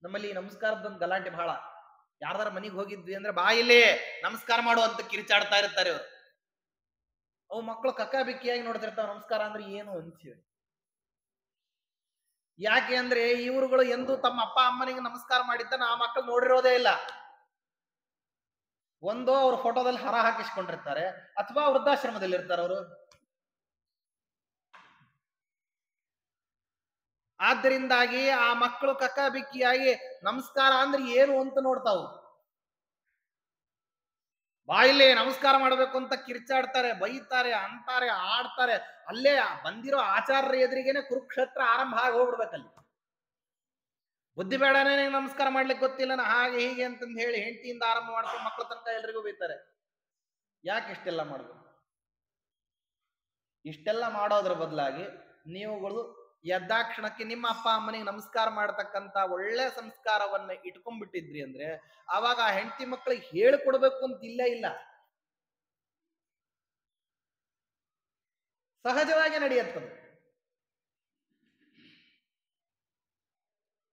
ನಮ್ಮಲ್ಲಿ ಈ ನಮಸ್ಕಾರದೊಂದು ಗಲಾಟೆ ಬಹಳ. ಯಾರ್ದಾರ ಮನೆಗೆ ಹೋಗಿದ್ವಿ ಅಂದ್ರೆ ಬಾಯಿಲಿ ನಮಸ್ಕಾರ ಮಾಡು ಅಂತ ಕಿರಿಚಾಡ್ತಾ ಇರ್ತಾರೆ ಇವರು. ಅವು ಮಕ್ಕಳು ಕಕ್ಕ ಬಿಕ್ಕಿಯಾಗಿ ನೋಡ್ತಿರ್ತಾವ ನಮಸ್ಕಾರ ಅಂದ್ರೆ ಏನು ಅಂತೀವಿ. ಯಾಕೆ ಅಂದ್ರೆ ಇವರುಗಳು ಎಂದು ತಮ್ಮ ಅಪ್ಪ ಅಮ್ಮನಿಗೆ ನಮಸ್ಕಾರ ಮಾಡಿದ್ದನ್ನ ಆ ಮಕ್ಕಳು ನೋಡಿರೋದೇ ಇಲ್ಲ. ಒಂದು ಅವ್ರ ಫೋಟೋದಲ್ಲಿ ಹರ ಹಾಕಿಸ್ಕೊಂಡಿರ್ತಾರೆ, ಅಥವಾ ವೃದ್ಧಾಶ್ರಮದಲ್ಲಿ ಇರ್ತಾರೆ ಅವರು. ಆದ್ದರಿಂದಾಗಿ ಆ ಮಕ್ಕಳು ಕಕ್ಕ ಬಿಕ್ಕಿಯಾಗಿ ನಮಸ್ಕಾರ ಅಂದ್ರೆ ಏನು ಅಂತ ನೋಡ್ತಾವು. ಬಾಯಿಲೆ ನಮಸ್ಕಾರ ಮಾಡಬೇಕು ಅಂತ ಕಿರ್ಚಾಡ್ತಾರೆ, ಬೈತಾರೆ, ಅಂತಾರೆ, ಆಡ್ತಾರೆ. ಅಲ್ಲೇ ಬಂದಿರೋ ಆಚಾರ್ಯರ ಎದುರಿಗೇನೆ ಕುರುಕ್ಷೇತ್ರ ಆರಂಭ ಆಗಿ ಹೋಗ್ಬಿಡ್ಬೇಕಲ್ಲಿ. ಬುದ್ಧಿ ಬೇಡನೇ ನಮಸ್ಕಾರ ಮಾಡ್ಲಿಕ್ಕೆ ಗೊತ್ತಿಲ್ಲ ಹಾಗೆ ಹೀಗೆ ಅಂತಂದು ಹೇಳಿ ಹೆಂಡತಿಯಿಂದ ಆರಂಭ ಮಾಡ್ಕೊಂಡು ಮಕ್ಕಳ ತನಕ ಎಲ್ರಿಗೂ ಬೈತಾರೆ. ಯಾಕೆ ಇಷ್ಟೆಲ್ಲ ಮಾಡ್ಬೇಕು? ಇಷ್ಟೆಲ್ಲ ಮಾಡೋದ್ರ ಬದಲಾಗಿ ನೀವುಗಳು ಎದ್ದಾಕ್ಷಣಕ್ಕೆ ನಿಮ್ಮ ಅಪ್ಪ ಅಮ್ಮನಿಗೆ ನಮಸ್ಕಾರ ಮಾಡತಕ್ಕಂತ ಒಳ್ಳೆ ಸಂಸ್ಕಾರವನ್ನ ಇಟ್ಕೊಂಡ್ಬಿಟ್ಟಿದ್ರಿ ಅಂದ್ರೆ ಆವಾಗ ಆ ಹೆಂಡತಿ ಮಕ್ಕಳಿಗೆ ಹೇಳಿಕೊಡ್ಬೇಕು ಅಂತ ಇಲ್ಲ, ಸಹಜವಾಗಿ ನಡೆಯುತ್ತದೆ.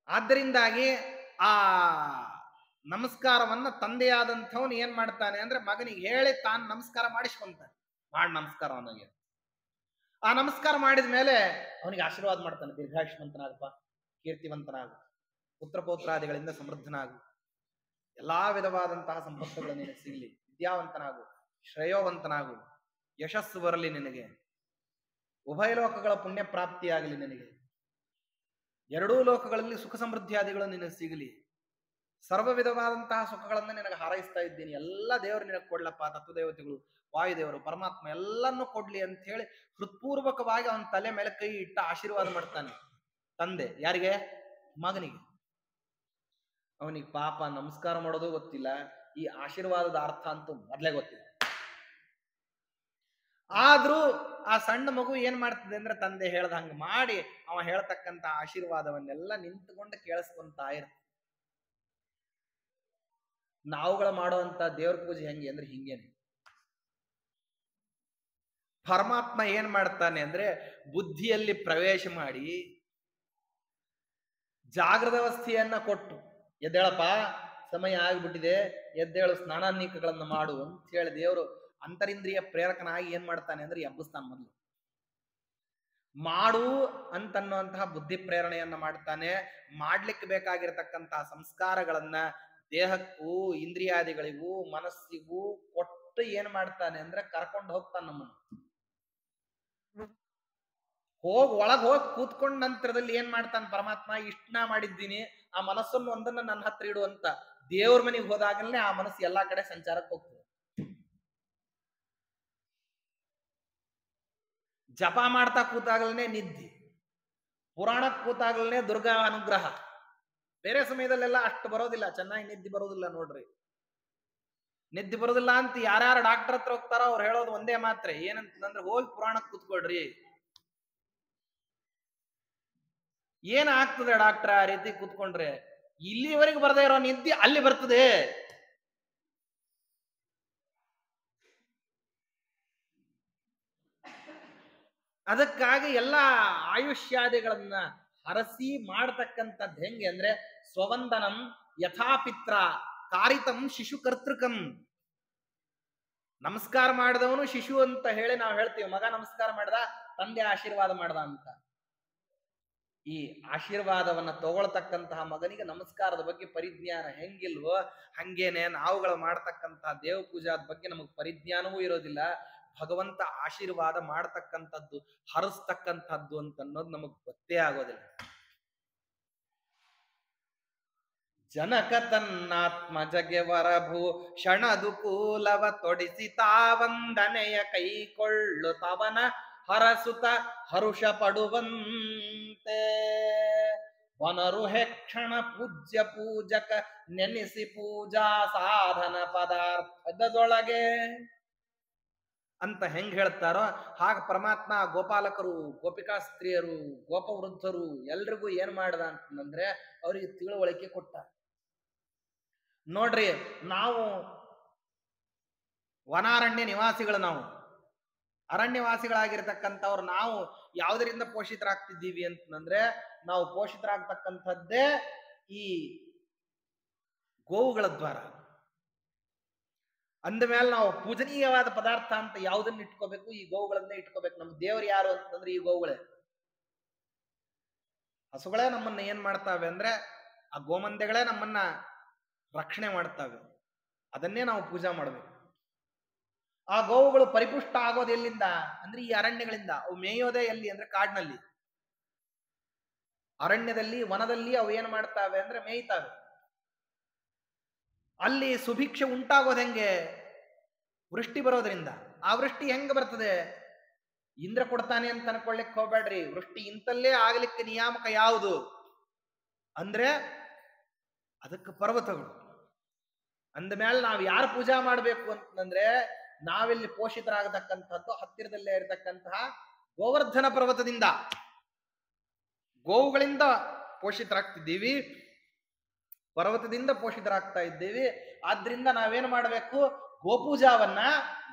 ಆದ್ದರಿಂದಾಗಿ ಆ ನಮಸ್ಕಾರವನ್ನ ತಂದೆಯಾದಂಥವನು ಏನ್ ಮಾಡ್ತಾನೆ ಅಂದ್ರೆ ಮಗನಿಗೆ ಹೇಳಿ ತಾನು ನಮಸ್ಕಾರ ಮಾಡಿಸ್ಕೊಂತಾನೆ. ಮಾಡಿ ನಮಸ್ಕಾರ ಅವನಿಗೆ. ಆ ನಮಸ್ಕಾರ ಮಾಡಿದ ಮೇಲೆ ಅವನಿಗೆ ಆಶೀರ್ವಾದ ಮಾಡ್ತಾನೆ. ದೀರ್ಘಾಯುಷ್ಮಂತನಾಗಪ್ಪ, ಕೀರ್ತಿವಂತನಾಗು, ಪುತ್ರ ಪೌತ್ರಾದಿಗಳಿಂದ ಸಮೃದ್ಧನಾಗು, ಎಲ್ಲಾ ವಿಧವಾದಂತಹ ಸಂಪತ್ತುಗಳು ನಿನಗೆ ಸಿಗಲಿ, ವಿದ್ಯಾವಂತನಾಗು, ಶ್ರೇಯೋವಂತನಾಗು, ಯಶಸ್ಸು ಬರಲಿ ನಿನಗೆ, ಉಭಯ ಲೋಕಗಳ ಪುಣ್ಯ ಪ್ರಾಪ್ತಿಯಾಗಲಿ ನಿನಗೆ, ಎರಡೂ ಲೋಕಗಳಲ್ಲಿ ಸುಖ ಸಮೃದ್ಧಿಯಾದಿಗಳು ನಿನಗೆ ಸಿಗಲಿ, ಸರ್ವ ವಿಧವಾದಂತಹ ಸುಖಗಳನ್ನು ನಿನಗೆ ಹಾರೈಸ್ತಾ ಇದ್ದೀನಿ, ಎಲ್ಲ ದೇವರು ನಿನಗೆ ಕೊಡ್ಲಪ್ಪ, ತತ್ವದೇವತೆಗಳು, ವಾಯುದೇವರು, ಪರಮಾತ್ಮ ಎಲ್ಲನ್ನೂ ಕೊಡ್ಲಿ ಅಂತ ಹೇಳಿ ಹೃತ್ಪೂರ್ವಕವಾಗಿ ಅವನ ತಲೆ ಮೇಲೆ ಕೈ ಇಟ್ಟ ಆಶೀರ್ವಾದ ಮಾಡ್ತಾನೆ ತಂದೆ. ಯಾರಿಗೆ? ಮಗನಿಗೆ. ಅವನಿಗೆ ಪಾಪ ನಮಸ್ಕಾರ ಮಾಡೋದು ಗೊತ್ತಿಲ್ಲ, ಈ ಆಶೀರ್ವಾದದ ಅರ್ಥ ಅಂತೂ ಮೊದಲೇ ಗೊತ್ತಿಲ್ಲ. ಆದ್ರೂ ಆ ಸಣ್ಣ ಮಗು ಏನ್ ಮಾಡ್ತದೆ ಅಂದ್ರೆ ತಂದೆ ಹೇಳ್ದ ಹಂಗ ಮಾಡಿ ಅವ ಹೇಳ್ತಕ್ಕಂತ ಆಶೀರ್ವಾದವನ್ನೆಲ್ಲ ನಿಂತುಕೊಂಡು ಕೇಳಿಸ್ಕೊಂತ ಇರ್ತ. ನಾವುಗಳು ಮಾಡುವಂತ ದೇವ್ರ ಪೂಜೆ ಹೆಂಗೆ ಅಂದ್ರೆ ಹಿಂಗೇನೆ. ಪರಮಾತ್ಮ ಏನ್ ಮಾಡ್ತಾನೆ ಅಂದ್ರೆ ಬುದ್ಧಿಯಲ್ಲಿ ಪ್ರವೇಶ ಮಾಡಿ ಜಾಗೃತ ಅವಸ್ಥೆಯನ್ನ ಕೊಟ್ಟು, ಎದ್ದೇಳಪ್ಪ ಸಮಯ ಆಗ್ಬಿಟ್ಟಿದೆ, ಎದ್ದೇಳು, ಸ್ನಾನಾನೀಕಗಳನ್ನ ಮಾಡು ಅಂತ ಹೇಳಿ ದೇವರು ಅಂತರಿಂದ್ರಿಯ ಪ್ರೇರಕನಾಗಿ ಏನ್ ಮಾಡ್ತಾನೆ ಅಂದ್ರೆ ಎಬ್ಬಿಸ್ತಾನೆ. ಮೊದಲು ಮಾಡು ಅಂತನ್ನುವಂತಹ ಬುದ್ಧಿ ಪ್ರೇರಣೆಯನ್ನ ಮಾಡ್ತಾನೆ. ಮಾಡ್ಲಿಕ್ಕೆ ಬೇಕಾಗಿರತಕ್ಕಂತಹ ಸಂಸ್ಕಾರಗಳನ್ನ ದೇಹಕ್ಕೂ ಇಂದ್ರಿಯಾದಿಗಳಿಗೂ ಮನಸ್ಸಿಗೂ ಕೊಟ್ಟು ಏನ್ ಮಾಡ್ತಾನೆ ಅಂದ್ರೆ ಕರ್ಕೊಂಡು ಹೋಗ್ತಾನೆ ನಮ್ಮನ್ನು. ಒಳಗ್ ಹೋಗಿ ಕೂತ್ಕೊಂಡ ನಂತರದಲ್ಲಿ ಏನ್ ಮಾಡ್ತಾನೆ ಪರಮಾತ್ಮ, ಇಷ್ಟನ ಮಾಡಿದ್ದೀನಿ, ಆ ಮನಸ್ಸನ್ನು ಒಂದನ್ನ ನನ್ನ ಹತ್ರ ಇಡು ಅಂತ ದೇವ್ರ ಮನೆಗೆ ಹೋದಾಗಲೇ ಆ ಮನಸ್ಸು ಎಲ್ಲಾ ಕಡೆ ಸಂಚಾರಕ್ಕೆ ಹೋಗ್ತದೆ. ಜಪ ಮಾಡ್ತಾ ಕೂತಾಗಲೇ ನಿದ್ದೆ, ಪುರಾಣಕ್ಕೆ ಕೂತಾಗಲೇ ದುರ್ಗಾ ಅನುಗ್ರಹ. ಬೇರೆ ಸಮಯದಲ್ಲೆಲ್ಲ ಅಷ್ಟು ಬರೋದಿಲ್ಲ, ಚೆನ್ನಾಗಿ ನಿದ್ದೆ ಬರೋದಿಲ್ಲ ನೋಡ್ರಿ. ನಿದ್ದೆ ಬರೋದಿಲ್ಲ ಅಂತ ಯಾರ್ಯಾರು ಡಾಕ್ಟರ್ ಹತ್ರ ಹೋಗ್ತಾರೋ ಅವ್ರು ಹೇಳೋದು ಒಂದೇ ಮಾತ್ರೆ, ಏನಂತಂದ್ರೆ ಹೋಗಿ ಪುರಾಣಕ್ಕೆ ಕೂತ್ಕೊಳ್ರಿ. ಏನ್ ಆಗ್ತದೆ ಡಾಕ್ಟರ್ ಆ ರೀತಿ ಕೂತ್ಕೊಂಡ್ರೆ? ಇಲ್ಲಿವರೆಗೆ ಬರದೇ ಇರೋ ನಿದ್ದೆ ಅಲ್ಲಿ ಬರ್ತದೆ. ಅದಕ್ಕಾಗಿ ಎಲ್ಲಾ ಆಯುಷ್ಯಾದಿಗಳನ್ನ ಹರಸಿ ಮಾಡತಕ್ಕಂಥದ್ದು ಹೆಂಗೆ ಅಂದ್ರೆ ಸ್ವವಂದನಂ ಯಥಾಪಿತ್ರ ಕಾರಿತಂ ಶಿಶು ಕರ್ತೃಕಂ. ನಮಸ್ಕಾರ ಮಾಡಿದವನು ಶಿಶು ಅಂತ ಹೇಳಿ ನಾವು ಹೇಳ್ತೀವಿ. ಮಗ ನಮಸ್ಕಾರ ಮಾಡ್ದ, ತಂದೆ ಆಶೀರ್ವಾದ ಮಾಡ್ದ ಅಂತ. ಈ ಆಶೀರ್ವಾದವನ್ನ ತಗೊಳ್ತಕ್ಕಂತಹ ಮಗನಿಗೆ ನಮಸ್ಕಾರದ ಬಗ್ಗೆ ಪರಿಜ್ಞಾನ ಹೆಂಗಿಲ್ವೋ ಹಂಗೇನೆ ನಾವುಗಳು ಮಾಡ್ತಕ್ಕಂತಹ ದೇವ ಪೂಜಾದ ಬಗ್ಗೆ ನಮಗ್ ಪರಿಜ್ಞಾನವೂ ಇರೋದಿಲ್ಲ. ಭಗವಂತ ಆಶೀರ್ವಾದ ಮಾಡ್ತಕ್ಕಂಥದ್ದು, ಹರಿಸ್ತಕ್ಕಂಥದ್ದು ಅಂತ ಅನ್ನೋದು ನಮಗ್ ಗೊತ್ತೇ ಆಗೋದಿಲ್ಲ. ಜನಕ ತನ್ನಾತ್ಮ ಜಗೆ ವರಭೂ ಕ್ಷಣದುಕೂಲವ ತೊಡಿಸಿ ತಾವಂದನೆಯ ಕೈಕೊಳ್ಳು ತವನ ಹರಸುತ ಹರುಷ ಪಡುವಂತೆ ವನರು ಹೆಕ್ಷಣ ಪೂಜ್ಯ ಪೂಜಕ ನೆನೆಸಿ ಪೂಜಾ ಸಾಧನ ಪದಾರ್ಥದೊಳಗೆ ಅಂತ ಹೆಂಗ್ ಹೇಳ್ತಾರೋ ಹಾಗ ಪರಮಾತ್ಮ ಗೋಪಾಲಕರು, ಗೋಪಿಕಾ ಸ್ತ್ರೀಯರು, ಗೋಪವೃದ್ಧರು ಎಲ್ರಿಗೂ ಏನ್ ಮಾಡ್ದ ಅಂತಂದ್ರೆ ಅವ್ರಿಗೆ ತಿಳುವಳಿಕೆ ಕೊಟ್ಟ. ನೋಡ್ರಿ, ನಾವು ವನಾರಣ್ಯ ನಿವಾಸಿಗಳು, ನಾವು ಅರಣ್ಯವಾಸಿಗಳಾಗಿರ್ತಕ್ಕಂಥವ್ರು ನಾವು ಯಾವುದರಿಂದ ಪೋಷಿತರಾಗ್ತಿದ್ದೀವಿ ಅಂತಂದ್ರೆ ನಾವು ಪೋಷಿತರಾಗ್ತಕ್ಕಂಥದ್ದೇ ಈ ಗೋವುಗಳ ದ್ವಾರ. ಅಂದ ಮೇಲೆ ನಾವು ಪೂಜನೀಯವಾದ ಪದಾರ್ಥ ಅಂತ ಯಾವುದನ್ನ ಇಟ್ಕೋಬೇಕು? ಈ ಗೋವುಗಳನ್ನೇ ಇಟ್ಕೋಬೇಕು. ನಮ್ಮ ದೇವರು ಯಾರು ಅಂತಂದ್ರೆ ಈ ಗೋವುಗಳೇ. ಹಸುಗಳೇ ನಮ್ಮನ್ನ ಏನ್ ಮಾಡ್ತಾವೆ ಅಂದ್ರೆ, ಆ ಗೋಮಂದೆಗಳೇ ನಮ್ಮನ್ನ ರಕ್ಷಣೆ ಮಾಡ್ತಾವೆ. ಅದನ್ನೇ ನಾವು ಪೂಜಾ ಮಾಡಬೇಕು. ಆ ಗೋವುಗಳು ಪರಿಪುಷ್ಟ ಆಗೋದು ಎಲ್ಲಿಂದ ಅಂದ್ರೆ ಈ ಅರಣ್ಯಗಳಿಂದ. ಅವು ಮೇಯೋದೇ ಎಲ್ಲಿ ಅಂದ್ರೆ ಕಾಡಿನಲ್ಲಿ, ಅರಣ್ಯದಲ್ಲಿ, ವನದಲ್ಲಿ ಅವು ಏನ್ ಮಾಡ್ತಾವೆ ಅಂದ್ರೆ ಮೇಯ್ತಾವೆ. ಅಲ್ಲಿ ಸುಭಿಕ್ಷೆ ಉಂಟಾಗೋದು ಹೆಂಗೆ? ವೃಷ್ಟಿ ಬರೋದ್ರಿಂದ. ಆ ವೃಷ್ಟಿ ಹೆಂಗ ಬರ್ತದೆ? ಇಂದ್ರ ಕೊಡ್ತಾನೆ ಅಂತ ಅನ್ಕೊಳ್ಳಿಕ್ ಹೋಗ್ಬೇಡ್ರಿ. ವೃಷ್ಟಿ ಇಂತಲ್ಲೇ ಆಗ್ಲಿಕ್ಕೆ ನಿಯಾಮಕ ಯಾವುದು ಅಂದ್ರೆ ಅದಕ್ಕೆ ಪರ್ವತಗಳು. ಅಂದ ಮೇಲೆ ನಾವು ಯಾರು ಪೂಜಾ ಮಾಡಬೇಕು ಅಂತಂದ್ರೆ, ನಾವಿಲ್ಲಿ ಪೋಷಿತರಾಗತಕ್ಕಂಥದ್ದು ಹತ್ತಿರದಲ್ಲೇ ಇರತಕ್ಕಂತಹ ಗೋವರ್ಧನ ಪರ್ವತದಿಂದ, ಗೋವುಗಳಿಂದ ಪೋಷಿತರಾಗ್ತಿದ್ದೀವಿ, ಪರ್ವತದಿಂದ ಪೋಷಿತರಾಗ್ತಾ ಇದ್ದೀವಿ. ಆದ್ರಿಂದ ನಾವೇನು ಮಾಡಬೇಕು? ಗೋಪೂಜಾವನ್ನ,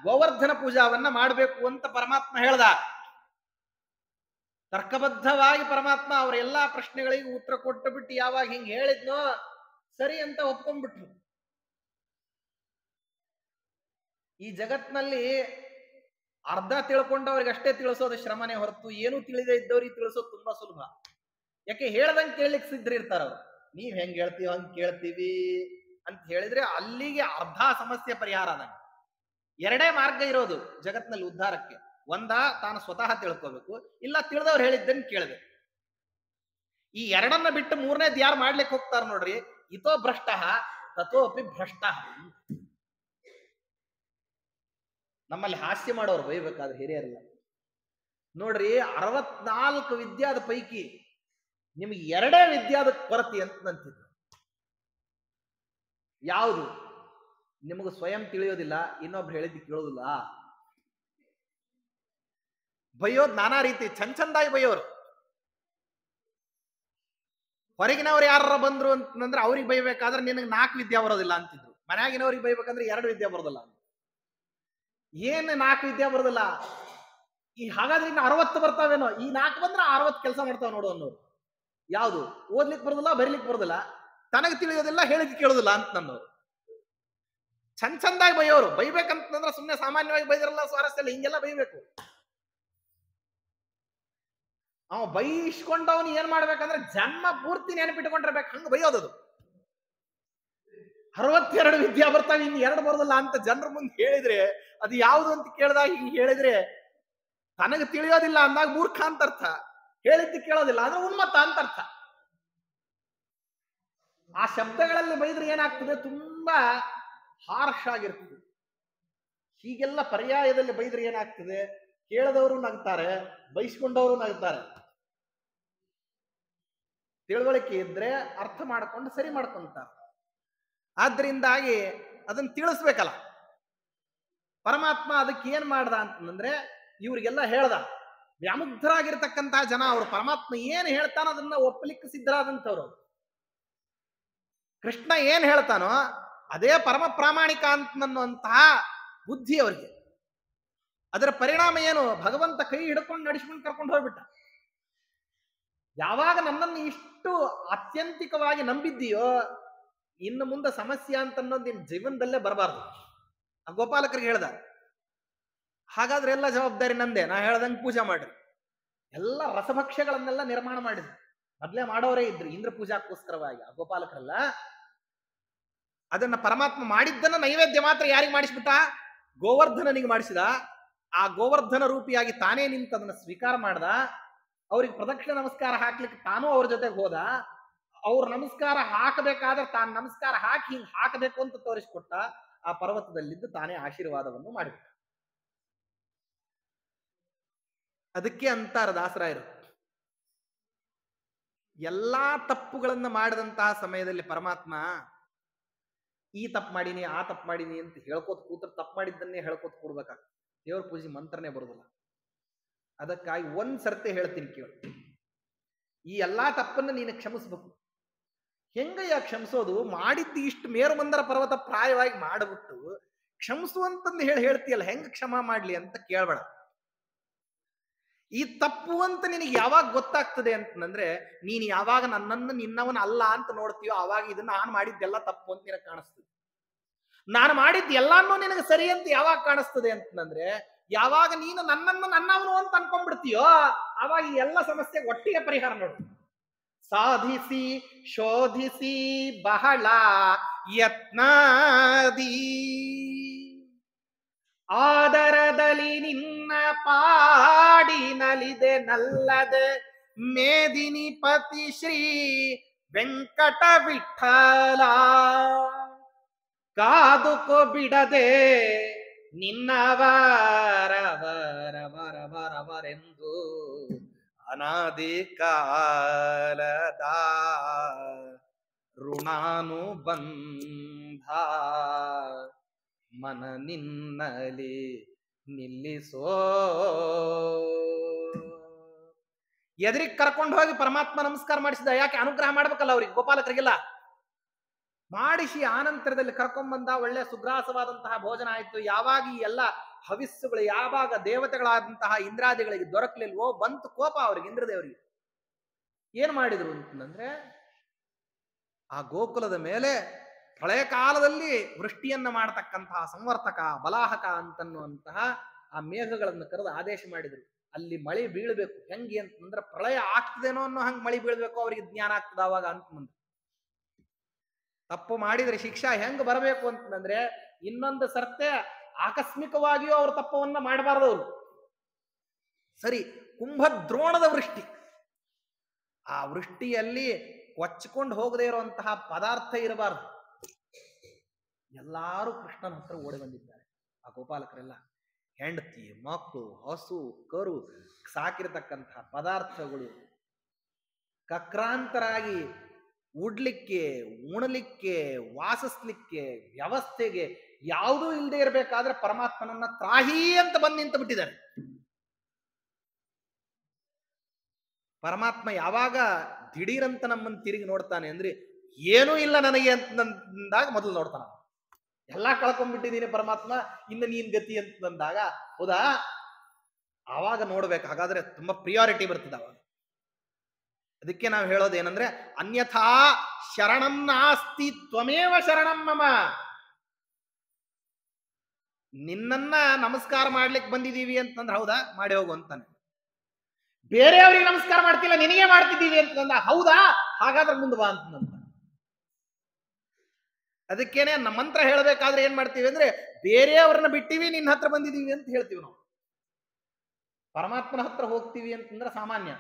ಗೋವರ್ಧನ ಪೂಜಾವನ್ನ ಮಾಡಬೇಕು ಅಂತ ಪರಮಾತ್ಮ ಹೇಳ್ದ. ತರ್ಕಬದ್ಧವಾಗಿ ಪರಮಾತ್ಮ ಅವರ ಎಲ್ಲಾ ಪ್ರಶ್ನೆಗಳಿಗೆ ಉತ್ತರ ಕೊಟ್ಟು ಬಿಟ್ಟು ಯಾವಾಗ ಹಿಂಗ್ ಹೇಳಿದ್ನೋ ಸರಿ ಅಂತ ಒಪ್ಕೊಂಡ್ಬಿಟ್ರು. ಈ ಜಗತ್ನಲ್ಲಿ ಅರ್ಧ ತಿಳ್ಕೊಂಡವ್ರಿಗೆ ಅಷ್ಟೇ ತಿಳಿಸೋದು ಶ್ರಮನೇ ಹೊರತು ಏನೂ ತಿಳಿದೇ ಇದ್ದವ್ರಿಗೆ ತಿಳಿಸೋದು ತುಂಬಾ ಸುಲಭ. ಯಾಕೆ? ಹೇಳ್ದಂಗೆ ಕೇಳಲಿಕ್ಕೆ ಸಿದ್ಧರಿರ್ತಾರ ಅವ್ರು. ನೀವ್ ಹೆಂಗ್ ಹೇಳ್ತೀವಿ ಹಂಗ್ ಕೇಳ್ತೀವಿ ಅಂತ ಹೇಳಿದ್ರೆ ಅಲ್ಲಿಗೆ ಅರ್ಧ ಸಮಸ್ಯೆ ಪರಿಹಾರ ಆದಂಗೆ. ಎರಡೇ ಮಾರ್ಗ ಇರೋದು ಜಗತ್ನಲ್ಲಿ ಉದ್ಧಾರಕ್ಕೆ. ಒಂದ ತಾನು ಸ್ವತಃ ತಿಳ್ಕೋಬೇಕು, ಇಲ್ಲ ತಿಳಿದವ್ರು ಹೇಳಿದ್ದನ್ನು ಕೇಳಬೇಕು. ಈ ಎರಡನ್ನ ಬಿಟ್ಟು ಮೂರನೇದು ಯಾರು ಮಾಡ್ಲಿಕ್ಕೆ ಹೋಗ್ತಾರ ನೋಡ್ರಿ, ಇತೋ ಭ್ರಷ್ಟ ತಥೋಪಿ ಭ್ರಷ್ಟ. ನಮ್ಮಲ್ಲಿ ಹಾಸ್ಯ ಮಾಡೋರು ಬೈಬೇಕಾದ್ರೆ ಹಿರಿಯರಿಲ್ಲ ನೋಡ್ರಿ. 64 ವಿದ್ಯಾದ ಪೈಕಿ ನಿಮ್ಗೆ 2 ವಿದ್ಯಾದ ಕೊರತೆ ಅಂತ ನಂತಿದ್ರು. ಯಾವುದು? ನಿಮಗೆ ಸ್ವಯಂ ತಿಳಿಯೋದಿಲ್ಲ, ಇನ್ನೊಬ್ರು ಹೇಳಿದ್ದು ಕೇಳೋದಿಲ್ಲ. ಬೈಯೋದು ನಾನಾ ರೀತಿ, ಚಂದಾಗಿ ಬೈಯೋರು. ಹೊರಗಿನವ್ರು ಯಾರ ಬಂದ್ರು ಅಂತಂದ್ರೆ ಅವ್ರಿಗೆ ಬೈಬೇಕಾದ್ರೆ ನಿನಗೆ 4 ವಿದ್ಯಾ ಬರೋದಿಲ್ಲ ಅಂತಿದ್ರು. ಮನ್ಯಾಗಿನವ್ರಿಗೆ ಬೈಬೇಕಂದ್ರೆ 2 ವಿದ್ಯಾ ಬರೋದಿಲ್ಲ. ಏನ್ 4 ವಿದ್ಯಾ ಬರೋದಿಲ್ಲ? ಈ ಹಾಗಾದ್ರೆ ಇನ್ನು 60 ಬರ್ತಾವೇನೋ. ಈ 4 ಬಂದ್ರೆ 60 ಕೆಲಸ ಮಾಡ್ತಾವ ನೋಡು ಅನ್ನೋರು. ಯಾವುದು? ಓದ್ಲಿಕ್ಕೆ ಬರೋದಿಲ್ಲ, ಬರೀಲಿಕ್ಕೆ ಬರೋದಿಲ್ಲ, ತನಗೆ ತಿಳಿಯೋದಿಲ್ಲ, ಹೇಳಿದ್ ಕೇಳೋದಿಲ್ಲ ಅಂತ ನನ್ನೋರು. ಚಂದಾಗಿ ಬೈಯೋರು. ಬೈಬೇಕಂತಂದ್ರೆ ಸುಮ್ಮನೆ ಸಾಮಾನ್ಯವಾಗಿ ಬೈದಿರಲ್ಲ, ಸ್ವಾರಸ್ಯ ಹಿಂಗೆಲ್ಲ ಬೈಬೇಕು. ಅವ ಬೈಸ್ಕೊಂಡವನು ಏನ್ ಮಾಡ್ಬೇಕಂದ್ರೆ ಜನ್ಮ ಪೂರ್ತಿ ನೆನಪಿಟ್ಕೊಂಡಿರ್ಬೇಕು, ಹಂಗ ಬೈಯೋದದು. 62 ವಿದ್ಯಾ ಬರ್ತಾವೆ, ಇನ್ನು 2 ಬರೋದಿಲ್ಲ ಅಂತ ಜನರ ಮುಂದೆ ಹೇಳಿದ್ರೆ ಅದು ಯಾವುದು ಅಂತ ಕೇಳಿದಾಗ ಹಿಂಗ್ ಹೇಳಿದ್ರೆ ತನಗೆ ತಿಳಿಯೋದಿಲ್ಲ ಅಂದಾಗ ಮೂರ್ಖ ಅಂತ ಅರ್ಥ, ಹೇಳಿದ್ದು ಕೇಳೋದಿಲ್ಲ ಅಂದ್ರೆ ಉನ್ಮತ್ತ ಅಂತ ಅರ್ಥ. ಆ ಶಬ್ದಗಳಲ್ಲಿ ಬೈದ್ರೆ ಏನಾಗ್ತದೆ? ತುಂಬಾ ಹಾರ್ಷ್ ಆಗಿರ್ತದೆ. ಹೀಗೆಲ್ಲ ಪರ್ಯಾಯದಲ್ಲಿ ಬೈದ್ರೆ ಏನಾಗ್ತದೆ? ಕೇಳದವರು ನಗ್ತಾರೆ, ಬೈಸ್ಕೊಂಡವರು ನಗ್ತಾರೆ. ತಿಳುವಳಿಕೆ ಇದ್ರೆ ಅರ್ಥ ಮಾಡ್ಕೊಂಡು ಸರಿ ಮಾಡ್ಕೊಂತಾರೆ. ಆದ್ರಿಂದಾಗಿ ಅದನ್ನ ತಿಳಿಸ್ಬೇಕಲ್ಲ. ಪರಮಾತ್ಮ ಅದಕ್ಕೆ ಏನ್ ಮಾಡ್ದ ಅಂತಂದ್ರೆ ಇವ್ರಿಗೆಲ್ಲ ಹೇಳ್ದ. ವ್ಯಾಮುಗ್ಧರಾಗಿರ್ತಕ್ಕಂತಹ ಜನ ಅವರು ಪರಮಾತ್ಮ ಏನ್ ಹೇಳ್ತಾನೋ ಅದನ್ನ ಒಪ್ಪಲಿಕ್ಕೆ ಸಿದ್ಧರಾದಂಥವ್ರು. ಕೃಷ್ಣ ಏನ್ ಹೇಳ್ತಾನೋ ಅದೇ ಪರಮ ಪ್ರಾಮಾಣಿಕ ಅಂತನ್ನುವಂತಹ ಬುದ್ಧಿ ಅವರಿಗೆ. ಅದರ ಪರಿಣಾಮ ಏನು? ಭಗವಂತ ಕೈ ಹಿಡ್ಕೊಂಡು ನಡೆಸ್ಕೊಂಡು ಕರ್ಕೊಂಡು ಹೋಗ್ಬಿಟ್ಟ. ಯಾವಾಗ ನನ್ನನ್ನು ಇಷ್ಟು ಅತ್ಯಂತಿಕವಾಗಿ ನಂಬಿದ್ದೀಯೋ ಇನ್ನು ಮುಂದೆ ಸಮಸ್ಯೆ ಅಂತನ್ನೋದು ನಿನ್ ಜೀವನದಲ್ಲೇ ಬರಬಾರ್ದು. ಆ ಗೋಪಾಲಕರಿಗೆ ಹೇಳ್ದ. ಹಾಗಾದ್ರೆ ಎಲ್ಲ ಜವಾಬ್ದಾರಿ ನಂದೆ, ನಾ ಹೇಳ್ದಂಗೆ ಪೂಜೆ ಮಾಡ್ರಿ. ಎಲ್ಲ ರಸಭಕ್ಷ್ಯಗಳನ್ನೆಲ್ಲ ನಿರ್ಮಾಣ ಮಾಡಿದ್ರು. ಮೊದ್ಲೇ ಮಾಡೋರೇ ಇದ್ರು ಇಂದ್ರ ಪೂಜಾಕ್ಕೋಸ್ಕರವಾಗಿ. ಆ ಗೋಪಾಲಕರಲ್ಲ, ಅದನ್ನ ಪರಮಾತ್ಮ ಮಾಡಿದ್ದನ್ನ ನೈವೇದ್ಯ ಮಾತ್ರ ಯಾರಿಗೆ ಮಾಡಿಸ್ಬಿಟ್ಟ? ಗೋವರ್ಧನನಿಗೆ ಮಾಡಿಸಿದ. ಆ ಗೋವರ್ಧನ ರೂಪಿಯಾಗಿ ತಾನೇ ನಿಂತು ಅದನ್ನ ಸ್ವೀಕಾರ ಮಾಡ್ದ. ಅವ್ರಿಗೆ ಪ್ರದಕ್ಷಿಣ ನಮಸ್ಕಾರ ಹಾಕ್ಲಿಕ್ಕೆ ತಾನೂ ಅವ್ರ ಜೊತೆಗೆ ಹೋದ. ಅವ್ರ ನಮಸ್ಕಾರ ಹಾಕಬೇಕಾದ್ರೆ ತಾನು ನಮಸ್ಕಾರ ಹಾಕಿ ಹಿಂಗ್ ಹಾಕಬೇಕು ಅಂತ ತೋರಿಸ್ಕೊಟ್ಟ. ಆ ಪರ್ವತದಲ್ಲಿದ್ದು ತಾನೇ ಆಶೀರ್ವಾದವನ್ನು ಮಾಡಿಬಿಟ್ಟ. ಅದಕ್ಕೆ ಅಂತಾರ ದಾಸರಾಯರು, ಎಲ್ಲಾ ತಪ್ಪುಗಳನ್ನ ಮಾಡಿದಂತಹ ಸಮಯದಲ್ಲಿ ಪರಮಾತ್ಮ ಈ ತಪ್ಪು ಮಾಡೀನಿ ಆ ತಪ್ಪು ಮಾಡೀನಿ ಅಂತ ಹೇಳ್ಕೋತ ಕೂತ್ರ ತಪ್ಪು ಮಾಡಿದ್ದನ್ನೇ ಹೇಳ್ಕೋತ ಕೊಡ್ಬೇಕಾಗ್ತದೆ. ದೇವ್ರ ಪೂಜೆ ಮಂತ್ರನೇ ಬರೋದಿಲ್ಲ. ಅದಕ್ಕಾಗಿ ಒಂದ್ ಸರ್ತಿ ಹೇಳ್ತೀನಿ ಕೇಳು. ಈ ಎಲ್ಲಾ ತಪ್ಪನ್ನ ನೀನು ಕ್ಷಮಿಸ್ಬೇಕು. ಹೆಂಗಯ್ಯ ಕ್ಷಮಿಸೋದು? ಮಾಡಿದ್ದು ಇಷ್ಟು ಮೇರುಮಂದರ ಪರ್ವತ ಪ್ರಾಯವಾಗಿ ಮಾಡಿಬಿಟ್ಟು ಕ್ಷಮಿಸು ಅಂತಂದು ಹೇಳ್ತೀಯಲ್ಲ, ಹೆಂಗ ಕ್ಷಮ ಮಾಡ್ಲಿ ಅಂತ ಕೇಳ್ಬೇಡ. ಈ ತಪ್ಪು ಅಂತ ನಿನಗೆ ಯಾವಾಗ ಗೊತ್ತಾಗ್ತದೆ ಅಂತಂದ್ರೆ, ನೀನು ಯಾವಾಗ ನನ್ನನ್ನು ನಿನ್ನವನ ಅಲ್ಲ ಅಂತ ನೋಡ್ತೀಯೋ ಆವಾಗ ಇದನ್ನ ನಾನು ಮಾಡಿದ್ದೆಲ್ಲ ತಪ್ಪು ಅಂತ ನಿನಗೆ ಕಾಣಿಸ್ತದೆ. ನಾನು ಮಾಡಿದ್ದು ಎಲ್ಲಾನು ನಿನಗೆ ಸರಿ ಅಂತ ಯಾವಾಗ ಕಾಣಿಸ್ತದೆ ಅಂತಂದ್ರೆ, ಯಾವಾಗ ನೀನು ನನ್ನನ್ನು ನನ್ನವನು ಅಂತ ಅನ್ಕೊಂಡ್ಬಿಡ್ತೀಯೋ ಆವಾಗ ಈ ಎಲ್ಲ ಸಮಸ್ಯೆ ಒಟ್ಟಿಗೆ ಪರಿಹಾರ ನೋಡು. ಸಾಧಿಸಿ ಶೋಧಿಸಿ ಬಹಳ ಯತ್ನಾದಿ ಆದರದಲ್ಲಿ ನಿನ್ನ ಪಾಡಿನಲಿದೆ ನಲ್ಲದೆ ಮೇದಿನಿ ಪತಿ ಶ್ರೀ ವೆಂಕಟ ವಿಠಲ ಕಾದುಕೋ ಬಿಡದೆ ನಿನ್ನವರವರವರವರವರೆಂದು ಅನಾದಿ ಕಾಲದ ಋಣಾನುಬಂಧ ಮನ ನಿನ್ನಲಿ ನಿಲ್ಲಿಸೋ. ಎದುರಿಗೆ ಕರ್ಕೊಂಡು ಹೋಗಿ ಪರಮಾತ್ಮ ನಮಸ್ಕಾರ ಮಾಡಿಸಿದ. ಯಾಕೆ? ಅನುಗ್ರಹ ಮಾಡ್ಬೇಕಲ್ಲ ಅವ್ರಿಗೆ, ಗೋಪಾಲಕರಿಗೆಲ್ಲ ಮಾಡಿಸಿ ಆನಂತರದಲ್ಲಿ ಕರ್ಕೊಂಡ್ಬಂದ. ಒಳ್ಳೆ ಸುಗ್ರಾಸವಾದಂತಹ ಭೋಜನ ಆಯ್ತು. ಯಾವಾಗ ಈ ಎಲ್ಲ ಹವಿಸ್ಸುಗಳು ಯಾವಾಗ ದೇವತೆಗಳಾದಂತಹ ಇಂದ್ರಾದಿಗಳಿಗೆ ದೊರಕಲಿಲ್ವೋ ಬಂತು ಕೋಪ ಅವ್ರಿಗೆ, ಇಂದ್ರದೇವರಿಗೆ. ಏನ್ ಮಾಡಿದ್ರು ಅಂತಂದ್ರೆ, ಆ ಗೋಕುಲದ ಮೇಲೆ ಪ್ರಳಯ ಕಾಲದಲ್ಲಿ ವೃಷ್ಟಿಯನ್ನ ಮಾಡತಕ್ಕಂತಹ ಸಂವರ್ತಕ ಬಲಾಹಕ ಅಂತನ್ನುವಂತಹ ಆ ಮೇಘಗಳನ್ನು ಕರೆದು ಆದೇಶ ಮಾಡಿದ್ರು, ಅಲ್ಲಿ ಮಳೆ ಬೀಳ್ಬೇಕು. ಹೆಂಗೆ ಅಂತಂದ್ರೆ, ಪ್ರಳಯ ಆಗ್ತದೇನೋ ಅನ್ನೋ ಹಂಗೆ ಮಳೆ ಬೀಳ್ಬೇಕು, ಅವರಿಗೆ ಜ್ಞಾನ ಆಗ್ತದ ಅವಾಗ ಅಂತಂದ್ರೆ. ತಪ್ಪು ಮಾಡಿದ್ರೆ ಶಿಕ್ಷಾ ಹೆಂಗ್ ಬರಬೇಕು ಅಂತಂದ್ರೆ, ಇನ್ನೊಂದು ಸರ್ತೆ ಆಕಸ್ಮಿಕವಾಗಿಯೂ ಅವ್ರ ತಪ್ಪವನ್ನ ಮಾಡಬಾರ್ದವ್ರು. ಸರಿ, ಕುಂಭದ್ರೋಣದ ವೃಷ್ಟಿ, ಆ ವೃಷ್ಟಿಯಲ್ಲಿ ಕೊಚ್ಚಿಕೊಂಡು ಹೋಗದೆ ಇರುವಂತಹ ಪದಾರ್ಥ ಇರಬಾರ್ದು. ಎಲ್ಲಾರು ಕೃಷ್ಣನ ಹತ್ರ ಓಡಿ ಬಂದಿದ್ದಾರೆ. ಆ ಗೋಪಾಲಕರೆಲ್ಲ ಹೆಂಡತಿ, ಮಕ್ಕಳು, ಹಸು, ಕರು, ಸಾಕಿರತಕ್ಕಂತಹ ಪದಾರ್ಥಗಳು ಕಕ್ರಾಂತರಾಗಿ ಉಡ್ಲಿಕ್ಕೆ, ಉಣಲಿಕ್ಕೆ, ವಾಸಿಸ್ಲಿಕ್ಕೆ ವ್ಯವಸ್ಥೆಗೆ ಯಾವುದೂ ಇಲ್ಲದೆ ಇರಬೇಕಾದ್ರೆ ಪರಮಾತ್ಮನನ್ನ ತ್ರಾಹಿ ಅಂತ ಬಂದು ನಿಂತು ಬಿಟ್ಟಿದ್ದಾರೆ. ಪರಮಾತ್ಮ ಯಾವಾಗ ದಿಢೀರಂತ ನಮ್ಮನ್ನು ತಿರುಗಿ ನೋಡ್ತಾನೆ ಅಂದ್ರೆ, ಏನೂ ಇಲ್ಲ ನನಗೆ ಅಂತಂದಾಗ ಮೊದಲು ನೋಡ್ತಾನ. ಎಲ್ಲಾ ಕಳ್ಕೊಂಡ್ಬಿಟ್ಟಿದ್ದೀನಿ ಪರಮಾತ್ಮ, ಇನ್ನು ನೀನ್ ಗತಿ ಅಂತಂದಾಗ, ಹೌದಾ, ಆವಾಗ ನೋಡ್ಬೇಕು. ಹಾಗಾದ್ರೆ ತುಂಬಾ ಪ್ರಿಯಾರಿಟಿ ಬರ್ತದೆ ಅವಾಗ. ಅದಕ್ಕೆ ನಾವು ಹೇಳೋದೇನಂದ್ರೆ, ಅನ್ಯಥಾ ಶರಣಂ ನಾಸ್ತಿ ತ್ವಮೇವ ಶರಣಂ ಮಮ. ನಿನ್ನನ್ನ ನಮಸ್ಕಾರ ಮಾಡ್ಲಿಕ್ಕೆ ಬಂದಿದೀವಿ ಅಂತಂದ್ರೆ, ಹೌದಾ, ಮಾಡಿ ಹೋಗು ಅಂತಾನೆ. ಬೇರೆಯವ್ರಿಗೆ ನಮಸ್ಕಾರ ಮಾಡ್ತಿಲ್ಲ, ನಿನಗೆ ಮಾಡ್ತಿದ್ದೀವಿ ಅಂತಂದ, ಹೌದಾ, ಹಾಗಾದ್ರೆ ಮುಂದೆ ಬಾ ಅಂತಂದ. ಅದಕ್ಕೇನೆ ನಮ್ಮ ಮಂತ್ರ ಹೇಳಬೇಕಾದ್ರೆ ಏನ್ ಮಾಡ್ತೀವಿ ಅಂದ್ರೆ, ಬೇರೆಯವ್ರನ್ನ ಬಿಟ್ಟಿವಿ, ನಿನ್ನ ಹತ್ರ ಬಂದಿದೀವಿ ಅಂತ ಹೇಳ್ತೀವಿ ನಾವು. ಪರಮಾತ್ಮನ ಹತ್ರ ಹೋಗ್ತೀವಿ ಅಂತಂದ್ರೆ ಸಾಮಾನ್ಯ,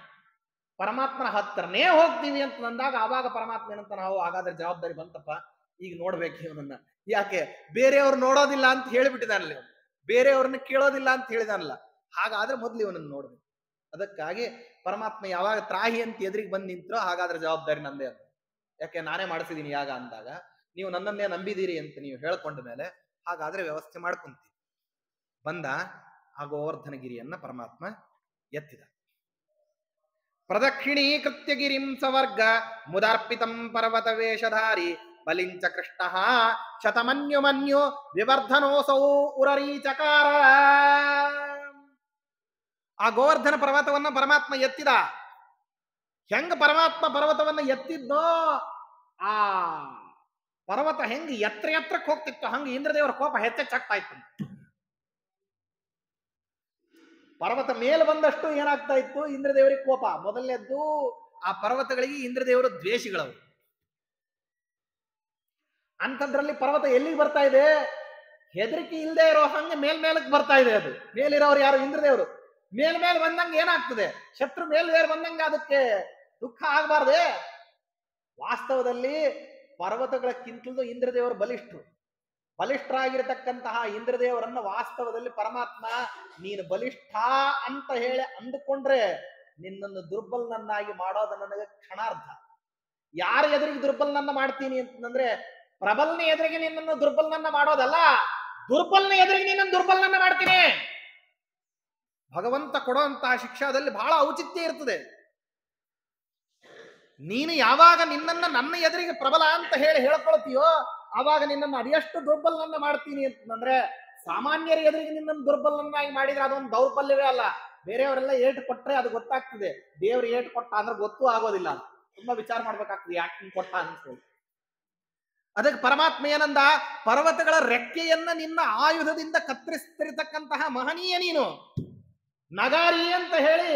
ಪರಮಾತ್ಮನ ಹತ್ರನೇ ಹೋಗ್ತೀವಿ ಅಂತ ಅಂದಾಗ ಆವಾಗ ಪರಮಾತ್ಮ ಏನಂತ, ನಾವು ಹಾಗಾದ್ರೆ ಜವಾಬ್ದಾರಿ ಬಂತಪ್ಪ, ಈಗ ನೋಡ್ಬೇಕು ಇವನನ್ನ. ಯಾಕೆ? ಬೇರೆಯವ್ರು ನೋಡೋದಿಲ್ಲ ಅಂತ ಹೇಳಿಬಿಟ್ಟಿದಾನಲ್ಲ, ಬೇರೆಯವ್ರನ್ನ ಕೇಳೋದಿಲ್ಲ ಅಂತ ಹೇಳಿದಾನಲ್ಲ, ಹಾಗಾದ್ರೆ ಮೊದ್ಲು ಇವನನ್ನು ನೋಡ್ಬೇಕು. ಅದಕ್ಕಾಗಿ ಪರಮಾತ್ಮ ಯಾವಾಗ ತ್ರಾಹಿ ಅಂತ ಎದುರಿಗೆ ಬಂದು ನಿಂತರೋ ಹಾಗಾದ್ರೆ ಜವಾಬ್ದಾರಿ ನಂದೇ ಅಂತ. ಯಾಕೆ? ನಾನೇ ಮಾಡಿಸಿದೀನಿ ಯಾಗ ಅಂದಾಗ, ನೀವು ನನ್ನನ್ನೇ ನಂಬಿದೀರಿ ಅಂತ ನೀವು ಹೇಳ್ಕೊಂಡ ಮೇಲೆ ಹಾಗಾದ್ರೆ ವ್ಯವಸ್ಥೆ ಮಾಡ್ಕೊಂತೀವಿ. ಬಂದ ಆ ಗೋವರ್ಧನಗಿರಿಯನ್ನ ಪರಮಾತ್ಮ ಎತ್ತಿದ. ಪ್ರದಕ್ಷಿಣೀಕೃತ್ಯ ಗಿರಿಂ ಸವರ್ಗ ಮುದಾರ್ಪಿತಂ ಪರ್ವತ ವೇಷಧಾರಿ ಬಲಿಂಚ ಕೃಷ್ಣ ಶತಮನ್ಯು ವಿವರ್ಧನೋಸೌ ಉರರೀಚಕಾರ. ಆ ಗೋವರ್ಧನ ಪರ್ವತವನ್ನ ಪರಮಾತ್ಮ ಎತ್ತಿದ. ಹೆಂಗ ಪರಮಾತ್ಮ ಪರ್ವತವನ್ನ ಎತ್ತಿದ್ನೋ, ಆ ಪರ್ವತ ಹೆಂಗ ಎತ್ತರಕ್ಕೆ ಹೋಗ್ತಿತ್ತು, ಹಂಗ ಇಂದ್ರದೇವರ ಕೋಪ ಹೆಚ್ಚೆಚ್ಚಾಗ್ತಾ ಇತ್ತು. ಪರ್ವತ ಮೇಲೆ ಬಂದಷ್ಟು ಏನಾಗ್ತಾ ಇತ್ತು, ಇಂದ್ರದೇವರಿಗೆ ಕೋಪ. ಮೊದಲನೇದ್ದು, ಆ ಪರ್ವತಗಳಿಗೆ ಇಂದ್ರದೇವರು ದ್ವೇಷಿಗಳವು. ಅಂಥದ್ರಲ್ಲಿ ಪರ್ವತ ಎಲ್ಲಿಗೆ ಬರ್ತಾ ಇದೆ, ಹೆದರಿಕೆ ಇಲ್ಲದೆ ಇರೋ ಹಂಗೆ ಮೇಲ್ಮೇಲಕ್ಕೆ ಬರ್ತಾ ಇದೆ. ಅದು ಮೇಲಿರೋರು ಯಾರು? ಇಂದ್ರದೇವರು. ಮೇಲ್ಮೇಲೆ ಬಂದಂಗೆ ಏನಾಗ್ತದೆ, ಶತ್ರು ಮೇಲ್ಮೇಲೆ ಬಂದಂಗೆ ಅದಕ್ಕೆ ದುಃಖ ಆಗಬಾರ್ದೆ. ವಾಸ್ತವದಲ್ಲಿ ಪರ್ವತಗಳಕ್ಕಿಂತಲೂ ಇಂದ್ರದೇವರು ಬಲಿಷ್ಠರಾಗಿರತಕ್ಕಂತಹ ಇಂದ್ರದೇವರನ್ನ ವಾಸ್ತವದಲ್ಲಿ ಪರಮಾತ್ಮ ನೀನು ಬಲಿಷ್ಠ ಅಂತ ಹೇಳಿ ಅಂದುಕೊಂಡ್ರೆ ನಿನ್ನನ್ನು ದುರ್ಬಲನನ್ನಾಗಿ ಮಾಡೋದು ನನಗೆ ಕ್ಷಣಾರ್ಧ. ಯಾರ ಎದುರಿಗೆ ದುರ್ಬಲನನ್ನ ಮಾಡ್ತೀನಿ ಅಂತಂದ್ರೆ, ಪ್ರಬಲನ ಎದುರಿಗೆ ನಿನ್ನನ್ನು ದುರ್ಬಲನನ್ನ ಮಾಡೋದಲ್ಲ, ದುರ್ಬಲನ ಎದುರಿಗೆ ನಿನ್ನನ್ನು ದುರ್ಬಲನನ್ನ ಮಾಡ್ತೀನಿ. ಭಗವಂತ ಕೊಡುವಂತಹ ಶಿಕ್ಷಾದಲ್ಲಿ ಬಹಳ ಔಚಿತ್ಯ ಇರ್ತದೆ. ನೀನು ಯಾವಾಗ ನಿನ್ನನ್ನ ನನ್ನ ಎದುರಿಗೆ ಪ್ರಬಲ ಅಂತ ಹೇಳಿ ಹೇಳ್ಕೊಳ್ತೀಯೋ ಆವಾಗ ನಿನ್ನನ್ನು ಅದೆಷ್ಟು ದುರ್ಬಲನನ್ನ ಮಾಡ್ತೀನಿ ಅಂತಂದ್ರೆ, ಸಾಮಾನ್ಯರ ಎದುರಿಗೆ ನಿನ್ನನ್ನು ದುರ್ಬಲನನ್ನಾಗಿ ಮಾಡಿದ್ರೆ ಅದೊಂದು ದೌರ್ಬಲ್ಯವೇ ಅಲ್ಲ, ಬೇರೆಯವರೆಲ್ಲ ಏಟು ಕೊಟ್ರೆ ಅದು ಗೊತ್ತಾಗ್ತದೆ, ದೇವ್ರು ಏಟು ಕೊಟ್ಟ ಅಂದ್ರೆ ಗೊತ್ತೂ ಆಗೋದಿಲ್ಲ. ತುಂಬಾ ವಿಚಾರ ಮಾಡ್ಬೇಕಾಗ್ತದೆ ಯಾಕೆ ಕೊಟ್ಟ ಅಂತ. ಅದಕ್ಕೆ ಪರಮಾತ್ಮ ಏನಂದ, ಪರ್ವತಗಳ ರೆಕ್ಕೆಯನ್ನ ನಿನ್ನ ಆಯುಧದಿಂದ ಕತ್ತರಿಸ್ತಿರ್ತಕ್ಕಂತಹ ಮಹನೀಯ ನೀನು, ನಗಾರಿ ಅಂತ ಹೇಳಿ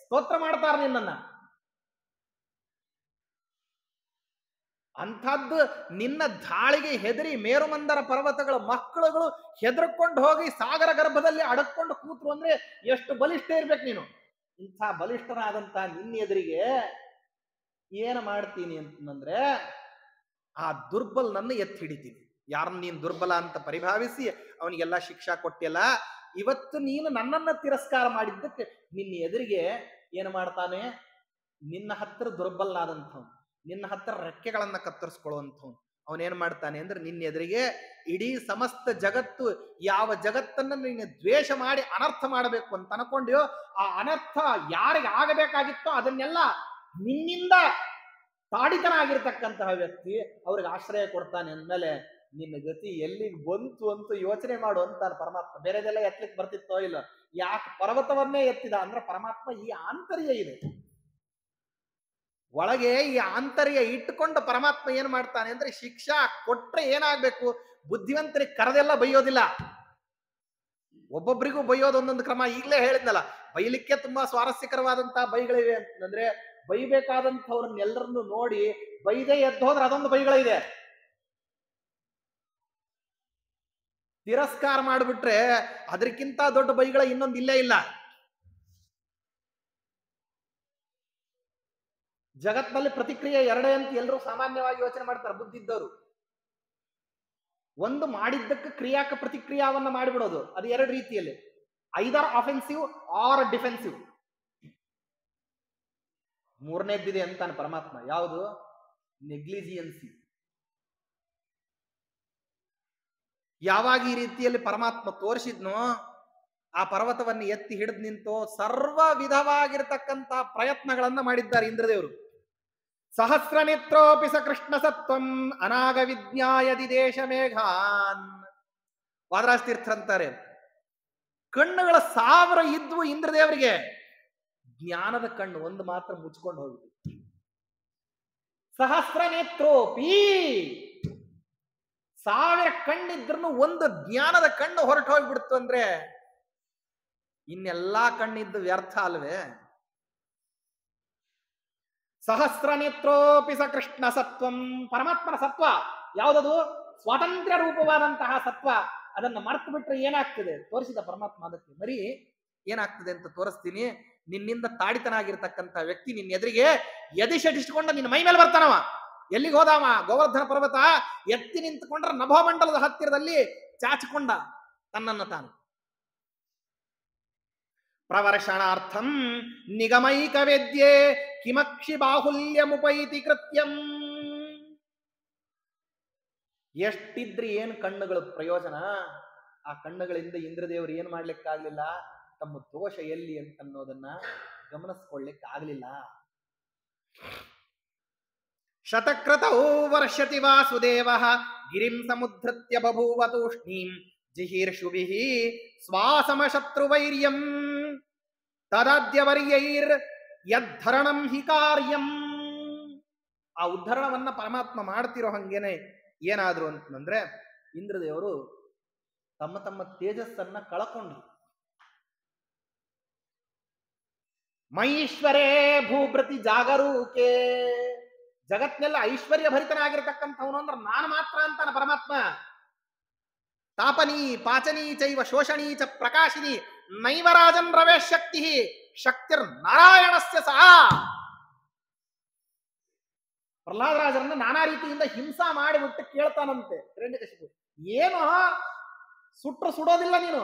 ಸ್ತೋತ್ರ ಮಾಡ್ತಾರೆ ನಿನ್ನನ್ನ. ಅಂಥದ್ದು ನಿನ್ನ ಧಾಳಿಗೆ ಹೆದರಿ ಮೇರುಮಂದರ ಪರ್ವತಗಳ ಮಕ್ಕಳುಗಳು ಹೆದರ್ಕೊಂಡು ಹೋಗಿ ಸಾಗರ ಗರ್ಭದಲ್ಲಿ ಅಡಕೊಂಡು ಕೂತ್ರು ಅಂದ್ರೆ ಎಷ್ಟು ಬಲಿಷ್ಠ ಇರ್ಬೇಕು ನೀನು. ಇಂಥ ಬಲಿಷ್ಠನಾದಂತಹ ನಿನ್ನ ಎದುರಿಗೆ ಏನು ಮಾಡ್ತೀನಿ ಅಂತಂದ್ರೆ, ಆ ದುರ್ಬಲನನ್ನು ಎತ್ತಿ ಹಿಡಿತೀನಿ. ಯಾರನ್ನ ನೀನು ದುರ್ಬಲ ಅಂತ ಪರಿಭಾವಿಸಿ ಅವನಿಗೆಲ್ಲ ಶಿಕ್ಷಾ ಕೊಟ್ಟಿಲ್ಲ, ಇವತ್ತು ನೀನು ನನ್ನನ್ನ ತಿರಸ್ಕಾರ ಮಾಡಿದ್ದಕ್ಕೆ ನಿನ್ನ ಎದುರಿಗೆ ಏನು ಮಾಡ್ತಾನೆ, ನಿನ್ನ ಹತ್ತಿರ ದುರ್ಬಲನಾದಂಥವ್ನು, ನಿನ್ನ ಹತ್ತಿರ ರೆಕ್ಕೆಗಳನ್ನ ಕತ್ತರಿಸ್ಕೊಳ್ಳುವಂಥವ್ನು ಅವನೇನ್ ಮಾಡ್ತಾನೆ ಅಂದ್ರೆ, ನಿನ್ನ ಎದುರಿಗೆ ಇಡೀ ಸಮಸ್ತ ಜಗತ್ತು ಯಾವ ಜಗತ್ತನ್ನ ನೀನು ದ್ವೇಷ ಮಾಡಿ ಅನರ್ಥ ಮಾಡಬೇಕು ಅಂತ ಅನ್ಕೊಂಡ್ಯೋ, ಆ ಅನರ್ಥ ಯಾರಿಗೆ ಆಗಬೇಕಾಗಿತ್ತೋ ಅದನ್ನೆಲ್ಲ ನಿನ್ನಿಂದ ತಾಡಿತನಾಗಿರ್ತಕ್ಕಂತಹ ವ್ಯಕ್ತಿ ಅವ್ರಿಗೆ ಆಶ್ರಯ ಕೊಡ್ತಾನೆ ಅಂದ್ಮೇಲೆ ನಿನ್ನ ಗತಿ ಎಲ್ಲಿಗೆ ಬಂತು ಅಂತ ಯೋಚನೆ ಮಾಡು ಅಂತಾನೆ ಪರಮಾತ್ಮ. ಬೇರೆದೆಲ್ಲ ಎತ್ತಲಿಕ್ಕೆ ಬರ್ತಿತ್ತೋ ಇಲ್ಲ, ಯಾಕೆ ಪರ್ವತವನ್ನೇ ಎತ್ತಿದ ಅಂದ್ರೆ ಪರಮಾತ್ಮ ಈ ಆಂತರ್ಯ ಇದೆ ಒಳಗೆ. ಈ ಆಂತರ್ಯ ಇಟ್ಟುಕೊಂಡು ಪರಮಾತ್ಮ ಏನ್ ಮಾಡ್ತಾನೆ ಅಂದ್ರೆ, ಶಿಕ್ಷಾ ಕೊಟ್ರೆ ಏನಾಗ್ಬೇಕು, ಬುದ್ಧಿವಂತರಿಗೆ ಕರೆದೆಲ್ಲ ಬೈಯೋದಿಲ್ಲ, ಒಬ್ಬೊಬ್ಬರಿಗೂ ಬೈಯೋದು ಒಂದೊಂದು ಕ್ರಮ. ಈಗಲೇ ಹೇಳಿದ್ನಲ್ಲ, ಬೈಲಿಕ್ಕೆ ತುಂಬಾ ಸ್ವಾರಸ್ಯಕರವಾದಂತಹ ಬೈಗಳಿವೆ ಅಂತಂದ್ರೆ, ಬೈಬೇಕಾದಂಥವ್ರನ್ನೆಲ್ಲರನ್ನು ನೋಡಿ ಬೈದೇ ಎದ್ದು ಹೋದ್ರೆ ಅದೊಂದು ಬೈಗಳಿದೆ. ತಿರಸ್ಕಾರ ಮಾಡಿಬಿಟ್ರೆ ಅದಕ್ಕಿಂತ ದೊಡ್ಡ ಬೈಗಳ ಇನ್ನೊಂದು ಇಲ್ಲೇ ಇಲ್ಲ. ಜಗತ್ತಿನಲ್ಲಿ ಪ್ರತಿಕ್ರಿಯೆ ಎರಡೇ ಅಂತ ಎಲ್ಲರೂ ಸಾಮಾನ್ಯವಾಗಿ ಯೋಚನೆ ಮಾಡ್ತಾರೆ ಬುದ್ಧಿದ್ದವರು. ಒಂದು ಮಾಡಿದ್ದಕ್ಕೆ ಕ್ರಿಯಾಕ ಪ್ರತಿಕ್ರಿಯಾವನ್ನ ಮಾಡಿಬಿಡೋದು, ಅದು ಎರಡು ರೀತಿಯಲ್ಲಿ, ಐದರ್ ಆಫೆನ್ಸಿವ್ ಆರ್ ಡಿಫೆನ್ಸಿವ್. ಮೂರನೇದ್ದಿದೆ ಅಂತಾನೆ ಪರಮಾತ್ಮ, ಯಾವುದು, ನೆಗ್ಲಿಜಿಯನ್ಸಿ. ಯಾವಾಗ ಈ ರೀತಿಯಲ್ಲಿ ಪರಮಾತ್ಮ ತೋರಿಸಿದ್ನೋ, ಆ ಪರ್ವತವನ್ನು ಎತ್ತಿ ಹಿಡಿದು ನಿಂತು ಸರ್ವ ವಿಧವಾಗಿರ್ತಕ್ಕಂಥ ಪ್ರಯತ್ನಗಳನ್ನ ಮಾಡಿದ್ದಾರೆ ಇಂದ್ರದೇವರು. ಸಹಸ್ರ ನೇತ್ರೋಪಿ ಸ ಕೃಷ್ಣ ಸತ್ವಂ ಅನಾಗ ವಿಜ್ಞಾಯದಿ ದೇಶ ಮೇಘಾನ್. ವಾದರಾಜ ತೀರ್ಥರಂತಾರೆ, ಕಣ್ಣುಗಳ 1000 ಇದ್ವು ಇಂದ್ರದೇವರಿಗೆ, ಜ್ಞಾನದ ಕಣ್ಣು ಒಂದು ಮಾತ್ರ ಮುಚ್ಕೊಂಡು ಹೋಗಿತ್ತು. ಸಹಸ್ರ ನೇತ್ರೋಪಿ, 1000 ಕಣ್ಣಿದ್ರು ಒಂದು ಜ್ಞಾನದ ಕಣ್ಣು ಹೊರಟು ಹೋಗ್ಬಿಡ್ತು ಅಂದ್ರೆ ಇನ್ನೆಲ್ಲಾ ಕಣ್ಣಿದ್ದು ವ್ಯರ್ಥ ಅಲ್ವೇ. ಸಹಸ್ರ ನೇತ್ರೋಪಿ ಸ ಕೃಷ್ಣ ಸತ್ವಂ, ಪರಮಾತ್ಮನ ಸತ್ವ ಯಾವುದದು, ಸ್ವಾತಂತ್ರ್ಯ ರೂಪವಾದಂತಹ ಸತ್ವ. ಅದನ್ನ ಮರ್ತು ಬಿಟ್ರೆ ಏನಾಗ್ತದೆ ತೋರಿಸಿದ ಪರಮಾತ್ಮ. ಅದಕ್ಕೆ ಬರೀ ಏನಾಗ್ತದೆ ಅಂತ ತೋರಿಸ್ತೀನಿ. ನಿನ್ನಿಂದ ತಾಡಿತನಾಗಿರ್ತಕ್ಕಂಥ ವ್ಯಕ್ತಿ ನಿನ್ನ ಎದುರಿಗೆ ಎದಿಶಟಿಸಿಕೊಂಡ ನಿನ್ನ ಮೈ ಮೇಲೆ ಬರ್ತಾನವ. ಎಲ್ಲಿಗೆ ಹೋದಾವ, ಗೋವರ್ಧನ ಪರ್ವತ ಎತ್ತಿ ನಿಂತುಕೊಂಡ್ರೆ ನಭೋಮಂಡಲದ ಹತ್ತಿರದಲ್ಲಿ ಚಾಚಿಕೊಂಡ ತನ್ನನ್ನು ತಾನು. ಪ್ರವರ್ಷಣಾರ್ಥಂ ನಿಗಮೈಕ ವೇದ್ಯೆ ಕಿಮಕ್ಷಿ ಬಾಹುಲ್ಯ ಮುಪೈತಿ ಕೃತ್ಯಂ. ಎಷ್ಟಿದ್ರಿ ಏನು ಕಣ್ಣುಗಳ ಪ್ರಯೋಜನ, ಆ ಕಣ್ಣುಗಳಿಂದ ಇಂದ್ರದೇವರು ಏನ್ ಮಾಡ್ಲಿಕ್ಕಾಗ್ಲಿಲ್ಲ, ತಮ್ಮ ದೋಷ ಎಲ್ಲಿ ಅಂತನ್ನೋದನ್ನ ಗಮನಿಸ್ಕೊಳ್ಳಿಕ್ಕಾಗ್ಲಿಲ್ಲ. ಶತಕ್ರತೌ ವರ್ಷತಿ ವಾಸುದೇವ ಗಿರಿಂ ಸಮುದ್ರತ್ಯ ಬಭೂವ ತೂಷ್ಣೀಂ ಜಿಹೀರ್ಷುಭಿಃ ಸ್ವಾಸಮ ಶತ್ರುವೈರ್ಯಂ ತದಾದ್ಯವರ್ಯೈರ್ ಯದ್ಧರಣಂ ಹಿ ಕಾರ್ಯಂ. ಆ ಉದ್ಧರಣವನ್ನ ಪರಮಾತ್ಮ ಮಾಡ್ತಿರೋ ಹಂಗೇನೆ ಏನಾದ್ರು ಅಂತಂದ್ರೆ, ಇಂದ್ರದೇವರು ತಮ್ಮ ತಮ್ಮ ತೇಜಸ್ಸನ್ನ ಕಳಕೊಂಡ್ರು. ಮೈಶ್ವರೇ ಭೂಭೃತಿ ಜಾಗರೂಕೆ, ಜಗತ್ನೆಲ್ಲ ಐಶ್ವರ್ಯ ಭರಿತನಾಗಿರ್ತಕ್ಕಂಥವನು ಅಂದ್ರೆ ನಾನು ಮಾತ್ರ ಅಂತಾನ ಪರಮಾತ್ಮ. ತಾಪನಿ ಪಾಚನಿ ಚೈವ ಶೋಷಣೀ ಚ ಪ್ರಕಾಶಿನಿ ನೈವರಾಜನ್ ರವೇಶ್ ಶಕ್ತಿ ಶಕ್ತಿರ್ ನಾರಾಯಣಸ್ಯ ಸಹ. ಪ್ರಹ್ಲಾದರಾಜರನ್ನ ನಾನಾ ರೀತಿಯಿಂದ ಹಿಂಸಾ ಮಾಡಿಬಿಟ್ಟು ಕೇಳ್ತಾನಂತೆ ಹಿರಣ್ಯಕಶಿಪು, ಏನು ಸುಟ್ರು ಸುಡೋದಿಲ್ಲ ನೀನು,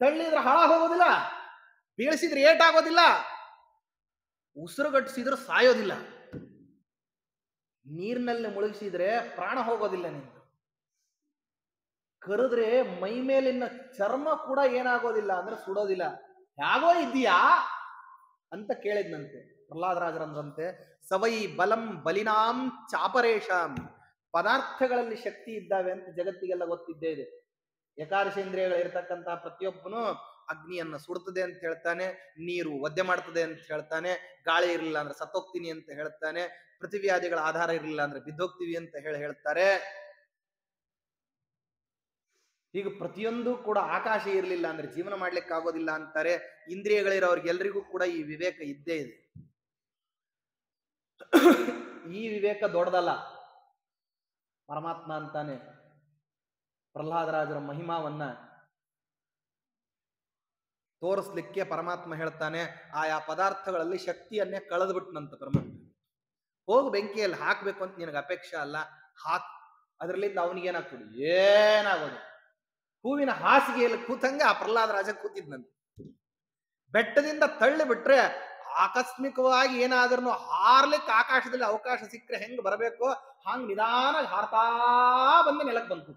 ತಳ್ಳಿದ್ರೆ ಹಾಳ ಹೋಗೋದಿಲ್ಲ, ಬೀಳಿಸಿದ್ರೆ ಏಟಾಗೋದಿಲ್ಲ, ಉಸಿರುಗಟ್ಟಿಸಿದ್ರು ಸಾಯೋದಿಲ್ಲ, ನೀರಿನಲ್ಲಿ ಮುಳುಗಿಸಿದ್ರೆ ಪ್ರಾಣ ಹೋಗೋದಿಲ್ಲ, ನೀನು ಕರೆದ್ರೆ ಮೈ ಮೇಲಿನ ಚರ್ಮ ಕೂಡ ಏನಾಗೋದಿಲ್ಲ ಅಂದ್ರೆ ಸುಡೋದಿಲ್ಲ, ಯಾಗೋ ಇದೆಯಾ ಅಂತ ಕೇಳಿದ್ನಂತೆ. ಪ್ರಹ್ಲಾದರಾಜರಂದ್ರಂತೆ, ಸವೈ ಬಲಂ ಬಲಿನಾಂ ಚಾಪರೇಶಾಂ, ಪದಾರ್ಥಗಳಲ್ಲಿ ಶಕ್ತಿ ಇದ್ದಾವೆ ಅಂತ ಜಗತ್ತಿಗೆಲ್ಲ ಗೊತ್ತಿದ್ದೇ ಇದೆ. ಏಕಾದಶೇಂದ್ರಿಯಗಳಿರ್ತಕ್ಕಂತಹ ಪ್ರತಿಯೊಬ್ಬನು ಅಗ್ನಿಯನ್ನು ಸುಡುತ್ತದೆ ಅಂತ ಹೇಳ್ತಾನೆ, ನೀರು ಒದ್ದೆ ಮಾಡ್ತದೆ ಅಂತ ಹೇಳ್ತಾನೆ, ಗಾಳಿ ಇರಲಿಲ್ಲ ಅಂದ್ರೆ ಸತ್ತೋಗ್ತೀನಿ ಅಂತ ಹೇಳ್ತಾನೆ, ಪೃಥ್ವಿಯಾದಿಗಳ ಆಧಾರ ಇರಲಿಲ್ಲ ಅಂದ್ರೆ ಬಿದ್ದೋಗ್ತೀವಿ ಅಂತ ಹೇಳ್ತಾರೆ. ಈಗ ಪ್ರತಿಯೊಂದು ಕೂಡ ಆಕಾಶ ಇರಲಿಲ್ಲ ಅಂದ್ರೆ ಜೀವನ ಮಾಡ್ಲಿಕ್ಕೆ ಆಗೋದಿಲ್ಲ ಅಂತಾರೆ. ಇಂದ್ರಿಯಗಳಿರೋರ್ಗೆಲ್ರಿಗೂ ಕೂಡ ಈ ವಿವೇಕ ಇದ್ದೇ ಇದೆ. ಈ ವಿವೇಕ ದೊಡ್ಡದಲ್ಲ. ಪರಮಾತ್ಮ ಅಂತಾನೆ ಪ್ರಹ್ಲಾದರಾಜರ ಮಹಿಮಾವನ್ನ ತೋರಿಸ್ಲಿಕ್ಕೆ ಪರಮಾತ್ಮ ಹೇಳ್ತಾನೆ, ಆಯಾ ಪದಾರ್ಥಗಳಲ್ಲಿ ಶಕ್ತಿಯನ್ನೇ ಕಳೆದ್ಬಿಟ್ನಂತ ಪರಮಾತ್ಮ. ಹೋಗಿ ಬೆಂಕಿಯಲ್ಲಿ ಹಾಕ್ಬೇಕು ಅಂತ ನಿನಗೆ ಅಪೇಕ್ಷೆ ಅಲ್ಲ, ಹಾಕ್. ಅದರಲ್ಲಿಂದ ಅವನಿಗೇನಾಗ್ತದೆ? ಏನಾಗೋದು? ಹೂವಿನ ಹಾಸಿಗೆಯಲ್ಲಿ ಕೂತಂಗೆ ಆ ಪ್ರಹ್ಲಾದರಾಜ ಕೂತಿದ್ನಂತೆ. ಬೆಟ್ಟದಿಂದ ತಳ್ಳಿ ಬಿಟ್ರೆ ಆಕಸ್ಮಿಕವಾಗಿ ಏನಾದ್ರೂ ಹಾರ್ಲಿಕ್ಕೆ ಆಕಾಶದಲ್ಲಿ ಅವಕಾಶ ಸಿಕ್ಕರೆ ಹೆಂಗ್ ಬರಬೇಕು ಹಂಗ್ ನಿಧಾನ ಹಾರ್ತಾ ಬಂದು ನೆಲಕ್ಕೆ ಬಂತು.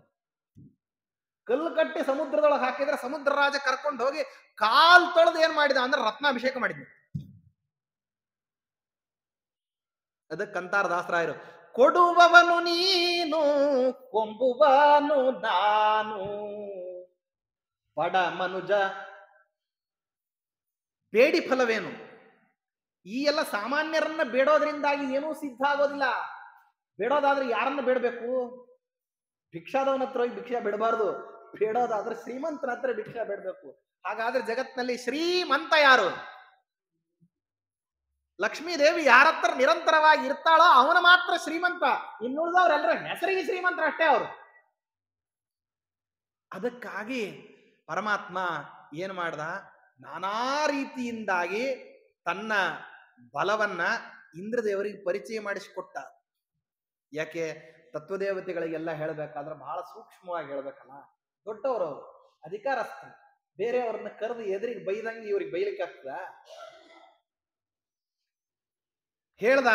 ಕಲ್ಲು ಕಟ್ಟಿ ಸಮುದ್ರದೊಳಗೆ ಹಾಕಿದ್ರೆ ಸಮುದ್ರ ರಾಜ ಕರ್ಕೊಂಡು ಹೋಗಿ ಕಾಲ್ ತೊಳೆದು ಏನ್ ಮಾಡಿದ ಅಂದ್ರೆ ರತ್ನಾಭಿಷೇಕ ಮಾಡಿದ್ನು. ಅದಕ್ಕಂತಾರ ದಾಸರಾಯರು, ಕೊಡುವವನು ನೀನು ಕೊಂಬುವನು ನಾನು, ಬಡ ಮನುಜ ಬೇಡಿ ಫಲವೇನು. ಈ ಎಲ್ಲ ಸಾಮಾನ್ಯರನ್ನ ಬೇಡೋದ್ರಿಂದಾಗಿ ಏನೂ ಸಿದ್ಧ ಆಗೋದಿಲ್ಲ. ಬೇಡೋದಾದ್ರೆ ಯಾರನ್ನ ಬೇಡಬೇಕು? ಭಿಕ್ಷಾದವನ ಹತ್ರ ಹೋಗಿ ಭಿಕ್ಷಾ ಬಿಡಬಾರ್ದು. ಬೇಡೋದಾದ್ರೆ ಶ್ರೀಮಂತನ ಹತ್ರ ಭಿಕ್ಷಾ ಬೇಡಬೇಕು. ಹಾಗಾದ್ರೆ ಜಗತ್ನಲ್ಲಿ ಶ್ರೀಮಂತ ಯಾರು? ಲಕ್ಷ್ಮೀದೇವಿ ಯಾರತ್ರ ನಿರಂತರವಾಗಿ ಇರ್ತಾಳೋ ಅವನ ಮಾತ್ರ ಶ್ರೀಮಂತ. ಇನ್ನುಳಿದವ್ರೆಲ್ಲರ ಹೆಸರಿಗೆ ಶ್ರೀಮಂತರ ಅಷ್ಟೇ ಅವರು. ಅದಕ್ಕಾಗಿ ಪರಮಾತ್ಮ ಏನ್ ಮಾಡ್ದ? ನಾನಾ ರೀತಿಯಿಂದಾಗಿ ತನ್ನ ಬಲವನ್ನ ಇಂದ್ರದೇವರಿಗೆ ಪರಿಚಯ ಮಾಡಿಸಿಕೊಟ್ಟ. ಯಾಕೆ? ತತ್ವದೇವತೆಗಳಿಗೆಲ್ಲ ಹೇಳ್ಬೇಕಾದ್ರೆ ಬಹಳ ಸೂಕ್ಷ್ಮವಾಗಿ ಹೇಳ್ಬೇಕಲ್ಲ. ದೊಡ್ಡವರು, ಅಧಿಕಾರಸ್ಥ, ಬೇರೆಯವ್ರನ್ನ ಕರೆದು ಎದುರಿಗೆ ಬೈದಂಗೆ ಇವ್ರಿಗೆ ಬೈಲಿಕ್ಕೆ ಆಗ್ತದ? ಹೇಳ್ದ,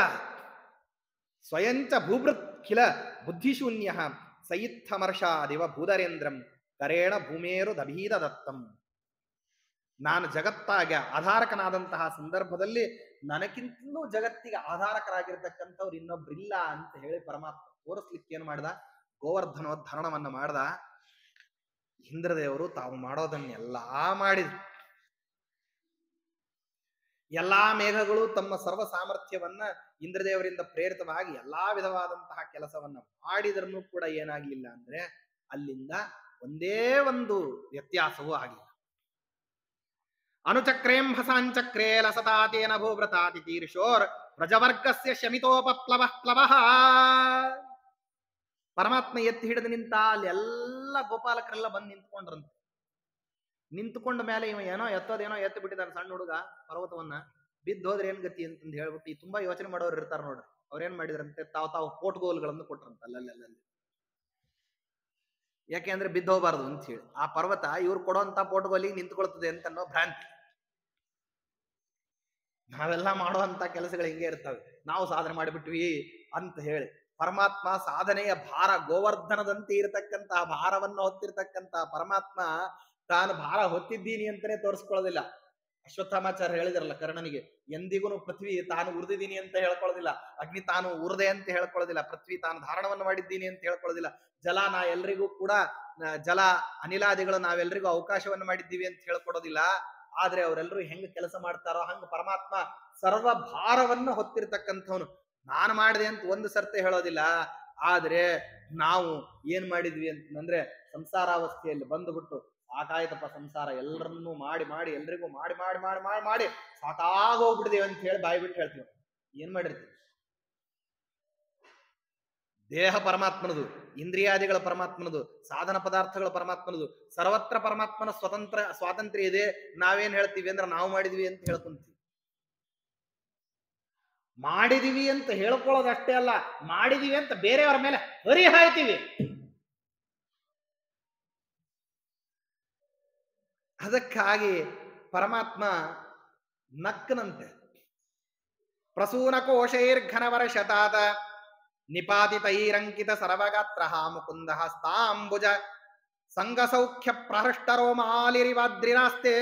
ಸ್ವಯಂಚ ಭೂಭೃತ್ ಖಿಲ ಬುದ್ಧಿಶೂನ್ಯ ಸಯಿತ್ಥಮರ್ಷಾದಿವ ಭೂದರೇಂದ್ರಂ ಕರೇಣ ಭೂಮೇರು ದಭೀದ ದತ್ತಂ. ನಾನು ಜಗತ್ತಾಗ ಆಧಾರಕನಾದಂತಹ ಸಂದರ್ಭದಲ್ಲಿ ನನಗಿಂತಲೂ ಜಗತ್ತಿಗೆ ಆಧಾರಕರಾಗಿರ್ತಕ್ಕಂಥವ್ರು ಇನ್ನೊಬ್ರಿಲ್ಲ ಅಂತ ಹೇಳಿ ಪರಮಾತ್ಮ ತೋರಿಸ್ಲಿಕ್ಕೆ ಏನ್ ಮಾಡ್ದ? ಗೋವರ್ಧನೋದ್ಧರಣವನ್ನ ಮಾಡ್ದ. ಇಂದ್ರದೇವರು ತಾವು ಮಾಡೋದನ್ನೆಲ್ಲಾ ಮಾಡಿದ್ರು. ಎಲ್ಲಾ ಮೇಘಗಳು ತಮ್ಮ ಸರ್ವ ಸಾಮರ್ಥ್ಯವನ್ನ ಇಂದ್ರದೇವರಿಂದ ಪ್ರೇರಿತವಾಗಿ ಎಲ್ಲಾ ವಿಧವಾದಂತಹ ಕೆಲಸವನ್ನ ಮಾಡಿದ್ರೂ ಕೂಡ ಏನಾಗ್ಲಿಲ್ಲ ಅಂದ್ರೆ ಅಲ್ಲಿಂದ ಒಂದೇ ಒಂದು ವ್ಯತ್ಯಾಸವೂ ಆಗಿಲ್ಲ. ಅನುಚಕ್ರೇಂ ಹಸಾಂಚಕ್ರೇ ಲಸತಾತೇನ ಭೂವ್ರತಾತಿ ತೀರ್ಷೋರ್ ಪ್ರಜವರ್ಗಸ್ಯ ಶಮಿತೋಪಪ್ಲವ ಪ್ಲವಃ. ಪರಮಾತ್ಮ ಎತ್ತಿ ಹಿಡಿದು ನಿಂತ ಅಲ್ಲಿ ಎಲ್ಲ ಗೋಪಾಲಕರೆಲ್ಲ ಬಂದು ನಿಂತ್ಕೊಂಡ್ರಂತೆ. ನಿಂತ್ಕೊಂಡ ಮೇಲೆ ಇವ ಏನೋ ಎತ್ತೋದೇನೋ ಎತ್ತು ಬಿಟ್ಟಿದ್ದಾನೆ ಸಣ್ಣ ಹುಡುಗ ಪರ್ವತವನ್ನ. ಬಿದ್ದು ಹೋದ್ರೆ ಏನ್ ಗತಿ ಅಂತಂದು ಹೇಳ್ಬಿಟ್ಟು ತುಂಬಾ ಯೋಚನೆ ಮಾಡೋರು ಇರ್ತಾರ ನೋಡ್ರಿ. ಅವ್ರೇನ್ ಮಾಡಿದ್ರಂತೆ, ತಾವು ಪೋಟ್ಗೋಲ್ಗಳನ್ನು ಕೊಟ್ರಂತ ಅಲ್ಲಲ್ಲಿ. ಯಾಕೆಂದ್ರೆ ಬಿದ್ದು ಹೋಗಬಾರ್ದು ಅಂತ ಹೇಳಿ. ಆ ಪರ್ವತ ಇವ್ರು ಕೊಡುವಂತ ಪೋಟ್ಗೋಲಿಗೆ ನಿಂತ್ಕೊಳ್ತದೆ ಅಂತ ಅನ್ನೋ ಭ್ರಾಂತಿ. ನಾವೆಲ್ಲ ಮಾಡುವಂತ ಕೆಲಸಗಳು ಹಿಂಗೆ ಇರ್ತವೆ. ನಾವು ಸಾಧನೆ ಮಾಡಿಬಿಟ್ವಿ ಅಂತ ಹೇಳಿ ಪರಮಾತ್ಮ ಸಾಧನೆಯ ಭಾರ ಗೋವರ್ಧನದಂತೆ ಇರತಕ್ಕಂತಹ ಭಾರವನ್ನು ಹೊತ್ತಿರ್ತಕ್ಕಂತಹ ಪರಮಾತ್ಮ ತಾನು ಭಾರ ಹೊತ್ತಿದ್ದೀನಿ ಅಂತಾನೆ ತೋರಿಸ್ಕೊಳ್ಳೋದಿಲ್ಲ. ಅಶ್ವತ್ಥಾಮಾಚಾರ್ಯ ಹೇಳಿದ್ರಲ್ಲ ಕರ್ಣನಿಗೆ, ಎಂದಿಗೂ ಪೃಥ್ವಿ ತಾನು ಉರಿದಿದ್ದೀನಿ ಅಂತ ಹೇಳ್ಕೊಳ್ಳೋದಿಲ್ಲ, ಅಗ್ನಿ ತಾನು ಉರದೆ ಅಂತ ಹೇಳ್ಕೊಳ್ಳೋದಿಲ್ಲ, ಪೃಥ್ವಿ ತಾನು ಧಾರಣವನ್ನು ಮಾಡಿದ್ದೀನಿ ಅಂತ ಹೇಳ್ಕೊಳ್ಳೋದಿಲ್ಲ, ಜಲ ನಾ ಎಲ್ರಿಗೂ ಕೂಡ ಜಲ ಅನಿಲಾದಿಗಳು ನಾವೆಲ್ರಿಗೂ ಅವಕಾಶವನ್ನು ಮಾಡಿದ್ದೀವಿ ಅಂತ ಹೇಳ್ಕೊಡೋದಿಲ್ಲ. ಆದ್ರೆ ಅವರೆಲ್ಲರೂ ಹೆಂಗ್ ಕೆಲಸ ಮಾಡ್ತಾರೋ ಹಂಗ ಪರಮಾತ್ಮ ಸರ್ವ ಭಾರವನ್ನು ಹೊತ್ತಿರ್ತಕ್ಕಂಥವನು. ನಾನು ಮಾಡಿದೆ ಅಂತ ಒಂದು ಸರ್ತೆ ಹೇಳೋದಿಲ್ಲ. ಆದ್ರೆ ನಾವು ಏನ್ ಮಾಡಿದ್ವಿ ಅಂತಂದ್ರೆ ಸಂಸಾರಾವಸ್ಥೆಯಲ್ಲಿ ಬಂದುಬಿಟ್ಟು ಸಾಕಾಯ್ತಪ್ಪ ಸಂಸಾರ, ಎಲ್ಲರನ್ನೂ ಮಾಡಿ ಮಾಡಿ ಎಲ್ರಿಗೂ ಮಾಡಿ ಮಾಡಿ ಮಾಡಿ ಮಾಡಿ ಮಾಡಿ ಸಾಕಾಗೋಗ್ಬಿಟ್ಟಿದೇವೆ ಅಂತ ಹೇಳಿ ಬಾಯಿ ಬಿಟ್ಟು ಹೇಳ್ತೀವಿ. ಏನ್ ಮಾಡಿರ್ತೀವಿ? ದೇಹ ಪರಮಾತ್ಮನದು, ಇಂದ್ರಿಯಾದಿಗಳ ಪರಮಾತ್ಮನದು, ಸಾಧನ ಪದಾರ್ಥಗಳ ಪರಮಾತ್ಮನದು, ಸರ್ವತ್ರ ಪರಮಾತ್ಮನ ಸ್ವಾತಂತ್ರ್ಯ ಇದೆ. ನಾವೇನ್ ಹೇಳ್ತೀವಿ ಅಂದ್ರೆ ನಾವು ಮಾಡಿದ್ವಿ ಅಂತ ಹೇಳ್ಕೊಂತೀವಿ. ಮಾಡಿದೀವಿ ಅಂತ ಹೇಳ್ಕೊಳ್ಳೋದಷ್ಟೇ ಅಲ್ಲ, ಮಾಡಿದೀವಿ ಅಂತ ಬೇರೆಯವರ ಮೇಲೆ ಹರಿಹಾಯ್ತೀವಿ. ಅದಕ್ಕಾಗಿ ಪರಮಾತ್ಮ ನಕ್ಕನಂತೆ. ಪ್ರಸೂನ ಕೋಶೈರ್ಘನವರ್ಷತಾದ ನಿಪಾತಿತೈರಂಕಿತ ಸರ್ವಗಾತ್ರ ಮುಕುಂದ ಹಸ್ತಾಂಬುಜ ಸಂಗಸೌಖ್ಯ ಪ್ರಹೃಷ್ಟರೋ ಮಾಲಿರಿವಾದ್ರಿನಾಸ್ತೆ.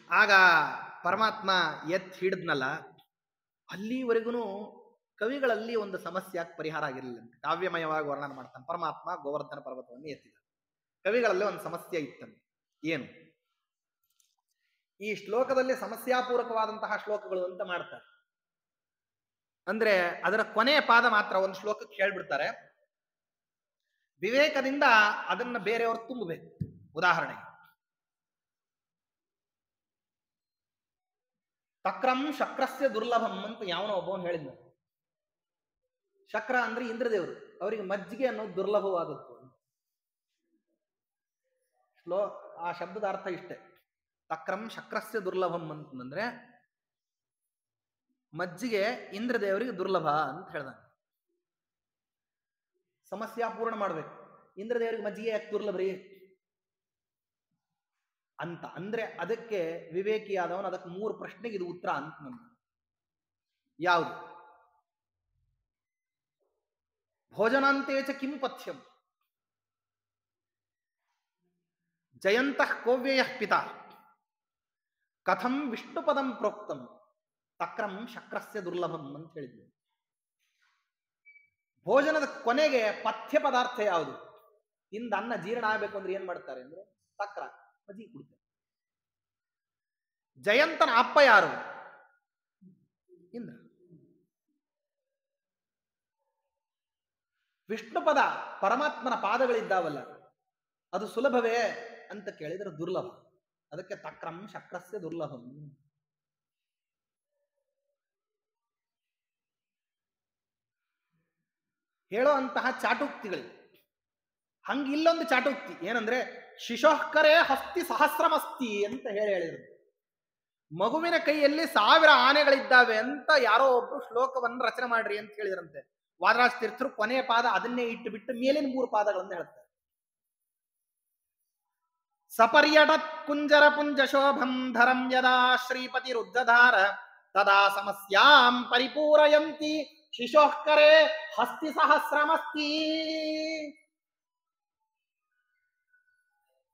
ಆಗ ಪರಮಾತ್ಮ ಎತ್ ಹಿಡಿದ್ನಲ್ಲ, ಅಲ್ಲಿವರೆಗೂ ಕವಿಗಳಲ್ಲಿ ಒಂದು ಸಮಸ್ಯೆ ಪರಿಹಾರ ಆಗಿರಲಿಲ್ಲ. ಕಾವ್ಯಮಯವಾಗಿ ವರ್ಣನೆ ಮಾಡ್ತಾನೆ. ಪರಮಾತ್ಮ ಗೋವರ್ಧನ ಪರ್ವತವನ್ನು ಎತ್ತಿದ. ಕವಿಗಳಲ್ಲಿ ಒಂದು ಸಮಸ್ಯೆ ಇತ್ತಂತೆ. ಏನು? ಈ ಶ್ಲೋಕದಲ್ಲಿ ಸಮಸ್ಯಾಪೂರ್ವಕವಾದಂತಹ ಶ್ಲೋಕಗಳು ಅಂತ ಮಾಡ್ತಾರೆ. ಅಂದ್ರೆ ಅದರ ಕೊನೆಯ ಪಾದ ಮಾತ್ರ ಒಂದು ಶ್ಲೋಕಕ್ಕೆ ಹೇಳ್ಬಿಡ್ತಾರೆ, ವಿವೇಕದಿಂದ ಅದನ್ನ ಬೇರೆಯವರು ತುಂಬಬೇಕು. ಉದಾಹರಣೆಗೆ ತಕ್ರಂ ಶಕ್ರಸ್ಯ ದುರ್ಲಭಂ ಅಂತ ಯಾವನೋ ಒಬ್ಬವನು ಹೇಳಿದ್ನು. ಶಕ್ರ ಅಂದ್ರೆ ಇಂದ್ರದೇವರು, ಅವರಿಗೆ ಮಜ್ಜಿಗೆ ಅನ್ನೋದು ದುರ್ಲಭವಾದದ್ದು. ಆ ಶಬ್ದದ ಅರ್ಥ ಇಷ್ಟೇ, ತಕ್ರಂ ಶಕ್ರಸ್ಯ ದುರ್ಲಭಂ ಅಂತಂದ್ರೆ ಮಜ್ಜಿಗೆ ಇಂದ್ರದೇವರಿಗೆ ದುರ್ಲಭ ಅಂತ ಹೇಳ್ದ. ಸಮಸ್ಯೆ ಪೂರ್ಣ ಮಾಡ್ಬೇಕು. ಇಂದ್ರದೇವರಿಗೆ ಮಜ್ಜಿಗೆ ಯಾಕೆ ದುರ್ಲಭ ರೀ ಅಂತ ಅಂದ್ರೆ ಅದಕ್ಕೆ ವಿವೇಕಿಯಾದವನು ಅದಕ್ಕೆ 3 ಪ್ರಶ್ನೆಗೆ ಇದು ಉತ್ತರ ಅಂತ ನಂದು. ಯಾವುದು? ಭೋಜನಾಂತೇಚ ಕಿಂ ಪಥ್ಯಂ, ಜಯಂತಃ ಕೋವ್ಯಯ ಪಿತಾ, ಕಥಂ ವಿಷ್ಣುಪದಂ ಪ್ರೋಕ್ತಂ, ತಕ್ರಂ ಶಕ್ರಸ್ಯ ದುರ್ಲಭಂ ಅಂತ ಹೇಳಿದ್ವಿ. ಭೋಜನದ ಕೊನೆಗೆ ಪಥ್ಯ ಪದಾರ್ಥ ಯಾವುದು? ಇಂದ ಅನ್ನ ಜೀರ್ಣ ಆಗ್ಬೇಕು ಅಂದ್ರೆ ಏನ್ ಮಾಡ್ತಾರೆ ಅಂದ್ರೆ ತಕ್ರ, ಮಜ್ಜಿಗೆ ಕುಡಿತಾರೆ. ಜಯಂತನ ಅಪ್ಪ ಯಾರು? ಇಂದ್ರ. ವಿಷ್ಣು ಪದ ಪರಮಾತ್ಮನ ಪಾದಗಳಿದ್ದಾವಲ್ಲ, ಅದು ಸುಲಭವೇ ಅಂತ ಕೇಳಿದ್ರೆ ದುರ್ಲಭ. ಅದಕ್ಕೆ ತಕ್ರಂ ಶಕ್ರಸ್ಯ ದುರ್ಲಭಂ. ಹೇಳೋ ಅಂತಹ ಚಾಟುಕ್ತಿಗಳಿವೆ. ಹಂಗ ಇಲ್ಲೊಂದು ಚಾಟುಕ್ತಿ ಏನಂದ್ರೆ ಶಿಶೋಹ್ಕರೇ ಹಸ್ತಿ ಸಹಸ್ರಮಸ್ತಿ ಅಂತ ಹೇಳಿದ್ರು. ಮಗುವಿನ ಕೈಯಲ್ಲಿ 1000 ಆನೆಗಳಿದ್ದಾವೆ ಅಂತ ಯಾರೋ ಒಬ್ರು ಶ್ಲೋಕವನ್ನು ರಚನೆ ಮಾಡ್ರಿ ಅಂತ ಹೇಳಿದ್ರಂತೆ. ವಾದರಾಜ ತೀರ್ಥರು ಕೊನೆಯ ಪಾದ ಅದನ್ನೇ ಇಟ್ಟು ಬಿಟ್ಟು ಮೇಲಿನ 3 ಪಾದಗಳನ್ನು ಹೇಳ್ತಾರೆ. ಸಪರ್ಯಟತ್ ಕುಂಜರ ಪುಂಜ ಶೋಭಂ ಧರಂ ಯದಾ ಶ್ರೀಪತಿ ರುದ್ಧಧಾರ ತದಾ ಸಮಸ್ಯಾಂ ಪರಿಪೂರಯಂತಿ ಶಿಶೋಹ್ಕರೇ ಹಸ್ತಿ ಸಹಸ್ರಮಸ್ತಿ.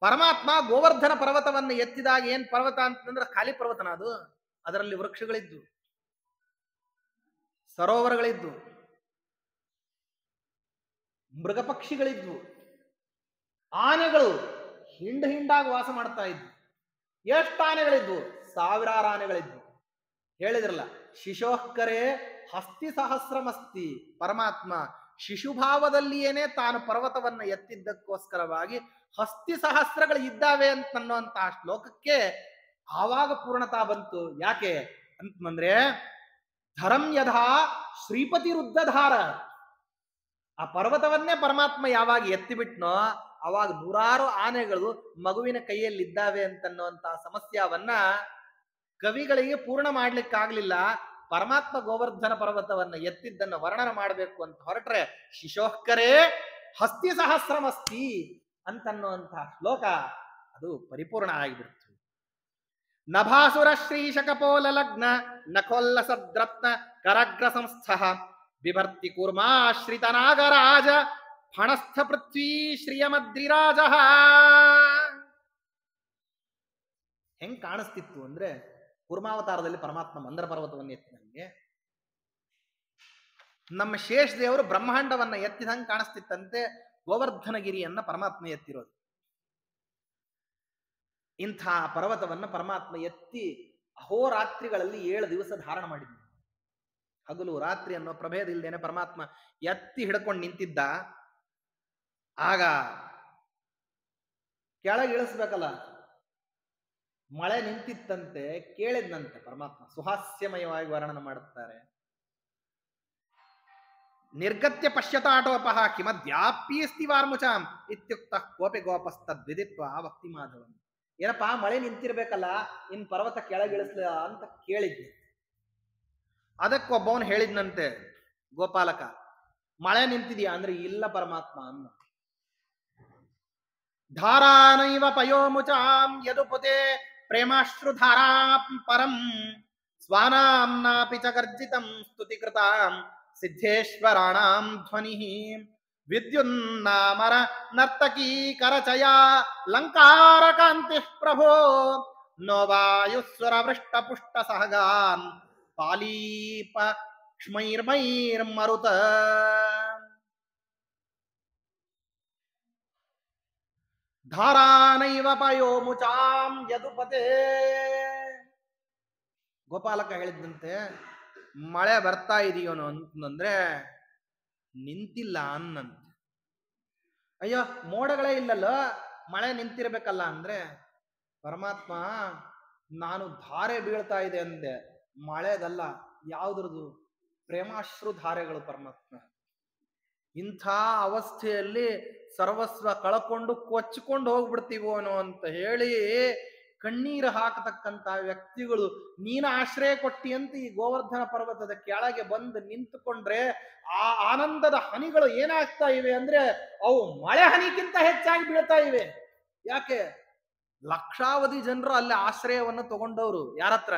ಪರಮಾತ್ಮ ಗೋವರ್ಧನ ಪರ್ವತವನ್ನು ಎತ್ತಿದಾಗ ಏನ್ ಪರ್ವತ ಅಂತಂದ್ರೆ ಖಾಲಿ ಪರ್ವತನ ಅದು. ಅದರಲ್ಲಿ ವೃಕ್ಷಗಳಿದ್ದು, ಸರೋವರಗಳಿದ್ದು, ಮೃಗ ಪಕ್ಷಿಗಳಿದ್ವು, ಆನೆಗಳು ಹಿಂಡಾಗಿ ವಾಸ ಮಾಡ್ತಾ ಇದ್ವು. ಎಷ್ಟು ಆನೆಗಳಿದ್ವು? 1000 ಆನೆಗಳಿದ್ವು. ಹೇಳಿದ್ರಲ್ಲ ಶಿಶೋಹ್ಕರೇ ಹಸ್ತಿ ಸಹಸ್ರಮಸ್ತಿ. ಪರಮಾತ್ಮ ಶಿಶುಭಾವದಲ್ಲಿಯೇನೆ ತಾನು ಪರ್ವತವನ್ನ ಎತ್ತಿದ್ದಕ್ಕೋಸ್ಕರವಾಗಿ ಹಸ್ತಿ ಸಹಸ್ರಗಳು ಇದ್ದಾವೆ ಅಂತನ್ನುವಂತಹ ಶ್ಲೋಕಕ್ಕೆ ಆವಾಗ ಪೂರ್ಣತಾ ಬಂತು. ಯಾಕೆ ಅಂತಂದ್ರೆ ಧರಂ ಯಥಾ ಶ್ರೀಪತಿ ರುದ್ಧಧಾರ, ಆ ಪರ್ವತವನ್ನೇ ಪರಮಾತ್ಮ ಯಾವಾಗ ಎತ್ತಿಬಿಟ್ನೋ ಅವಾಗ 100 ಆನೆಗಳು ಮಗುವಿನ ಕೈಯಲ್ಲಿದ್ದಾವೆ ಅಂತನ್ನುವಂತಹ ಸಮಸ್ಯಾವನ್ನ ಕವಿಗಳಿಗೆ ಪೂರ್ಣ ಮಾಡ್ಲಿಕ್ಕಾಗ್ಲಿಲ್ಲ. ಪರಮಾತ್ಮ ಗೋವರ್ಧನ ಪರ್ವತವನ್ನ ಎತ್ತಿದ್ದನ್ನು ವರ್ಣನ ಮಾಡಬೇಕು ಅಂತ ಹೊರಟ್ರೆ ಶಿಶೋಹ್ಕರೇ ಹಸ್ತಿ ಸಹಸ್ರಮಸ್ತಿ ಅಂತನ್ನುವಂತಹ ಶ್ಲೋಕ ಅದು ಪರಿಪೂರ್ಣ ಆಗಿಬಿಡ್ತು. ನಭಾಸುರ ಶ್ರೀಶಕಪೋಲ ಲಗ್ನ ನಖೋಲ್ಲಸದ್ರತ್ನ ಕರಗ್ರ ಸಂಸ್ಥ ಬಿಭರ್ತಿ ಕೂರ್ಮಾಶ್ರಿತ ನಾಗರಾಜ ಫಣಸ್ಥ ಪೃಥ್ವೀ ಶ್ರಿಯಮದ್ರಿರಾಜ. ಹೆಂಗ್ ಕಾಣಿಸ್ತಿತ್ತು ಅಂದ್ರೆ ಕೂರ್ಮಾವತಾರದಲ್ಲಿ ಪರಮಾತ್ಮ ಮಂದರ ಪರ್ವತವನ್ನು ಎತ್ತಿದಂಗೆ ನಮ್ಮ ಶೇಷ ದೇವರು ಬ್ರಹ್ಮಾಂಡವನ್ನ ಎತ್ತಿದಂಗೆ ಕಾಣಿಸ್ತಿತ್ತಂತೆ ಗೋವರ್ಧನಗಿರಿಯನ್ನ ಪರಮಾತ್ಮ ಎತ್ತಿರೋದು. ಇಂಥ ಪರ್ವತವನ್ನ ಪರಮಾತ್ಮ ಎತ್ತಿ ಅಹೋರಾತ್ರಿಗಳಲ್ಲಿ 7 ದಿವಸ ಧಾರಣ ಮಾಡಿದ್ನು. ಹಗಲು ರಾತ್ರಿ ಅನ್ನೋ ಪ್ರಭೇದ ಇಲ್ದೇನೆ ಪರಮಾತ್ಮ ಎತ್ತಿ ಹಿಡ್ಕೊಂಡು ನಿಂತಿದ್ದ. ಆಗ ಕೆಳಗೆ ಇಳಿಸ್ಬೇಕಲ್ಲ, ಮಳೆ ನಿಂತಿತ್ತಂತೆ. ಕೇಳಿದ್ನಂತೆ ಪರಮಾತ್ಮ, ಸುಹಾಸ್ಯಮಯವಾಗಿ ವರ್ಣನ ಮಾಡುತ್ತಾರೆ. ನಿರ್ಗತ್ಯ ಪಶ್ಯತಾಟೋಪಹ ಕಿಮದ್ಯಾಪ್ಯಸ್ತಿ ವಾರ್ಮುಚಾಂ ಇತ್ಯುಕ್ತ ಕೋಪಿ ಗೋಪಸ್ತದ್ವಿದಿತ್ವ ಭಕ್ತಿ ಮಾಧವನ್. ಏನಪ್ಪಾ ಮಳೆ ನಿಂತಿರ್ಬೇಕಲ್ಲ, ಇನ್ ಪರ್ವತ ಕೆಳಗಿಳಿಸ್ಲ ಅಂತ ಕೇಳಿದ್ನಿ. ಅದಕ್ಕೊಬ್ಬವನು ಹೇಳಿದ್ನಂತೆ ಗೋಪಾಲಕ, ಮಳೆ ನಿಂತಿದ್ಯಾ ಅಂದ್ರೆ ಇಲ್ಲ ಪರಮಾತ್ಮ ಅನ್ನ. ಧಾರಾನೈವ ಪಯೋಮುಚಾಂ ಯದುಪುತೆ ಪ್ರೇಮಾಶ್ರುಧಾರಾ ಪರಂ ಸ್ವಾನಾಂನಾಪಿ ಚ ಗರ್ಜಿತಂ ಸ್ತುತಿಕೃತಾಂ ಸಿದ್ಧೇಶ್ವರಾಣಾಂ ಧ್ವನಿ ವಿದ್ಯುನ್ನಾಮರ ನರ್ತಕೀ ಕರಚಯ ಲಂಕಾರ ಕಾಂತಿ ಪ್ರಭೋ ನೋ ವಾಯುಸ್ವರ ವೃಷ್ಟ ಪುಷ್ಟ ಸಹಗಾನ್ ಪಾಲೀಪ ಕ್ಷ್ಮೈರ್ಮೈರ್ಮರುತ. ಧಾರಾನೈವ ಪಯೋ ಮುಚಾಂ ಯದುಪತೆ. ಗೋಪಾಲಕ ಹೇಳಿದಂತೆ ಮಳೆ ಬರ್ತಾ ಇದೆಯೋನು ಅಂತಂದ್ರೆ ನಿಂತಿಲ್ಲ ಅನ್ನಂತೆ. ಅಯ್ಯೋ ಮೋಡಗಳೇ ಇಲ್ಲಲ್ಲ, ಮಳೆ ನಿಂತಿರ್ಬೇಕಲ್ಲ ಅಂದ್ರೆ ಪರಮಾತ್ಮ ನಾನು ಧಾರೆ ಬೀಳ್ತಾ ಇದೆ ಅಂದೆ, ಮಳೆದಲ್ಲ. ಯಾವುದ್ರದ್ದು? ಪ್ರೇಮಾಶ್ರು ಧಾರೆಗಳು ಪರಮಾತ್ಮ. ಇಂಥ ಅವಸ್ಥೆಯಲ್ಲಿ ಸರ್ವಸ್ವ ಕಳ್ಕೊಂಡು ಕೊಚ್ಚಿಕೊಂಡು ಹೋಗ್ಬಿಡ್ತೀವೋ ಅಂತ ಹೇಳಿ ಕಣ್ಣೀರು ಹಾಕತಕ್ಕಂತ ವ್ಯಕ್ತಿಗಳು ನೀನ ಆಶ್ರಯ ಕೊಟ್ಟಿ ಅಂತ ಈ ಗೋವರ್ಧನ ಪರ್ವತದ ಕೆಳಗೆ ಬಂದು ನಿಂತುಕೊಂಡ್ರೆ ಆ ಆನಂದದ ಹನಿಗಳು ಏನಾಗ್ತಾ ಇವೆ ಅಂದ್ರೆ ಅವು ಮಳೆ ಹನಿಗಿಂತ ಹೆಚ್ಚಾಗಿ ಬೀಳ್ತಾ ಇವೆ. ಯಾಕೆ? ಲಕ್ಷಾವಧಿ ಜನರು ಅಲ್ಲಿ ಆಶ್ರಯವನ್ನು ತಗೊಂಡವರು ಯಾರತ್ರ?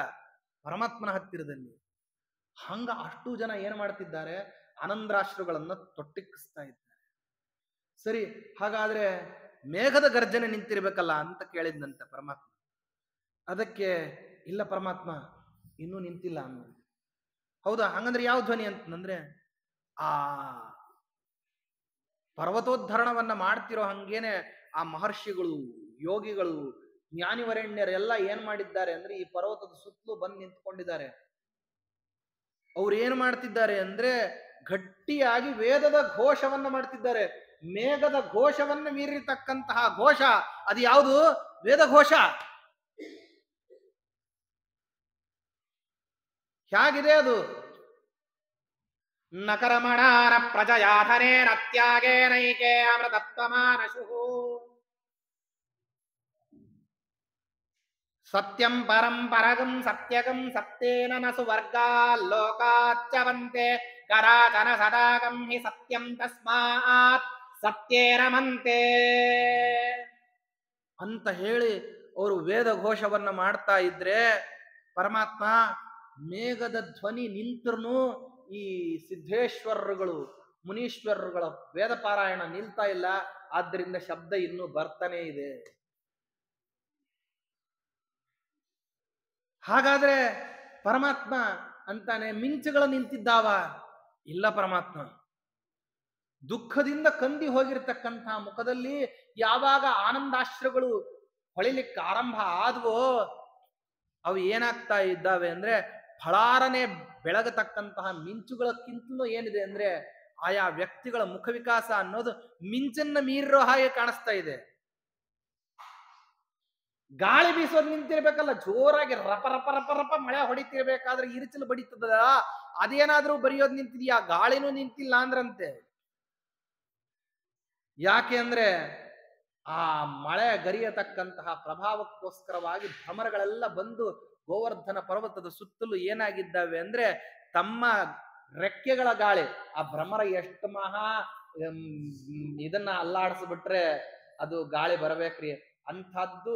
ಪರಮಾತ್ಮನ ಹತ್ತಿರದಲ್ಲಿ. ಹಂಗ ಅಷ್ಟು ಜನ ಏನ್ ಮಾಡ್ತಿದ್ದಾರೆ? ಆನಂದಾಶ್ರುಗಳನ್ನ ತೊಟ್ಟಿಕ್ಕಿಸ್ತಾ ಇದ್ದಾರೆ. ಸರಿ, ಹಾಗಾದ್ರೆ ಮೇಘದ ಗರ್ಜನೆ ನಿಂತಿರ್ಬೇಕಲ್ಲ ಅಂತ ಕೇಳಿದ್ನಂತೆ ಪರಮಾತ್ಮ. ಅದಕ್ಕೆ ಇಲ್ಲ ಪರಮಾತ್ಮ ಇನ್ನೂ ನಿಂತಿಲ್ಲ ಅಂದ. ಹೌದಾ? ಹಂಗಂದ್ರೆ ಯಾವ ಧ್ವನಿ ಅಂತಂದ್ರೆ ಆ ಪರ್ವತೋದ್ಧರಣವನ್ನ ಮಾಡ್ತಿರೋ ಹಂಗೇನೆ ಆ ಮಹರ್ಷಿಗಳು, ಯೋಗಿಗಳು, ಜ್ಞಾನಿವರೆಣ್ಯರೆಲ್ಲ ಏನ್ ಮಾಡಿದ್ದಾರೆ ಅಂದ್ರೆ ಈ ಪರ್ವತದ ಸುತ್ತಲೂ ಬಂದು ನಿಂತ್ಕೊಂಡಿದ್ದಾರೆ. ಅವ್ರು ಏನ್ ಮಾಡ್ತಿದ್ದಾರೆ ಅಂದ್ರೆ ಗಟ್ಟಿಯಾಗಿ ವೇದದ ಘೋಷವನ್ನ ಮಾಡ್ತಿದ್ದಾರೆ. ಮೇಘದ ಘೋಷವನ್ನ ಮೀರಿರ್ತಕ್ಕಂತಹ ಘೋಷ ಅದು ಯಾವುದು? ವೇದ ಘೋಷ. ಹೇಗಿದೆ ಅದು? ನಕರಮಣಾನ ಪ್ರಜಯಾಧನೇ ನತ್ಯಾಗೇ ನೈಕೆ ಅಮೃತತ್ವಮಾನಶು ಸತ್ಯಂ ಪರಂ ಪರಗಂ ಸತ್ಯಗಂ ಸತ್ಯೇನ ನ ಸುವರ್ಗಾ ಲೋಕಾಚ್ಚವಂತೆ ಕರಾಚನ ಸದಾಗಂ ಹಿ ಸತ್ಯಂ ತಸ್ಮಾತ್ ಸತ್ಯೇರಮಂತೆ ಅಂತ ಹೇಳಿ ಅವರು ವೇದ ಘೋಷವನ್ನ ಮಾಡ್ತಾ ಇದ್ರೆ ಪರಮಾತ್ಮ ಮೇಘದ ಧ್ವನಿ ನಿಂತರೂ ಈ ಸಿದ್ಧೇಶ್ವರರುಗಳು, ಮುನೀಶ್ವರರುಗಳ ವೇದ ಪಾರಾಯಣ ನಿಲ್ತಾ ಇಲ್ಲ. ಆದ್ದರಿಂದ ಶಬ್ದ ಇನ್ನೂ ಬರ್ತಾನೆ ಇದೆ. ಹಾಗಾದ್ರೆ ಪರಮಾತ್ಮ ಅಂತಾನೆ ಮಿಂಚುಗಳು ನಿಂತಿದ್ದಾವ? ಇಲ್ಲ ಪರಮಾತ್ಮ. ದುಃಖದಿಂದ ಕಂದಿ ಹೋಗಿರ್ತಕ್ಕಂತಹ ಮುಖದಲ್ಲಿ ಯಾವಾಗ ಆನಂದಾಶ್ರುಗಳು ಹೊಳಿಲಿಕ್ಕೆ ಆರಂಭ ಆದ್ವೋ ಅವು ಏನಾಗ್ತಾ ಇದ್ದಾವೆ ಅಂದ್ರೆ ಫಳಾರನೆ ಬೆಳಗತಕ್ಕಂತಹ ಮಿಂಚುಗಳಕ್ಕಿಂತಲೂ ಏನಿದೆ ಅಂದ್ರೆ ಆಯಾ ವ್ಯಕ್ತಿಗಳ ಮುಖ ವಿಕಾಸ ಅನ್ನೋದು ಮಿಂಚನ್ನ ಮೀರಿರೋ ಹಾಗೆ ಕಾಣಿಸ್ತಾ ಇದೆ. ಗಾಳಿ ಬೀಸೋದು ನಿಂತಿರ್ಬೇಕಲ್ಲ, ಜೋರಾಗಿ ರಪ ರಪ ರಪ ರಪ ಮಳೆ ಹೊಡಿತಿರ್ಬೇಕಾದ್ರೆ ಇರಿಚಲು ಬಡಿತದ, ಅದೇನಾದ್ರೂ ಬರೆಯೋದು ನಿಂತಿದ್ಯಾ? ಗಾಳಿನೂ ನಿಂತಿಲ್ಲ ಅಂದ್ರಂತೆ. ಯಾಕೆ ಅಂದ್ರೆ ಆ ಮಳೆ ಗರಿಯತಕ್ಕಂತಹ ಪ್ರಭಾವಕ್ಕೋಸ್ಕರವಾಗಿ ಭ್ರಮರಗಳೆಲ್ಲ ಬಂದು ಗೋವರ್ಧನ ಪರ್ವತದ ಸುತ್ತಲೂ ಏನಾಗಿದ್ದಾವೆ ಅಂದ್ರೆ ತಮ್ಮ ರೆಕ್ಕೆಗಳ ಗಾಳಿ. ಆ ಭ್ರಮರ ಎಷ್ಟು ಮಹಾ ಇದನ್ನ ಅಲ್ಲಾಡಿಸ್ಬಿಟ್ರೆ ಅದು ಗಾಳಿ ಬರಬೇಕ್ರಿ. ಅಂಥದ್ದು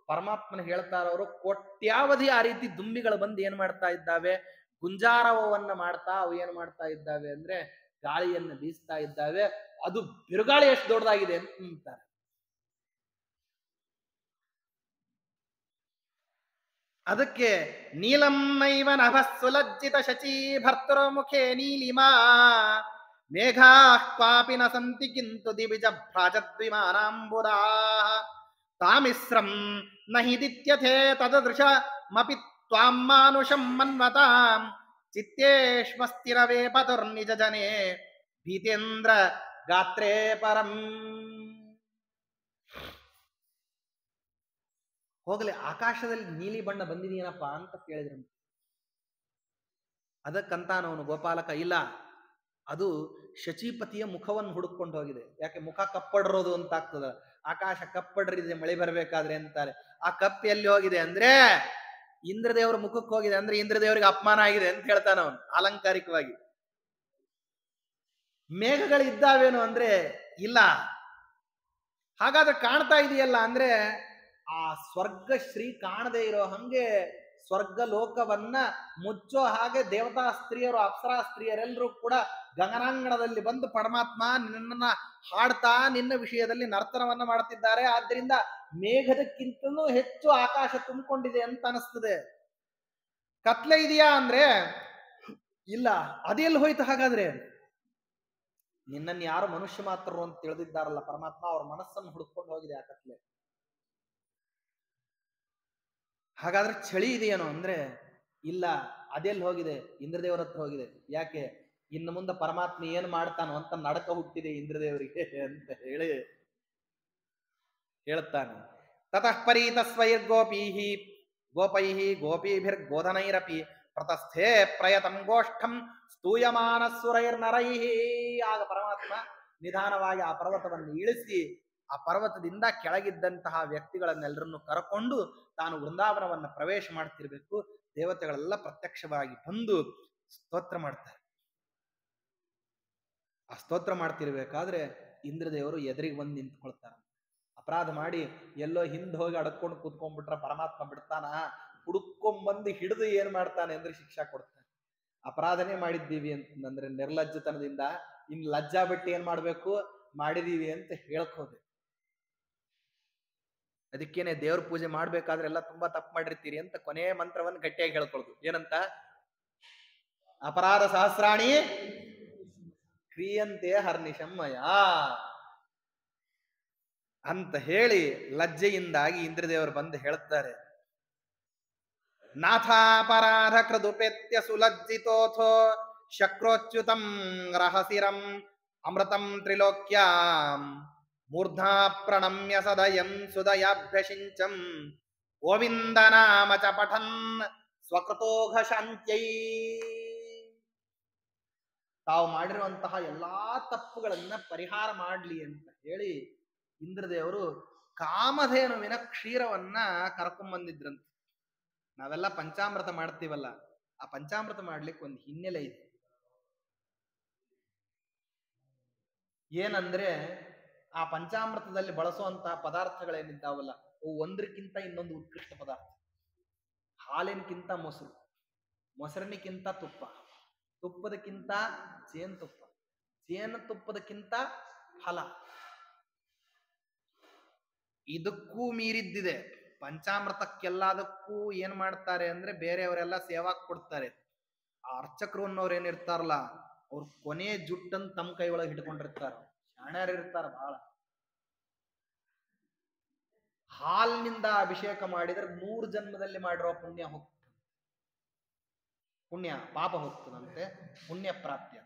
ಪರಮಾತ್ಮನ ಹೇಳ್ತಾರವರು ಕೋಟ್ಯಾವಧಿ ಆ ರೀತಿ ದುಂಬಿಗಳು ಬಂದು ಏನ್ ಮಾಡ್ತಾ ಇದ್ದಾವೆ? ಗುಂಜಾರವನ್ನ ಮಾಡ್ತಾ ಅವು ಏನ್ ಮಾಡ್ತಾ ಇದ್ದಾವೆ ಅಂದ್ರೆ ಗಾಳಿಯನ್ನು ಬೀಸ್ತಾ ಇದ್ದಾವೆ. ಅದು ಬಿರುಗಾಳಿ ಎಷ್ಟು ದೊಡ್ಡದಾಗಿದೆ ಅಂತಾರೆ. ಅದಕ್ಕೆ ನೀಲಂ ನೈವ ನಭಸ್ಸುಲಜ್ಜಿತ ಶಚೀ ಭರ್ತೃಮುಖೇ ನೀಲಿಮಾ ಮೇಘಾ ಕ್ವಾಪಿ ನ ಸಂತಿ ಕಿಂತು ದಿವಿಜ ಭ್ರಾಜದ್ವಿಮಾನಾಂಬುದಾ ತಾಮಿಸ್ರಂ ನಹಿ ದಿತ್ಯಥೇ ತದದೃಶಮಪಿ ತ್ವಾಂ ಮಾನುಷಂ ಮನ್ವತಾಂ ಚಿತ್ತೇಷ್ವಸ್ಥಿರವೇ ಪತುರ್ನಿಜ ಜನೇ ಭೀತೇಂದ್ರ ಗಾತ್ರೇ ಪರಂ. ಹೋಗ್ಲಿ, ಆಕಾಶದಲ್ಲಿ ನೀಲಿ ಬಣ್ಣ ಬಂದಿದೆಯೇನಪ್ಪ ಅಂತ ಕೇಳಿದ್ರು. ಅದಕ್ಕಂತಾನವನು ಗೋಪಾಲಕ, ಇಲ್ಲ, ಅದು ಶಚೀಪತಿಯ ಮುಖವನ್ನು ಹುಡುಕೊಂಡು ಹೋಗಿದೆ. ಯಾಕೆ? ಮುಖ ಕಪ್ಪಡಿರೋದು ಅಂತ ಆಗ್ತದ. ಆಕಾಶ ಕಪ್ಪಡ್ರಿದೆ ಮಳೆ ಬರಬೇಕಾದ್ರೆ ಅಂತಾರೆ. ಆ ಕಪ್ಪು ಎಲ್ಲಿ ಹೋಗಿದೆ ಅಂದ್ರೆ ಇಂದ್ರದೇವರ ಮುಖಕ್ಕೆ ಹೋಗಿದೆ. ಅಂದ್ರೆ ಇಂದ್ರದೇವರಿಗೆ ಅಪಮಾನ ಆಗಿದೆ ಅಂತ ಹೇಳ್ತಾನವನು ಅಲಂಕಾರಿಕವಾಗಿ. ಮೇಘಗಳು ಇದ್ದಾವೇನು ಅಂದ್ರೆ ಇಲ್ಲ. ಹಾಗಾದ್ರೆ ಕಾಣ್ತಾ ಇದೆಯಲ್ಲ ಅಂದ್ರೆ ಆ ಸ್ವರ್ಗ ಶ್ರೀ ಕಾಣದೇ ಇರೋ ಹಂಗೆ ಸ್ವರ್ಗ ಲೋಕವನ್ನ ಮುಚ್ಚೋ ಹಾಗೆ ದೇವತಾ ಸ್ತ್ರೀಯರು, ಅಪ್ಸರಾ ಸ್ತ್ರೀಯರೆಲ್ಲರೂ ಕೂಡ ಗಗನಾಂಗಣದಲ್ಲಿ ಬಂದು ಪರಮಾತ್ಮ ನಿನ್ನನ್ನ ಹಾಡ್ತಾ ನಿನ್ನ ವಿಷಯದಲ್ಲಿ ನರ್ತನವನ್ನ ಮಾಡ್ತಿದ್ದಾರೆ. ಆದ್ರಿಂದ ಮೇಘದಕ್ಕಿಂತಲೂ ಹೆಚ್ಚು ಆಕಾಶ ತುಂಬಿಕೊಂಡಿದೆ ಅಂತ ಅನಿಸ್ತದೆ. ಕತ್ಲೆ ಇದೆಯಾ ಅಂದ್ರೆ ಇಲ್ಲ. ಅದೆಲ್ಲಿ ಹೋಯ್ತು ಹಾಗಾದ್ರೆ? ನಿನ್ನನ್ನು ಯಾರು ಮನುಷ್ಯ ಮಾತ್ರರು ಅಂತ ತಿಳಿದಿದ್ದಾರಲ್ಲ ಪರಮಾತ್ಮ, ಅವ್ರ ಮನಸ್ಸನ್ನು ಹುಡುಕೊಂಡು ಹೋಗಿದೆ ಆ ಕತ್ಲೆ. ಹಾಗಾದ್ರೆ ಚಳಿ ಇದೆಯೇನೋ ಅಂದ್ರೆ ಇಲ್ಲ, ಅದೆಲ್ಲಿ ಹೋಗಿದೆ? ಇಂದ್ರದೇವರ ಹತ್ರ ಹೋಗಿದೆ. ಯಾಕೆ? ಇನ್ನು ಮುಂದೆ ಪರಮಾತ್ಮ ಏನ್ ಮಾಡ್ತಾನೋ ಅಂತ ನಡಕ ಹುಟ್ಟಿದೆ ಇಂದ್ರದೇವರಿಗೆ ಅಂತ ಹೇಳಿ ಹೇಳ್ತಾನೆ. ತತಃ ಪರೀತಸ್ವೈರ್ಗೋಪೀಹಿ ಗೋಪೈಹಿ ಗೋಪೀಭಿರ್ಗೋಧನೈರಪಿ ಪ್ರತಸ್ಥೆ ಪ್ರಯತಂ ಗೋಷ್ಠಂ ಸ್ತೂಯಮಾನಸುರೈರ್ನರೈಹಿ. ಆಗ ಪರಮಾತ್ಮ ನಿಧಾನವಾಗಿ ಆ ಪರ್ವತವನ್ನು ಇಳಿಸಿ ಆ ಪರ್ವತದಿಂದ ಕೆಳಗಿದ್ದಂತಹ ವ್ಯಕ್ತಿಗಳನ್ನೆಲ್ಲರನ್ನು ಕರಕೊಂಡು ತಾನು ವೃಂದಾವನವನ್ನು ಪ್ರವೇಶ ಮಾಡ್ತಿರ್ಬೇಕು. ದೇವತೆಗಳೆಲ್ಲ ಪ್ರತ್ಯಕ್ಷವಾಗಿ ಬಂದು ಸ್ತೋತ್ರ ಮಾಡ್ತಾರೆ. ಆ ಸ್ತೋತ್ರ ಮಾಡ್ತಿರ್ಬೇಕಾದ್ರೆ ಇಂದ್ರದೇವರು ಎದುರಿಗೆ ಬಂದು ನಿಂತ್ಕೊಳ್ತಾರೆ. ಅಪರಾಧ ಮಾಡಿ ಎಲ್ಲೋ ಹಿಂದೆ ಹೋಗಿ ಅಡ್ಕೊಂಡು ಕೂತ್ಕೊಂಡ್ಬಿಟ್ರೆ ಪರಮಾತ್ಮ ಬಿಡ್ತಾನ? ಹುಡುಕೊಂಬಂದು ಹಿಡಿದು ಏನ್ ಮಾಡ್ತಾನೆ ಅಂದ್ರೆ ಶಿಕ್ಷಾ ಕೊಡ್ತಾನೆ. ಅಪರಾಧನೇ ಮಾಡಿದ್ದೀವಿ ಅಂತಂದ್ರೆ ನಿರ್ಲಜ್ಜತನದಿಂದ ಇನ್ ಲಜ್ಜಾ ಬಿಟ್ಟು ಏನ್ ಮಾಡ್ಬೇಕು? ಮಾಡಿದೀವಿ ಅಂತ ಹೇಳ್ಕೋಬೇಕು. ಅದಕ್ಕೇನೆ ದೇವ್ರ ಪೂಜೆ ಮಾಡ್ಬೇಕಾದ್ರೆ ಎಲ್ಲ ತುಂಬಾ ತಪ್ಪು ಮಾಡಿರ್ತೀರಿ ಅಂತ ಕೊನೆ ಮಂತ್ರವನ್ನು ಗಟ್ಟಿಯಾಗಿ ಹೇಳ್ಕೊಳ್ದು. ಏನಂತ? ಅಪರಾಧ ಸಹಸ್ರಾಣಿ ಕ್ರಿಯಂತೆ ಹರ್ನಿಶಮ್ಮಯ ಅಂತ ಹೇಳಿ ಲಜ್ಜೆಯಿಂದಾಗಿ ಇಂದ್ರದೇವರು ಬಂದು ಹೇಳ್ತಾರೆ, ನಾಥಾಪರಾಧ ಕೃದುಪೇತ್ಯ ಸುಲಜ್ಜಿತೋಥೋ ಶಕ್ರೋಚ್ಯುತಂ ರಹಸಿರಂ ಅಮೃತಂ ತ್ರಿಲೋಕ್ಯಾಂ ಮೂರ್ಧಾ ಪ್ರಣಮ್ಯ ಸದಯಂ ಸುದಯಾಭ್ಯಸಿಂಚಂ ಗೋವಿಂದನಾಮ ಚ ಪಠನ್ ಸ್ವಕೃತೋಘ ಶಾಂತ್ಯೈ. ತಾವು ಮಾಡಿರುವಂತಹ ಎಲ್ಲಾ ತಪ್ಪುಗಳನ್ನ ಪರಿಹಾರ ಮಾಡ್ಲಿ ಅಂತ ಹೇಳಿ ಇಂದ್ರದೇವರು ಕಾಮಧೇನುವಿನ ಕ್ಷೀರವನ್ನ ಕರ್ಕೊಂಬಂದಿದ್ರಂತೆ. ನಾವೆಲ್ಲ ಪಂಚಾಮೃತ ಮಾಡ್ತೀವಲ್ಲ, ಆ ಪಂಚಾಮೃತ ಮಾಡ್ಲಿಕ್ಕೆ ಒಂದು ಹಿನ್ನೆಲೆ ಇದೆ. ಏನಂದ್ರೆ ಆ ಪಂಚಾಮೃತದಲ್ಲಿ ಬಳಸುವಂತಹ ಪದಾರ್ಥಗಳೇನಿದ್ದಾವಲ್ಲ ಅವು ಒಂದಕ್ಕಿಂತ ಇನ್ನೊಂದು ಉತ್ಕೃಷ್ಟ ಪದಾರ್ಥ. ಹಾಲಿನಕ್ಕಿಂತ ಮೊಸರು, ಮೊಸರಿನಕ್ಕಿಂತ ತುಪ್ಪ, ತುಪ್ಪದಕ್ಕಿಂತ ಜೇನುತುಪ್ಪ, ಜೇನುತುಪ್ಪದಕ್ಕಿಂತ ಫಲ. ಇದಕ್ಕೂ ಮೀರಿದ್ದಿದೆ. ಪಂಚಾಮೃತಕ್ಕೆಲ್ಲದಕ್ಕೂ ಏನ್ ಮಾಡ್ತಾರೆ ಅಂದ್ರೆ ಬೇರೆಯವರೆಲ್ಲ ಸೇವಾ ಕೊಡ್ತಾರೆ. ಆ ಅರ್ಚಕರು ಅನ್ನೋರು ಏನಿರ್ತಾರಲ್ಲ ಅವ್ರು ಕೊನೆ ಜುಟ್ಟನ್ನು ತಮ್ಮ ಕೈ ಒಳಗೆ ಹಿಡ್ಕೊಂಡಿರ್ತಾರ. ಶಾಣ್ಯರಿರ್ತಾರ ಬಹಳ. ಹಾಲಿನಿಂದ ಅಭಿಷೇಕ ಮಾಡಿದ್ರೆ 100 ಜನ್ಮದಲ್ಲಿ ಮಾಡಿರೋ ಪುಣ್ಯ ಹೋಗ್ತದೆ. ಪುಣ್ಯ ಪಾಪ ಹೋಗ್ತದಂತೆ, ಪುಣ್ಯ ಪ್ರಾಪ್ತಿಯ.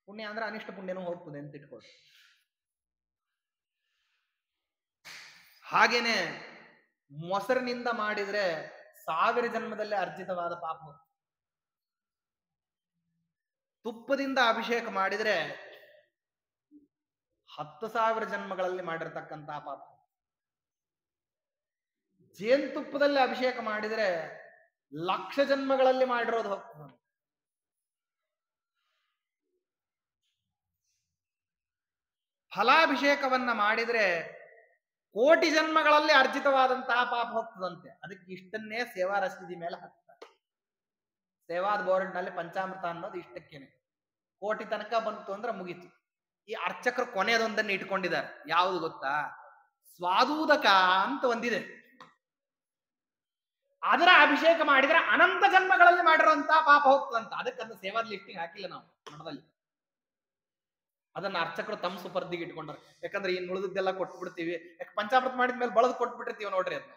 ಪುಣ್ಯ ಅಂದ್ರೆ ಅನಿಷ್ಟ ಪುಣ್ಯನೂ ಹೋಗ್ತದೆ ಅಂತ ಇಟ್ಕೊಳ್ಳಿ. ಹಾಗೇನೆ ಮೊಸರಿನಿಂದ ಮಾಡಿದ್ರೆ 1000 ಜನ್ಮದಲ್ಲಿ ಅರ್ಜಿತವಾದ ಪಾಪ ಹೋಗ್ತದೆ. ತುಪ್ಪದಿಂದ ಅಭಿಷೇಕ ಮಾಡಿದ್ರೆ 10,000 ಜನ್ಮಗಳಲ್ಲಿ ಮಾಡಿರ್ತಕ್ಕಂತಹ ಪಾಪ. ಜೇನುತುಪ್ಪದಲ್ಲಿ ಅಭಿಷೇಕ ಮಾಡಿದ್ರೆ 1,00,000 ಜನ್ಮಗಳಲ್ಲಿ ಮಾಡಿರೋದು ಹೋಗ್ತದೆ. ಫಲಾಭಿಷೇಕವನ್ನ ಮಾಡಿದ್ರೆ 1,000,000 ಜನ್ಮಗಳಲ್ಲಿ ಅರ್ಜಿತವಾದಂತಹ ಪಾಪ ಹೋಗ್ತದಂತೆ. ಅದಕ್ಕೆ ಇಷ್ಟನ್ನೇ ಸೇವಾ ರಸೀದಿ ಮೇಲೆ ಹಾಕ್ತಾರೆ. ಸೇವಾದ ಬೋರ್ಡ್ ನಲ್ಲಿ ಪಂಚಾಮೃತ ಅನ್ನೋದು ಇಷ್ಟಕ್ಕೇನೆ. 1,000,000 ತನಕ ಬಂತು ಅಂದ್ರೆ ಮುಗೀತು. ಈ ಅರ್ಚಕರು ಕೊನೆಯದೊಂದನ್ನು ಇಟ್ಕೊಂಡಿದ್ದಾರೆ. ಯಾವುದು ಗೊತ್ತಾ? ಸ್ವಾದೂದಕ ಅಂತ ಒಂದಿದೆ. ಅದರ ಅಭಿಷೇಕ ಮಾಡಿದ್ರೆ ಅನಂತ ಜನ್ಮಗಳಲ್ಲಿ ಮಾಡಿರುವಂತಹ ಪಾಪ ಹೋಗ್ತದಂತ. ಅದಕ್ಕೆ ಅದನ್ನ ಸೇವಾದ ಲಿಸ್ಟಿಗೆ ಹಾಕಿಲ್ಲ ನಾವು ಮಠದಲ್ಲಿ. ಅದನ್ನ ಅರ್ಚಕರು ತಮ್ಮ ಸುಪರ್ದಿಗೆ ಇಟ್ಕೊಂಡ್ರೆ. ಯಾಕಂದ್ರೆ ಇನ್ನು ಉಳಿದದ್ದೆಲ್ಲ ಕೊಟ್ಬಿಡ್ತೀವಿ. ಯಾಕೆ ಪಂಚಾಮೃತ ಮಾಡಿದ್ಮೇಲೆ ಬಳದು ಕೊಟ್ಬಿಟ್ಟಿರ್ತೀವಿ ನೋಡ್ರಿ ಅದನ್ನ.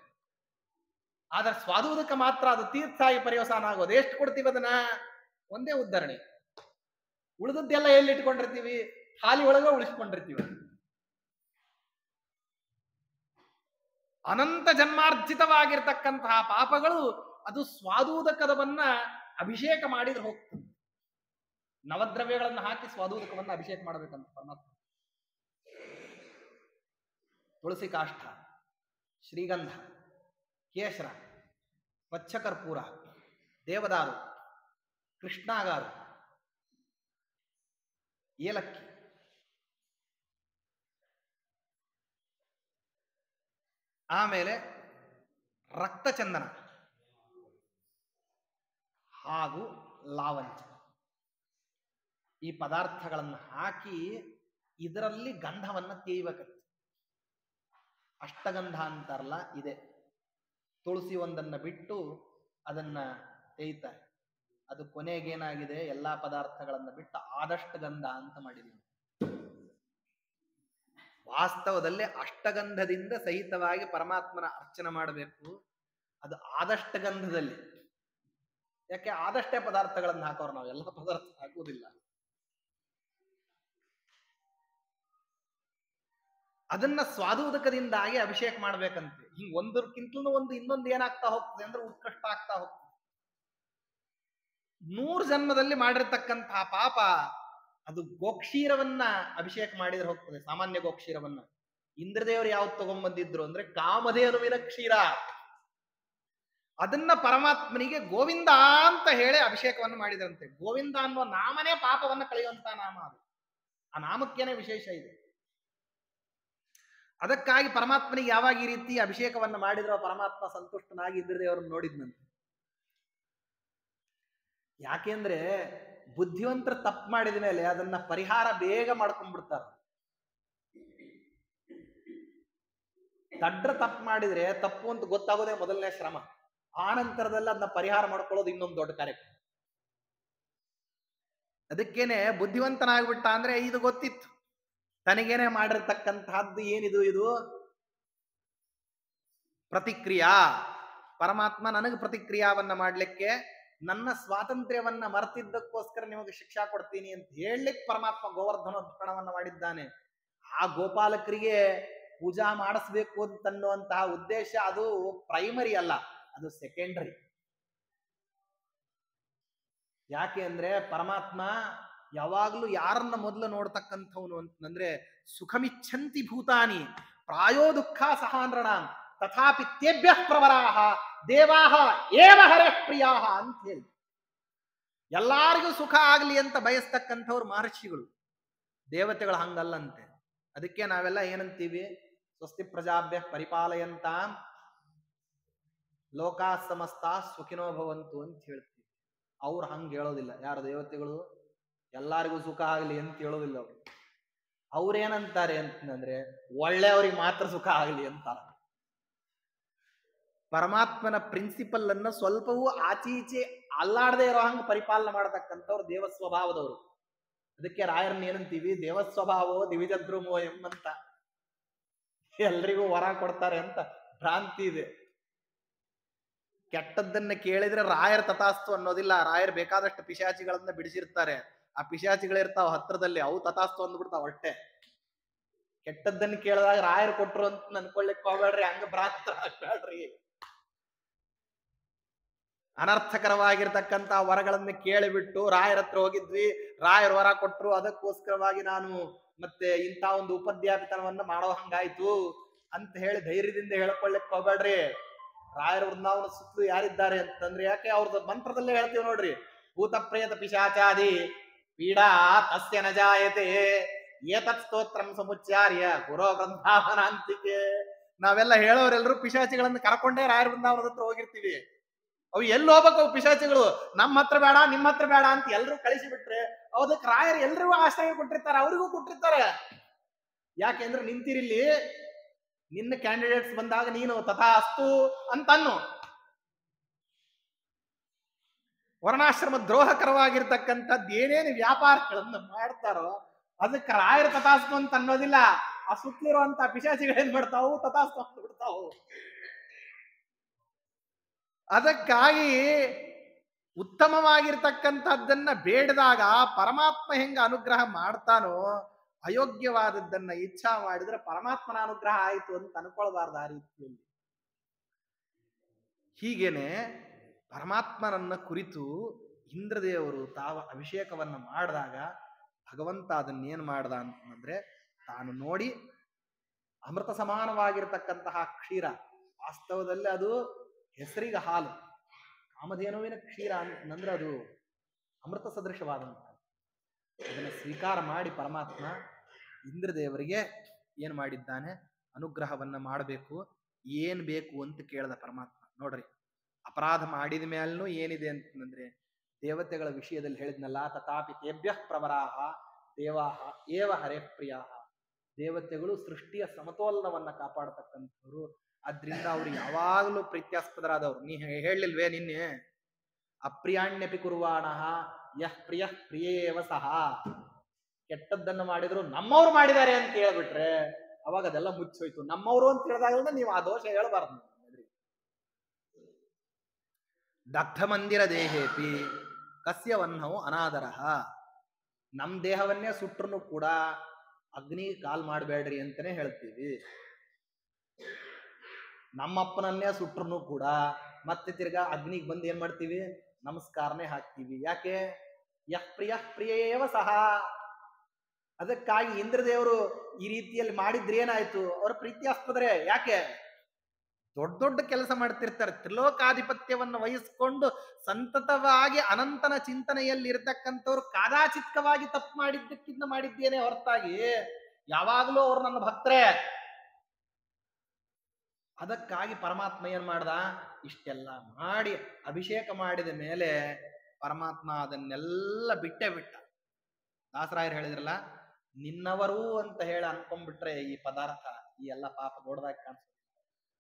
ಆದ್ರೆ ಸ್ವಾದೂದಕ ಮಾತ್ರ ಅದು ತೀರ್ಥಾಯಿ ಪರ್ಯವಸಾನ ಆಗೋದು. ಎಷ್ಟು ಕೊಡ್ತೀವಿ ಅದನ್ನ? ಒಂದೇ ಉದ್ಧರಣೆ. ಉಳಿದದ್ದೆಲ್ಲ ಎಲ್ಲಿ ಇಟ್ಕೊಂಡಿರ್ತೀವಿ? ಖಾಲಿ ಒಳಗ ಉಳಿಸ್ಕೊಂಡಿರ್ತೀವಿ. ಅನಂತ ಜನ್ಮಾರ್ಜಿತವಾಗಿರ್ತಕ್ಕಂತಹ ಪಾಪಗಳು ಅದು ಸ್ವಾದೂದಕದವನ್ನ ಅಭಿಷೇಕ ಮಾಡಿದ್ರೆ ಹೋಗ್ತದೆ. ನವದ್ರವ್ಯಗಳನ್ನು ಹಾಕಿ ಸ್ವಾದೂದಕವನ್ನ ಅಭಿಷೇಕ ಮಾಡಬೇಕಂತ ಪರಮಾತ್ಮ. ತುಳಸಿ ಕಾಷ್ಠ, ಶ್ರೀಗಂಧ, ಕೇಶರ, ಪಚ್ಚಕರ್ಪೂರ, ದೇವದಾರು, ಕೃಷ್ಣಾಗಾರು, ಏಲಕ್ಕಿ, ಆಮೇಲೆ ರಕ್ತಚಂದನ ಹಾಗೂ ಲಾವಂಚ. ಈ ಪದಾರ್ಥಗಳನ್ನು ಹಾಕಿ ಇದರಲ್ಲಿ ಗಂಧವನ್ನ ತೇಯ್ಬೇಕಂತೆ. ಅಷ್ಟಗಂಧ ಅಂತಾರಲ್ಲ ಇದೆ. ತುಳಸಿ ಒಂದನ್ನ ಬಿಟ್ಟು ಅದನ್ನ ತೇಯ್ತಾರೆ. ಅದು ಕೊನೆಗೇನಾಗಿದೆ? ಎಲ್ಲಾ ಪದಾರ್ಥಗಳನ್ನ ಬಿಟ್ಟು ಆದಷ್ಟು ಗಂಧ ಅಂತ ಮಾಡಿದೀವಿ. ವಾಸ್ತವದಲ್ಲಿ ಅಷ್ಟಗಂಧದಿಂದ ಸಹಿತವಾಗಿ ಪರಮಾತ್ಮನ ಅರ್ಚನೆ ಮಾಡಬೇಕು. ಅದು ಆದಷ್ಟ ಗಂಧದಲ್ಲಿ. ಯಾಕೆ ಆದಷ್ಟೇ ಪದಾರ್ಥಗಳನ್ನು ಹಾಕೋರು, ನಾವು ಎಲ್ಲ ಪದಾರ್ಥ ಹಾಕುವುದಿಲ್ಲ. ಅದನ್ನ ಸ್ವಾದೂದಕದಿಂದಾಗಿ ಅಭಿಷೇಕ ಮಾಡ್ಬೇಕಂತೆ. ಹಿಂಗ್ ಒಂದಕ್ಕಿಂತಲೂ ಒಂದು ಇನ್ನೊಂದು ಏನಾಗ್ತಾ ಹೋಗ್ತದೆ ಅಂದ್ರೆ ಉತ್ಕೃಷ್ಟ ಆಗ್ತಾ ಹೋಗ್ತದೆ. 100 ಜನ್ಮದಲ್ಲಿ ಮಾಡಿರ್ತಕ್ಕಂತಹ ಪಾಪ ಅದು ಗೋಕ್ಷೀರವನ್ನ ಅಭಿಷೇಕ ಮಾಡಿದ್ರೆ ಹೋಗ್ತದೆ. ಸಾಮಾನ್ಯ ಗೋಕ್ಷೀರವನ್ನ ಇಂದ್ರದೇವರು ಯಾವ್ದು ತಗೊಂಡ್ಬಂದಿದ್ರು ಅಂದ್ರೆ ಕಾಮಧೇನುವಿನ ಕ್ಷೀರ. ಅದನ್ನ ಪರಮಾತ್ಮನಿಗೆ ಗೋವಿಂದ ಅಂತ ಹೇಳಿ ಅಭಿಷೇಕವನ್ನು ಮಾಡಿದ್ರಂತೆ. ಗೋವಿಂದ ಅನ್ನುವ ನಾಮನೇ ಪಾಪವನ್ನು ಕಳೆಯುವಂತ ನಾಮ ಅದು. ಆ ನಾಮಕ್ಕೇನೆ ವಿಶೇಷ ಇದೆ. ಅದಕ್ಕಾಗಿ ಪರಮಾತ್ಮನಿಗೆ ಯಾವಾಗ ಈ ರೀತಿ ಅಭಿಷೇಕವನ್ನು ಮಾಡಿದ್ರು ಪರಮಾತ್ಮ ಸಂತುಷ್ಟನಾಗಿ ಇಂದ್ರದೇವರನ್ನು ನೋಡಿದ್ನಂತೆ. ಯಾಕೆಂದ್ರೆ ಬುದ್ಧಿವಂತರು ತಪ್ಪು ಮಾಡಿದ ಮೇಲೆ ಅದನ್ನ ಪರಿಹಾರ ಬೇಗ ಮಾಡ್ಕೊಂಡ್ಬಿಡ್ತಾರೆ. ದಡ್ರ ತಪ್ಪು ಮಾಡಿದ್ರೆ ತಪ್ಪು ಅಂತ ಗೊತ್ತಾಗೋದೇ ಮೊದಲನೇ ಶ್ರಮ. ಆ ನಂತರದಲ್ಲಿ ಅದನ್ನ ಪರಿಹಾರ ಮಾಡ್ಕೊಳ್ಳೋದು ಇನ್ನೊಂದು ದೊಡ್ಡ ಕಾರ್ಯಕ್ರಮ. ಅದಕ್ಕೇನೆ ಬುದ್ಧಿವಂತನಾಗ್ಬಿಟ್ಟ ಅಂದ್ರೆ ಇದು ಗೊತ್ತಿತ್ತು, ತನಗೇನೆ ಮಾಡಿರ್ತಕ್ಕಂತಹದ್ದು ಏನಿದು, ಇದು ಪ್ರತಿಕ್ರಿಯಾ. ಪರಮಾತ್ಮ ನನಗೆ ಪ್ರತಿಕ್ರಿಯಾವನ್ನ ಮಾಡ್ಲಿಕ್ಕೆ, ನನ್ನ ಸ್ವಾತಂತ್ರ್ಯವನ್ನ ಮರೆತಿದ್ದಕ್ಕೋಸ್ಕರ ನಿಮಗೆ ಶಿಕ್ಷಾ ಕೊಡ್ತೀನಿ ಅಂತ ಹೇಳಲಿಕ್ಕೆ ಪರಮಾತ್ಮ ಗೋವರ್ಧನೋದ್ಧರಣವನ್ನ ಮಾಡಿದ್ದಾನೆ. ಆ ಗೋಪಾಲಕರಿಗೆ ಪೂಜಾ ಮಾಡಿಸ್ಬೇಕು ಅಂತನ್ನುವಂತಹ ಉದ್ದೇಶ ಅದು ಪ್ರೈಮರಿ ಅಲ್ಲ, ಅದು ಸೆಕೆಂಡರಿ. ಯಾಕೆ ಅಂದ್ರೆ ಪರಮಾತ್ಮ ಯಾವಾಗ್ಲೂ ಯಾರನ್ನ ಮೊದಲು ನೋಡ್ತಕ್ಕಂಥವನು ಅಂತಂದ್ರೆ ಸುಖಮಿಚ್ಛಂತಿ ಭೂತಾನಿ ಪ್ರಾಯೋ ದುಃಖ ಸಹಾನ್ರಣ ತಥಾಪಿ ತೇಭ್ಯ ಪ್ರವರಾಹ ದೇವಾಹ ಏವ ಹರಃ ಪ್ರಿಯಾಹ ಅಂತ ಹೇಳಿ ಎಲ್ಲಾರಿಗೂ ಸುಖ ಆಗ್ಲಿ ಅಂತ ಬಯಸ್ತಕ್ಕಂಥವ್ರು ಮಹರ್ಷಿಗಳು. ದೇವತೆಗಳು ಹಂಗಲ್ಲಂತೆ. ಅದಕ್ಕೆ ನಾವೆಲ್ಲ ಏನಂತೀವಿ, ಸ್ವಸ್ತಿ ಪ್ರಜಾಭ್ಯ ಪರಿಪಾಲಯಂತ ಲೋಕಾ ಸಮಸ್ತ ಸುಖಿನೋ ಭವಂತು ಅಂತ ಹೇಳ್ತೀವಿ. ಅವ್ರು ಹಂಗೆ ಹೇಳೋದಿಲ್ಲ. ಯಾರು ದೇವತೆಗಳು ಎಲ್ಲಾರಿಗೂ ಸುಖ ಆಗ್ಲಿ ಅಂತ ಹೇಳೋದಿಲ್ಲ. ಅವ್ರೇನಂತಾರೆ ಅಂತಂದ್ರೆ ಒಳ್ಳೆಯವ್ರಿಗೆ ಮಾತ್ರ ಸುಖ ಆಗ್ಲಿ ಅಂತಾರ. ಪರಮಾತ್ಮನ ಪ್ರಿನ್ಸಿಪಲ್ ಅನ್ನ ಸ್ವಲ್ಪವೂ ಆಚೀಚೆ ಅಲ್ಲಾಡದೆ ಇರೋ ಹಂಗೆ ಪರಿಪಾಲನೆ ಮಾಡತಕ್ಕಂಥವ್ರು ದೇವ ಸ್ವಭಾವದವರು. ಅದಕ್ಕೆ ರಾಯರನ್ನ ಏನಂತೀವಿ, ದೇವಸ್ವಭಾವೋ ದಿವಿಜದ್ರುಮೋ ಎಂಬಂತ. ಎಲ್ರಿಗೂ ವರ ಕೊಡ್ತಾರೆ ಅಂತ ಭ್ರಾಂತಿ ಇದೆ. ಕೆಟ್ಟದ್ದನ್ನ ಕೇಳಿದ್ರೆ ರಾಯರ್ ತಥಾಸ್ತು ಅನ್ನೋದಿಲ್ಲ. ರಾಯರ್ ಬೇಕಾದಷ್ಟು ಪಿಶಾಚಿಗಳನ್ನ ಬಿಡಿಸಿರ್ತಾರೆ. ಆ ಪಿಶಾಚಿಗಳಿರ್ತಾವ ಹತ್ರದಲ್ಲಿ, ಅವು ತಥಾಸ್ತು ಅಂದ್ಬಿಡ್ತಾವ ಹೊಟ್ಟೆ. ಕೆಟ್ಟದ್ದನ್ನ ಕೇಳಿದಾಗ ರಾಯರ್ ಕೊಟ್ರು ಅಂತ ಅನ್ಕೊಳ್ಳಿಕ್ ಹೋಗ್ಬೇಡ್ರಿ, ಹಂಗ ಭ್ರಾಂತ ಆಗ್ಬೇಡ್ರಿ. ಅನರ್ಥಕರವಾಗಿರ್ತಕ್ಕಂಥ ವರಗಳನ್ನು ಕೇಳಿಬಿಟ್ಟು ರಾಯರ ಹತ್ರ ಹೋಗಿದ್ವಿ, ರಾಯರ್ ವರ ಕೊಟ್ರು, ಅದಕ್ಕೋಸ್ಕರವಾಗಿ ನಾನು ಮತ್ತೆ ಇಂಥ ಒಂದು ಉಪದ್ಯಾಪಿತನವನ್ನ ಮಾಡೋ ಹಂಗಾಯ್ತು ಅಂತ ಹೇಳಿ ಧೈರ್ಯದಿಂದ ಹೇಳ್ಕೊಳ್ಳಿಕ್ ಹೋಗ್ಬೇಡ್ರಿ. ರಾಯರ ವೃಂದಾವನ ಸುತ್ತಲೂ ಯಾರಿದ್ದಾರೆ ಅಂತಂದ್ರೆ, ಯಾಕೆ ಅವ್ರದ್ದು ಮಂತ್ರದಲ್ಲೇ ಹೇಳ್ತೀವಿ ನೋಡ್ರಿ, ಭೂತ ಪ್ರೇತ ಪಿಶಾಚಾದಿ ಪೀಡಾ ತಸ್ಯ ನ ಜಾಯತೆ ಏತತ್ ಸ್ತೋತ್ರಂ ಸಮುಚ್ಚಾರ್ಯ ಗುರೋ ವೃಂದಾವನಾಂತಿಕೆ. ನಾವೆಲ್ಲ ಹೇಳೋರೆಲ್ಲರೂ ಪಿಶಾಚಿಗಳನ್ನು ಕರ್ಕೊಂಡೇ ರಾಯರ ವೃಂದಾವನದ ಹತ್ರ ಹೋಗಿರ್ತೀವಿ. ಅವು ಎಲ್ಲಿ ಹೋಗ್ಬೇಕು ಅವು ಪಿಶಾಚಿಗಳು? ನಮ್ಮ ಹತ್ರ ಬೇಡ, ನಿಮ್ಮ ಹತ್ರ ಬೇಡ ಅಂತ ಎಲ್ರೂ ಕಳಿಸಿ ಬಿಟ್ರೆ ಅದಕ್ಕೆ ರಾಯರು ಎಲ್ರಿಗೂ ಆಶ್ರಯ ಕೊಟ್ಟಿರ್ತಾರೆ, ಅವರಿಗೂ ಕೊಟ್ಟಿರ್ತಾರೆ. ಯಾಕೆಂದ್ರೆ ನಿಂತಿರಿಲ್ಲಿ, ನಿನ್ನ ಕ್ಯಾಂಡಿಡೇಟ್ಸ್ ಬಂದಾಗ ನೀನು ತಥಾಸ್ತು ಅಂತನ್ನು. ವರ್ಣಾಶ್ರಮ ದ್ರೋಹಕರವಾಗಿರ್ತಕ್ಕಂಥದ್ದು ಏನೇನು ವ್ಯಾಪಾರಗಳನ್ನು ಮಾಡ್ತಾರೋ ಅದಕ್ಕೆ ರಾಯರು ತಥಾಸ್ತು ಅಂತ ಅನ್ನೋದಿಲ್ಲ. ಆ ಸುತ್ತಲಿರುವಂತ ಪಿಶಾಚಿಗಳು ಏನ್ ಮಾಡ್ತಾವು, ತಥಾಸ್ತು ಅಂತ ಬಿಡ್ತಾವು. ಅದಕ್ಕಾಗಿ ಉತ್ತಮವಾಗಿರ್ತಕ್ಕಂಥದ್ದನ್ನ ಬೇಡದಾಗ ಪರಮಾತ್ಮ ಹೆಂಗ ಅನುಗ್ರಹ ಮಾಡ್ತಾನೋ, ಅಯೋಗ್ಯವಾದದ್ದನ್ನ ಇಚ್ಛಾ ಮಾಡಿದ್ರೆ ಪರಮಾತ್ಮನ ಅನುಗ್ರಹ ಆಯಿತು ಅಂತ ಅನ್ಕೊಳ್ಬಾರ್ದು ಆ ರೀತಿಯಲ್ಲಿ. ಹೀಗೇನೆ ಪರಮಾತ್ಮನನ್ನ ಕುರಿತು ಇಂದ್ರದೇವರು ತಾವ ಅಭಿಷೇಕವನ್ನ ಮಾಡಿದಾಗ ಭಗವಂತ ಅದನ್ನೇನ್ ಮಾಡ್ದ ಅಂತಂದ್ರೆ, ತಾನು ನೋಡಿ ಅಮೃತ ಸಮಾನವಾಗಿರ್ತಕ್ಕಂತಹ ಕ್ಷೀರ, ವಾಸ್ತವದಲ್ಲಿ ಅದು ಹೆಸರಿಗೆ ಹಾಲು, ಕಾಮಧೇನುವಿನ ಕ್ಷೀರ ಅಂತಂದ್ರೆ ಅದು ಅಮೃತ ಸದೃಶವಾದಂತ. ಅದನ್ನು ಸ್ವೀಕಾರ ಮಾಡಿ ಪರಮಾತ್ಮ ಇಂದ್ರದೇವರಿಗೆ ಏನ್ ಮಾಡಿದ್ದಾನೆ, ಅನುಗ್ರಹವನ್ನ ಮಾಡಬೇಕು. ಏನ್ ಬೇಕು ಅಂತ ಕೇಳ್ದ ಪರಮಾತ್ಮ. ನೋಡ್ರಿ, ಅಪರಾಧ ಮಾಡಿದ ಮೇಲೂ ಏನಿದೆ ಅಂತಂದ್ರೆ, ದೇವತೆಗಳ ವಿಷಯದಲ್ಲಿ ಹೇಳಿದ್ನಲ್ಲ, ತಥಾಪಿ ತೇಭ್ಯ ಪ್ರವರಾಹ ದೇವಾಹ ಏವ ಹರೇ ಪ್ರಿಯಾಹ. ದೇವತೆಗಳು ಸೃಷ್ಟಿಯ ಸಮತೋಲನವನ್ನ ಕಾಪಾಡತಕ್ಕಂಥವ್ರು. ಆದ್ರಿಂದ ಅವ್ರು ಯಾವಾಗಲೂ ಪ್ರೀತ್ಯಾಸ್ಪದರಾದವ್ರು. ನೀ ಹೇಳಿಲ್ವೇ ನಿನ್ನೆ, ಅಪ್ರಿಯಾಣ್ಯಪಿ ಕುರ್ವಾಣಃ ಯಃ ಪ್ರಿಯ ಪ್ರಿಯೇವ ಸಹ. ಕೆಟ್ಟದ್ದನ್ನು ಮಾಡಿದ್ರು ನಮ್ಮವ್ರು ಮಾಡಿದ್ದಾರೆ ಅಂತ ಹೇಳ್ಬಿಟ್ರೆ ಅವಾಗ ಅದೆಲ್ಲ ಮುಚ್ಚೋಯ್ತು. ನಮ್ಮವರು ಅಂತ ಹೇಳಿದಾಗಲೇ ನೀವು ಆ ದೋಷ ಹೇಳಬಾರ್ದು. ದಗ್ಧ ಮಂದಿರ ದೇಹೇಪಿ ಕಸ್ಯವನ್ನವು ಅನಾದರಹ. ನಮ್ಮ ದೇಹವನ್ನೇ ಸುಟ್ರು ಕೂಡ ಅಗ್ನಿ ಕಾಲ್ ಮಾಡಬೇಡ್ರಿ ಅಂತಾನೆ ಹೇಳ್ತೀವಿ. ನಮ್ಮಪ್ಪನನ್ನೇ ಸುಟ್ರು ಕೂಡ ಮತ್ತೆ ತಿರ್ಗಾ ಅಗ್ನಿಗೆ ಬಂದು ಏನ್ ಮಾಡ್ತೀವಿ? ನಮಸ್ಕಾರನೇ ಹಾಕ್ತೀವಿ. ಯಾಕೆ? ಯಃ ಪ್ರಿಯ ಪ್ರಿಯೇವ ಸಹ. ಅದಕ್ಕಾಗಿ ಇಂದ್ರದೇವರು ಈ ರೀತಿಯಲ್ಲಿ ಮಾಡಿದ್ರೆ ಏನಾಯ್ತು? ಅವರ ಪ್ರೀತ್ಯಾಸ್ಪದರೆ. ಯಾಕೆ? ದೊಡ್ಡ ದೊಡ್ಡ ಕೆಲಸ ಮಾಡ್ತಿರ್ತಾರೆ. ತ್ರಿಲೋಕಾಧಿಪತ್ಯವನ್ನು ವಹಿಸ್ಕೊಂಡು ಸಂತತವಾಗಿ ಅನಂತನ ಚಿಂತನೆಯಲ್ಲಿ ಇರತಕ್ಕಂಥವ್ರು ಕಾದಾಚಿತ್ಕವಾಗಿ ತಪ್ಪು ಮಾಡಿದ್ದಕ್ಕಿಂತ ಮಾಡಿದ್ದೇನೆ ಹೊರತಾಗಿ ಯಾವಾಗಲೂ ಅವ್ರು ನನ್ನ ಭಕ್ತರೇ. ಅದಕ್ಕಾಗಿ ಪರಮಾತ್ಮ ಏನ್ ಮಾಡ್ದ? ಇಷ್ಟೆಲ್ಲ ಮಾಡಿ ಅಭಿಷೇಕ ಮಾಡಿದ ಮೇಲೆ ಪರಮಾತ್ಮ ಅದನ್ನೆಲ್ಲ ಬಿಟ್ಟೇ ಬಿಟ್ಟ. ದಾಸರಾಯರು ಹೇಳಿದ್ರಲ್ಲ, ನಿನ್ನವರು ಅಂತ ಹೇಳಿ ಅನ್ಕೊಂಡ್ಬಿಟ್ರೆ ಈ ಪದಾರ್ಥ ಈ ಎಲ್ಲ ಪಾಪ ದೊಡ್ಡದಾಗಿ ಕಾಣಿಸ್ತದೆ.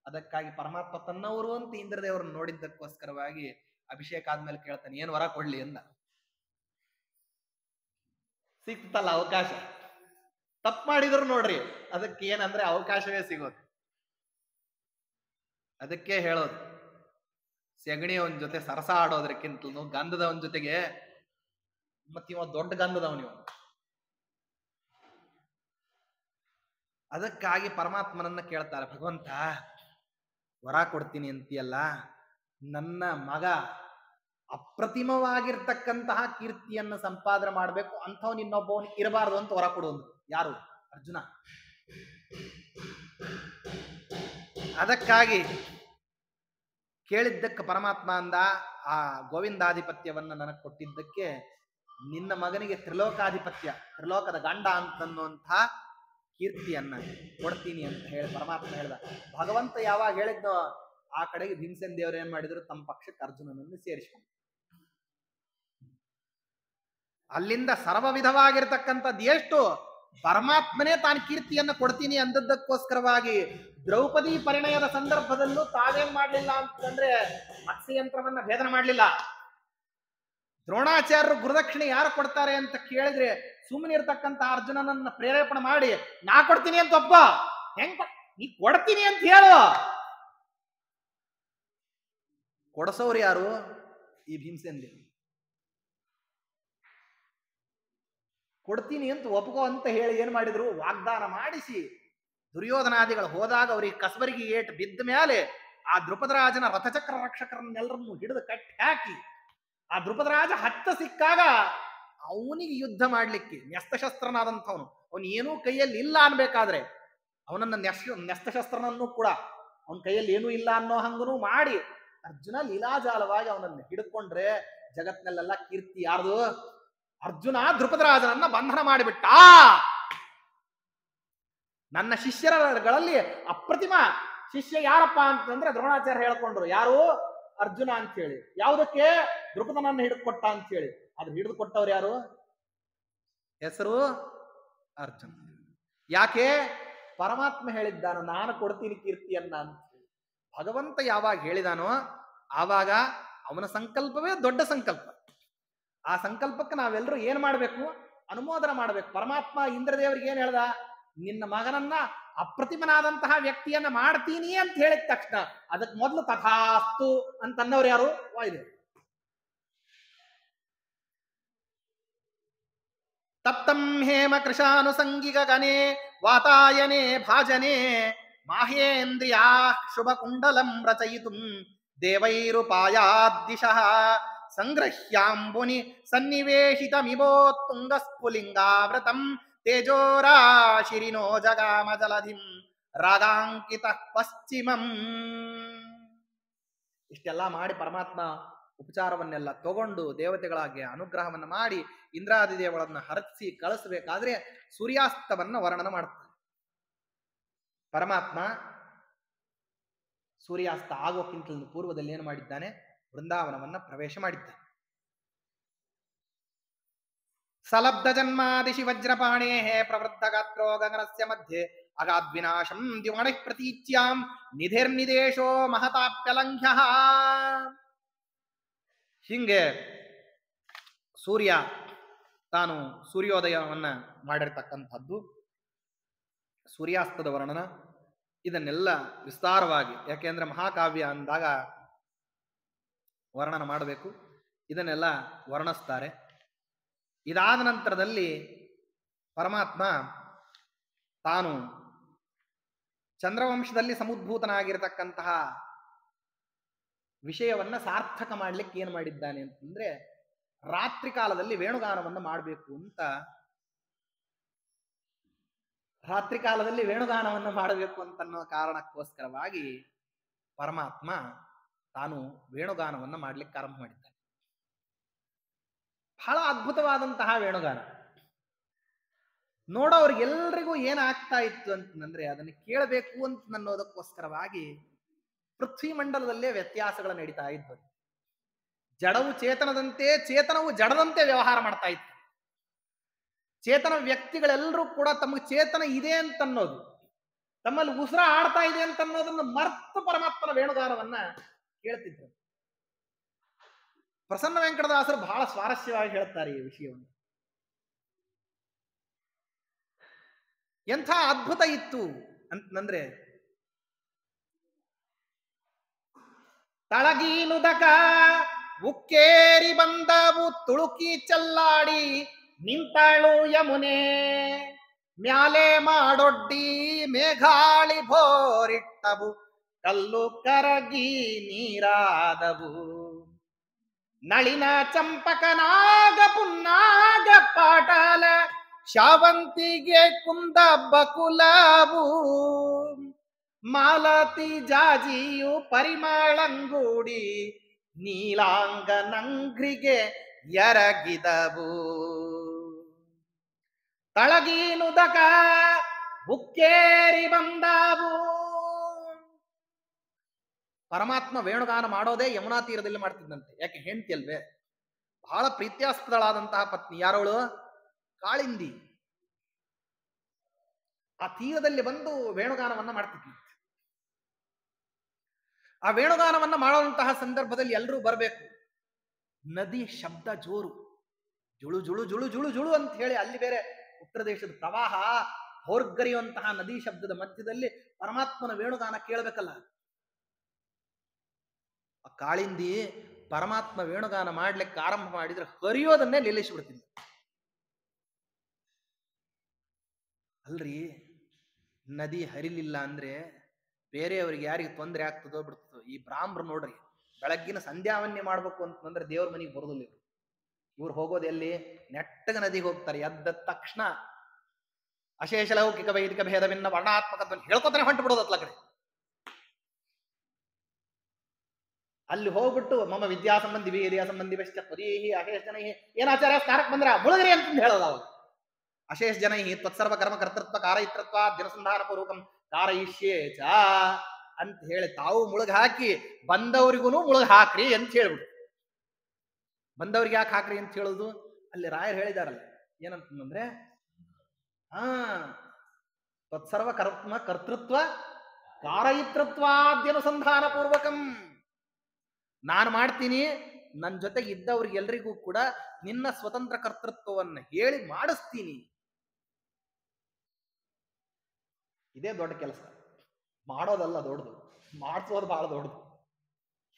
ಅದಕ್ಕಾಗಿ ಪರಮಾತ್ಮ ತನ್ನವರು ಅಂತ ಇಂದ್ರದೇವರನ್ನು ನೋಡಿದ್ದಕ್ಕೋಸ್ಕರವಾಗಿ ಅಭಿಷೇಕ ಆದ್ಮೇಲೆ ಕೇಳ್ತಾನೆ, ಏನ್ ವರ ಕೊಡ್ಲಿ ಅಂದ. ಸಿಕ್ತಲ್ಲ ಅವಕಾಶ. ತಪ್ಪು ಮಾಡಿದ್ರು ನೋಡ್ರಿ, ಅದಕ್ಕೆ ಏನಂದ್ರೆ ಅವಕಾಶವೇ ಸಿಗೋದು. ಅದಕ್ಕೆ ಹೇಳೋದು, ಸೆಗಣಿ ಅವನ ಜೊತೆ ಸರಸ ಆಡೋದ್ರಕ್ಕಿಂತಲೂ ಗಂಧದವನ ಜೊತೆಗೆ ಮತ್ತಿವ ದೊಡ್ಡ ಗಂಧದವನಿವ. ಅದಕ್ಕಾಗಿ ಪರಮಾತ್ಮನನ್ನ ಕೇಳ್ತಾರೆ, ಭಗವಂತ ವರ ಕೊಡ್ತೀನಿ ಅಂತೀಯಲ್ಲ, ನನ್ನ ಮಗ ಅಪ್ರತಿಮವಾಗಿರ್ತಕ್ಕಂತಹ ಕೀರ್ತಿಯನ್ನು ಸಂಪಾದನೆ ಮಾಡಬೇಕು, ಅಂಥವ್ ಇನ್ನೊಬ್ಬವನು ಇರಬಾರ್ದು ಅಂತ ವರ ಕೊಡುವುದು. ಯಾರು? ಅರ್ಜುನ. ಅದಕ್ಕಾಗಿ ಕೇಳಿದ್ದಕ್ಕೆ ಪರಮಾತ್ಮ ಅಂದ, ಆ ಗೋವಿಂದಾಧಿಪತ್ಯವನ್ನು ನನಗೆ ಕೊಟ್ಟಿದ್ದಕ್ಕೆ ನಿನ್ನ ಮಗನಿಗೆ ತ್ರಿಲೋಕಾಧಿಪತ್ಯ, ತ್ರಿಲೋಕದ ಗಂಡ ಅಂತನ್ನುವಂಥ ಕೀರ್ತಿಯನ್ನ ಕೊಡ್ತೀನಿ ಅಂತ ಹೇಳಿ ಪರಮಾತ್ಮ ಹೇಳ್ದ. ಭಗವಂತ ಯಾವಾಗ ಹೇಳಿದ್ನೋ ಆ ಕಡೆಗೆ ಭೀಮಸೇನ ದೇವರು ಏನ್ ಮಾಡಿದ್ರು? ತಮ್ಮ ಪಕ್ಷಕ್ಕೆ ಅರ್ಜುನನನ್ನು ಸೇರಿಸಿಕೊಂಡು ಅಲ್ಲಿಂದ ಸರ್ವ ವಿಧವಾಗಿರ್ತಕ್ಕಂಥದ್ದು ಎಷ್ಟು ಪರಮಾತ್ಮನೇ ತಾನು ಕೀರ್ತಿಯನ್ನು ಕೊಡ್ತೀನಿ ಅಂದದ್ದಕ್ಕೋಸ್ಕರವಾಗಿ ದ್ರೌಪದಿ ಪರಿಣಯದ ಸಂದರ್ಭದಲ್ಲೂ ತಾವೇನ್ ಮಾಡ್ಲಿಲ್ಲ ಅಂತಂದ್ರೆ ಮತ್ಸ್ಯಯಂತ್ರವನ್ನ ಭೇದನ ಮಾಡ್ಲಿಲ್ಲ. ದ್ರೋಣಾಚಾರ್ಯರು ಗುರುದಕ್ಷಿಣೆ ಯಾರು ಕೊಡ್ತಾರೆ ಅಂತ ಕೇಳಿದ್ರೆ ಸುಮ್ಮನೆ ಇರ್ತಕ್ಕಂಥ ಅರ್ಜುನನನ್ನ ಪ್ರೇರೇಪಣೆ ಮಾಡಿ, ನಾ ಕೊಡ್ತೀನಿ ಅಂತ ಒಬ್ಬ ಹೆಂಗ ನೀ ಕೊಡ್ತೀನಿ ಅಂತ ಹೇಳು. ಕೊಡಸೋರು ಯಾರು? ಈ ಭೀಮಸೇನ ದೇವರು. ಕೊಡ್ತೀನಿ ಅಂತ ಒಪ್ಕೋ ಅಂತ ಹೇಳಿ ಏನ್ ಮಾಡಿದ್ರು? ವಾಗ್ದಾನ ಮಾಡಿಸಿ ದುರ್ಯೋಧನಾದಿಗಳು ಹೋದಾಗ ಅವ್ರಿಗೆ ಕಸಬರಿಗೆ ಏಟು ಬಿದ್ದ ಮೇಲೆ ಆ ದ್ರುಪದರಾಜನ ರಥಚಕ್ರ ರಕ್ಷಕರನ್ನೆಲ್ಲರನ್ನು ಹಿಡಿದು ಕಟ್ಟಿ ಹಾಕಿ ಆ ದ್ರುಪದರಾಜ ಹತ್ತ ಸಿಕ್ಕಾಗ ಅವನಿಗೆ ಯುದ್ಧ ಮಾಡ್ಲಿಕ್ಕೆ ನ್ಯಸ್ತಶಸ್ತ್ರನಾದಂಥವನು, ಅವನು ಏನೂ ಕೈಯಲ್ಲಿ ಇಲ್ಲ ಅನ್ಬೇಕಾದ್ರೆ ಅವನನ್ನ ನ್ಯಸ್ತಶಸ್ತ್ರನನ್ನು ಕೂಡ ಅವನ ಕೈಯಲ್ಲಿ ಏನೂ ಇಲ್ಲ ಅನ್ನೋ ಹಂಗನು ಮಾಡಿ ಅರ್ಜುನ ಲೀಲಾಜಾಲವಾಗಿ ಅವನನ್ನು ಹಿಡ್ಕೊಂಡ್ರೆ ಜಗತ್ನಲ್ಲೆಲ್ಲ ಕೀರ್ತಿ ಯಾರ್ದು? ಅರ್ಜುನ ದ್ರುಪದರಾಜನನ್ನ ಬಂಧನ ಮಾಡಿಬಿಟ್ಟ. ನನ್ನ ಶಿಷ್ಯರಲ್ಲಿ ಅಪ್ರತಿಮ ಶಿಷ್ಯ ಯಾರಪ್ಪ ಅಂತಂದ್ರೆ ದ್ರೋಣಾಚಾರ್ಯ ಹೇಳ್ಕೊಂಡ್ರು. ಯಾರು? ಅರ್ಜುನ ಅಂತ ಹೇಳಿ. ಯಾವುದಕ್ಕೆ? ದ್ರುಪದನನ್ನ ಹಿಡಿದುಕೊಟ್ಟ ಅಂತ ಹೇಳಿ. ಅದು ಹಿಡಿದು ಕೊಟ್ಟವ್ರು ಯಾರು? ಹೆಸರು ಅರ್ಜುನ. ಯಾಕೆ? ಪರಮಾತ್ಮ ಹೇಳಿದ್ದಾನ, ನಾನು ಕೊಡ್ತೀನಿ ಕೀರ್ತಿಯನ್ನ ಅಂತ ಹೇಳಿ. ಭಗವಂತ ಯಾವಾಗ ಹೇಳಿದಾನೋ ಆವಾಗ ಅವನ ಸಂಕಲ್ಪವೇ ದೊಡ್ಡ ಸಂಕಲ್ಪ. ಆ ಸಂಕಲ್ಪಕ್ಕೆ ನಾವೆಲ್ಲರೂ ಏನ್ ಮಾಡ್ಬೇಕು? ಅನುಮೋದನೆ ಮಾಡ್ಬೇಕು. ಪರಮಾತ್ಮ ಇಂದ್ರದೇವರಿಗೆ ಏನ್ ಹೇಳ್ದ? ನಿನ್ನ ಮಗನನ್ನ ಅಪ್ರತಿಮನಾದಂತಹ ವ್ಯಕ್ತಿಯನ್ನ ಮಾಡ್ತೀನಿ ಅಂತ ಹೇಳಿದ ತಕ್ಷಣ ಅದಕ್ಕೆ ಮೊದಲು ತಥಾಸ್ತು ಅಂತನ್ನವ್ರು ಯಾರು? ವಾಯುದೇವರು. ತಪ್ತಂ ಹೇಮ ಕೃಶಾನುಸಂಗಿಗ ಗಣೇ ವಾತಾಯನೆ ಭಾಜನೆ ಮಾಹೇಂದ್ರಿಯಾ ಶುಭ ಕುಂಡಲಂ ರಚಯಿತುಂ ದೇವೈರುಪಾಯಾದಿಶಃ ಸಂಗ್ರಹ್ಯಾಂಬುನಿ ಸನ್ನಿವೇಶಿತಮಿವೋತ್ತುಂಗ ಸ್ಫುಲಿಂಗಾವೃತಂ ತೇಜೋರಾಶಿರಿನೋ ಜಗಾಮ ಜಲಧಿಂ ರಾಗಾಂಕಿತ ಪಶ್ಚಿಮಂ. ಇಷ್ಟೆಲ್ಲ ಮಾಡಿ ಪರಮಾತ್ಮ ಉಪಚಾರವನ್ನೆಲ್ಲ ತಗೊಂಡು ದೇವತೆಗಳಾಗಿ ಅನುಗ್ರಹವನ್ನು ಮಾಡಿ ಇಂದ್ರಾದಿ ದೇವಳನ್ನ ಹರಸಿ ಕಳಿಸಬೇಕಾದ್ರೆ ಸೂರ್ಯಾಸ್ತವನ್ನ ವರ್ಣನ ಮಾಡ್ತಾನೆ ಪರಮಾತ್ಮ. ಸೂರ್ಯಾಸ್ತ ಆಗೋಕ್ಕಿಂತ ಪೂರ್ವದಲ್ಲಿ ಏನು ಮಾಡಿದ್ದಾನೆ? ವೃಂದಾವನವನ್ನ ಪ್ರವೇಶ ಮಾಡಿದ್ದಾನೆ. ಸಲಬ್ಧ ಜನ್ಮಾದಿಶಿ ವಜ್ರಪಾಣೇ ಪ್ರವೃದ್ಧ ಗಾತ್ರೋ ಗಗನಸ್ಯ ಮಧ್ಯೆ ಅಗಾದ್ವಿನಾಶಂ ದಿವಣಃ ಪ್ರತೀಚ್ಯಾಂ ನಿಧಿರ್ನಿದೇಶೋ ಮಹತಾಪ್ಯಲಂಘ್ಯ. ಹಿಂಗೆ ಸೂರ್ಯ ತಾನು ಸೂರ್ಯೋದಯವನ್ನ ಮಾಡಿರ್ತಕ್ಕಂಥದ್ದು. ಸೂರ್ಯಾಸ್ತದ ವರ್ಣನ, ಇದನ್ನೆಲ್ಲ ವಿಸ್ತಾರವಾಗಿ, ಯಾಕೆಂದ್ರೆ ಮಹಾಕಾವ್ಯ ಅಂದಾಗ ವರ್ಣನ ಮಾಡಬೇಕು, ಇದನ್ನೆಲ್ಲ ವರ್ಣಿಸ್ತಾರೆ. ಇದಾದ ನಂತರದಲ್ಲಿ ಪರಮಾತ್ಮ ತಾನು ಚಂದ್ರವಂಶದಲ್ಲಿ ಸಮುದ್ಭೂತನಾಗಿರತಕ್ಕಂತಹ ವಿಷಯವನ್ನ ಸಾರ್ಥಕ ಮಾಡ್ಲಿಕ್ಕೆ ಏನು ಮಾಡಿದ್ದಾನೆ ಅಂತಂದ್ರೆ, ರಾತ್ರಿ ಕಾಲದಲ್ಲಿ ವೇಣುಗಾನವನ್ನು ಮಾಡಬೇಕು ಅಂತ, ರಾತ್ರಿ ಕಾಲದಲ್ಲಿ ವೇಣುಗಾನವನ್ನು ಮಾಡಬೇಕು ಅಂತನ್ನೋ ಕಾರಣಕ್ಕೋಸ್ಕರವಾಗಿ ಪರಮಾತ್ಮ ತಾನು ವೇಣುಗಾನವನ್ನು ಮಾಡ್ಲಿಕ್ಕೆ ಆರಂಭ ಮಾಡಿದ್ದಾನೆ. ಬಹಳ ಅದ್ಭುತವಾದಂತಹ ವೇಣುಗಾನ. ನೋಡೋರಿಗೆಲ್ಲರಿಗೂ ಏನಾಗ್ತಾ ಇತ್ತು ಅಂತಂದ್ರೆ, ಅದನ್ನು ಕೇಳಬೇಕು ಅಂತ ಅನ್ನೋದಕ್ಕೋಸ್ಕರವಾಗಿ ಪೃಥ್ವಿ ಮಂಡಲದಲ್ಲೇ ವ್ಯತ್ಯಾಸಗಳು ನಡೀತಾ ಇದ್ವು. ಜಡವು ಚೇತನದಂತೆ, ಚೇತನವು ಜಡದಂತೆ ವ್ಯವಹಾರ ಮಾಡ್ತಾ ಇತ್ತು. ಚೇತನ ವ್ಯಕ್ತಿಗಳೆಲ್ಲರೂ ಕೂಡ ತಮಗೆ ಚೇತನ ಇದೆ ಅಂತನ್ನೋದು, ತಮ್ಮಲ್ಲಿ ಉಸಿರ ಆಡ್ತಾ ಇದೆ ಅಂತನ್ನೋದನ್ನು ಮರ್ತು ಪರಮಾತ್ಮನ ವೇಣುಗಾನವನ್ನ ಕೇಳ್ತಿದ್ರು. ಪ್ರಸನ್ನ ವೆಂಕಟದಾಸರು ಬಹಳ ಸ್ವಾರಸ್ಯವಾಗಿ ಹೇಳ್ತಾರೆ ಈ ವಿಷಯವನ್ನು. ಎಂಥ ಅದ್ಭುತ ಇತ್ತು ಅಂತಂದ್ರೆ, ತಳಗೀನುದಕ ಉಕ್ಕೇರಿ ಬಂದವು ತುಳುಕಿ ಚಲ್ಲಾಡಿ ನಿಂತಾಳು ಯಮುನೆ, ಮ್ಯಾಲೆ ಮಾಡೊಡ್ಡಿ ಮೇಘಾಳಿ ಭೋರಿಟ್ಟವು ಕಲ್ಲು ಕರಗಿ ನೀರಾದವು, ನಳಿನ ಚಂಪಕನಾಗ ಪುನ್ನಾಗ ಪಾಟಲ ಶಾವಂತಿಗೆ ಕುಂದ ಬಕುಲವು, ಮಾಲತಿ ಜಾಜಿಯು ಪರಿಮಳಂಗೂಡಿ ನೀಲಾಂಗ ನಂಗ್ರಿಗೆ ಎರಗಿದವು, ತಳಗೀನುದಕ ಬುಕ್ಕೇರಿ ಬಂದವು. ಪರಮಾತ್ಮ ವೇಣುಗಾನ ಮಾಡೋದೇ ಯಮುನಾ ತೀರದಲ್ಲಿ ಮಾಡ್ತಿದ್ದಂತೆ. ಯಾಕೆ ಹೆಂಡತಿ ಅಲ್ವೇ, ಬಹಳ ಪ್ರೀತ್ಯಾಸ್ಪದಳಾದಂತಹ ಪತ್ನಿ. ಯಾರೋಳು? ಕಾಳಿಂದಿ. ಆ ತೀರದಲ್ಲಿ ಬಂದು ವೇಣುಗಾನವನ್ನ ಮಾಡ್ತಿದ್ವಿ. ಆ ವೇಣುಗಾನವನ್ನ ಮಾಡುವಂತಹ ಸಂದರ್ಭದಲ್ಲಿ ಎಲ್ಲರೂ ಬರಬೇಕು. ನದಿ ಶಬ್ದ ಜೋರು, ಜುಳು ಜುಳು ಜುಳು ಜುಳು ಜುಳು ಅಂತ ಹೇಳಿ, ಅಲ್ಲಿ ಬೇರೆ ಉತ್ತರ ದೇಶದ ಪ್ರವಾಹ, ಹೊರ್ಗರಿಯುವಂತಹ ನದಿ ಶಬ್ದದ ಮಧ್ಯದಲ್ಲಿ ಪರಮಾತ್ಮನ ವೇಣುಗಾನ ಕೇಳಬೇಕಲ್ಲ. ಆ ಕಾಳಿಂದಿ ಪರಮಾತ್ಮ ವೇಣುಗಾನ ಮಾಡ್ಲಿಕ್ಕೆ ಆರಂಭ ಮಾಡಿದ್ರೆ ಹರಿಯೋದನ್ನೇ ನಿಲ್ಲಿಸಿಬಿಡ್ತೀನಿ. ಅಲ್ರಿ, ನದಿ ಹರಿಲಿಲ್ಲ ಅಂದ್ರೆ ಬೇರೆಯವ್ರಿಗೆ ಯಾರಿಗೆ ತೊಂದರೆ ಆಗ್ತದೋ ಬಿಡ್ತದೋ. ಈ ಬ್ರಾಹ್ಮರು ನೋಡ್ರಿ, ಬೆಳಗ್ಗಿನ ಸಂಧ್ಯಾವನ್ಯ ಮಾಡ್ಬೇಕು ಅಂತಂದ್ರೆ ದೇವ್ರ ಮನೆಗೆ ಬರೋದಿಲ್ಲ ಇವ್ರು. ಇವ್ರು ಹೋಗೋದು ಎಲ್ಲಿ? ನೆಟ್ಟಗ ನದಿಗೆ ಹೋಗ್ತಾರೆ. ಎದ್ದ ತಕ್ಷಣ ಅಶೇಷ ಲೌಕಿಕ ವೈದಿಕ ಭೇದವಿನ್ನ ವರ್ಣಾತ್ಮಕತ್ವವನ್ನು ಹೇಳ್ಕೊತಾನೆ ಹೊಂಟು ಬಿಡೋದತ್ಲ ಕಡೆ. ಅಲ್ಲಿ ಹೋಗ್ಬಿಟ್ಟು ಮಮ ವಿದ್ಯಾ ಸಂಬಂಧಿ ವೀರ್ಯ ಸಂಬಂಧಿ ಬೆಷ್ಟ ಪದೀಹಿ ಅಶೇಷ ಜನೈ, ಏನಾಚಾರ್ಯ ಸ್ನಾನಕ್ಕೆ ಬಂದ್ರ ಮುಳುಗರಿ ಅಂತ ಹೇಳೋದು ಅವಾಗ. ಅಶೇಷ ಜನೈ ತ್ವತ್ಸರ್ವ ಕರ್ಮ ಕರ್ತೃತ್ವ ಕಾರಯಿತ್ರತ್ವ ದಿನಸಂಧಾನ ಪೂರ್ವಕಂ ಕಾರಯಿಷ್ಯೇ ಚ ಅಂತ ಹೇಳಿ ತಾವು ಮುಳುಗ ಹಾಕಿ ಬಂದವರಿಗೂ ಮುಳುಗ ಹಾಕ್ರಿ ಅಂತ ಹೇಳ್ಬಿಡು. ಬಂದವ್ರಿಗೆ ಯಾಕೆ ಹಾಕ್ರಿ ಅಂತ ಹೇಳುದು? ಅಲ್ಲಿ ರಾಯರು ಹೇಳಿದಾರಲ್ಲ, ಏನಂತಂದ್ರೆ ತತ್ಸರ್ವ ಕರ್ಮ ಕರ್ತೃತ್ವ ಕಾರಯಿತೃತ್ವಾದ್ಯನುಸಂಧಾನ ಪೂರ್ವಕಂ. ನಾನು ಮಾಡ್ತೀನಿ, ನನ್ನ ಜೊತೆಗೆ ಇದ್ದವ್ರಿಗೆಲ್ರಿಗೂ ಕೂಡ ನಿನ್ನ ಸ್ವತಂತ್ರ ಕರ್ತೃತ್ವವನ್ನು ಹೇಳಿ ಮಾಡಿಸ್ತೀನಿ. ಇದೇ ದೊಡ್ಡ ಕೆಲಸ. ಮಾಡೋದಲ್ಲ ದೊಡ್ಡದು, ಮಾಡಿಸೋದು ಬಹಳ ದೊಡ್ಡದು.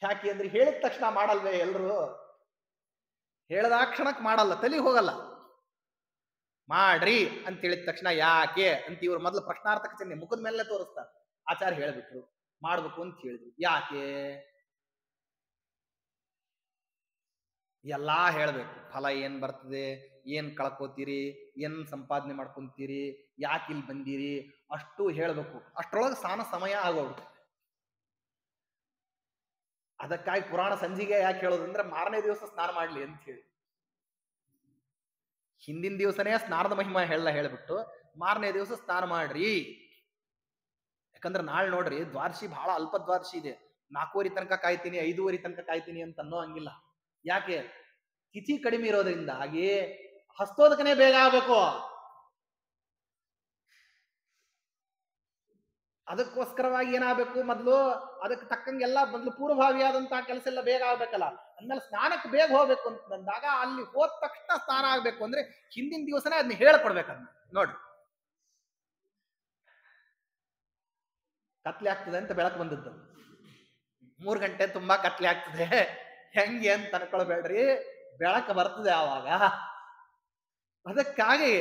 ಯಾಕೆ ಅಂದ್ರೆ ಹೇಳಿದ ತಕ್ಷಣ ಮಾಡಲ್ವೇ ಎಲ್ರು? ಹೇಳದ ಕ್ಷಣಕ್ಕೆ ಮಾಡಲ್ಲ, ತಲೆಗೆ ಹೋಗಲ್ಲ. ಮಾಡ್ರಿ ಅಂತ ಹೇಳಿದ ತಕ್ಷಣ ಯಾಕೆ ಅಂತ ಇವ್ರು ಮೊದಲು ಪ್ರಶ್ನಾರ್ಥಕ ಚಿಹ್ನೆ ಮುಖದ ಮೇಲೆ ತೋರಿಸ್ತಾರೆ. ಆಚಾರ್ಯ ಹೇಳ್ಬಿಟ್ರು ಮಾಡ್ಬೇಕು ಅಂತ ಹೇಳಿದ್ರು. ಯಾಕೆ? ಎಲ್ಲಾ ಹೇಳ್ಬೇಕು. ಫಲ ಏನ್ ಬರ್ತದೆ, ಏನ್ ಕಳ್ಕೋತೀರಿ, ಏನ್ ಸಂಪಾದನೆ ಮಾಡ್ಕೊಂತೀರಿ, ಯಾಕೆ ಇಲ್ಲಿ ಬಂದಿರಿ, ಅಷ್ಟು ಹೇಳ್ಬೇಕು. ಅಷ್ಟರೊಳಗೆ ಸ್ನಾನ ಸಮಯ ಆಗೋಗ್ಬಿಡ್ತು. ಅದಕ್ಕಾಗಿ ಪುರಾಣ ಸಂಜಿಗೆ ಯಾಕೆ ಹೇಳೋದಂದ್ರೆ ಮಾರನೇ ದಿವಸ ಸ್ನಾನ ಮಾಡ್ಲಿ ಅಂತ ಹೇಳಿ. ಹಿಂದಿನ ದಿವಸನೇ ಸ್ನಾನದ ಮಹಿಮಾ ಹೇಳ್ಬಿಟ್ಟು ಮಾರನೇ ದಿವಸ ಸ್ನಾನ ಮಾಡ್ರಿ. ಯಾಕಂದ್ರೆ ನಾಳೆ ನೋಡ್ರಿ ದ್ವಾದಶಿ ಬಹಳ ಅಲ್ಪ ದ್ವಾದಶಿ ಇದೆ. 4:15 ತನಕ ಕಾಯ್ತೀನಿ, 5:30 ತನಕ ಕಾಯ್ತೀನಿ ಅಂತ ಅನ್ನೋ ಹಂಗಿಲ್ಲ. ಯಾಕೆ? ತಿಥಿ ಕಡಿಮೆ ಇರೋದ್ರಿಂದಾಗಿ ಹಸ್ತೋದಕನೇ ಬೇಗ ಆಗ್ಬೇಕು. ಅದಕ್ಕೋಸ್ಕರವಾಗಿ ಏನಾಗಬೇಕು, ಮೊದಲು ಅದಕ್ಕೆ ತಕ್ಕಂಗೆಲ್ಲ ಮೊದಲು ಪೂರ್ವಭಾವಿಯಾದಂತಹ ಕೆಲಸ ಎಲ್ಲ ಬೇಗ ಆಗ್ಬೇಕಲ್ಲ. ಅಂದ್ಮೇಲೆ ಸ್ನಾನಕ್ಕೆ ಬೇಗ ಹೋಗ್ಬೇಕು ಅಂತ ಬಂದಾಗ ಅಲ್ಲಿ ಹೋದ ತಕ್ಷಣ ಸ್ನಾನ ಆಗ್ಬೇಕು ಅಂದ್ರೆ ಹಿಂದಿನ ದಿವಸನೇ ಅದನ್ನ ಹೇಳ್ಕೊಡ್ಬೇಕಂತ ನೋಡ್ರಿ. ಕತ್ಲೆ ಆಗ್ತದೆ ಅಂತ ಬೆಳಕು ಬಂದದ್ದು. 3 ಗಂಟೆ ತುಂಬಾ ಕತ್ಲೆ ಆಗ್ತದೆ ಹೆಂಗೆ ಅಂತ ಅನ್ಕೊಳ್ಬೇಡ್ರಿ, ಬೆಳಕು ಬರ್ತದೆ ಆವಾಗ. ಅದಕ್ಕಾಗಿ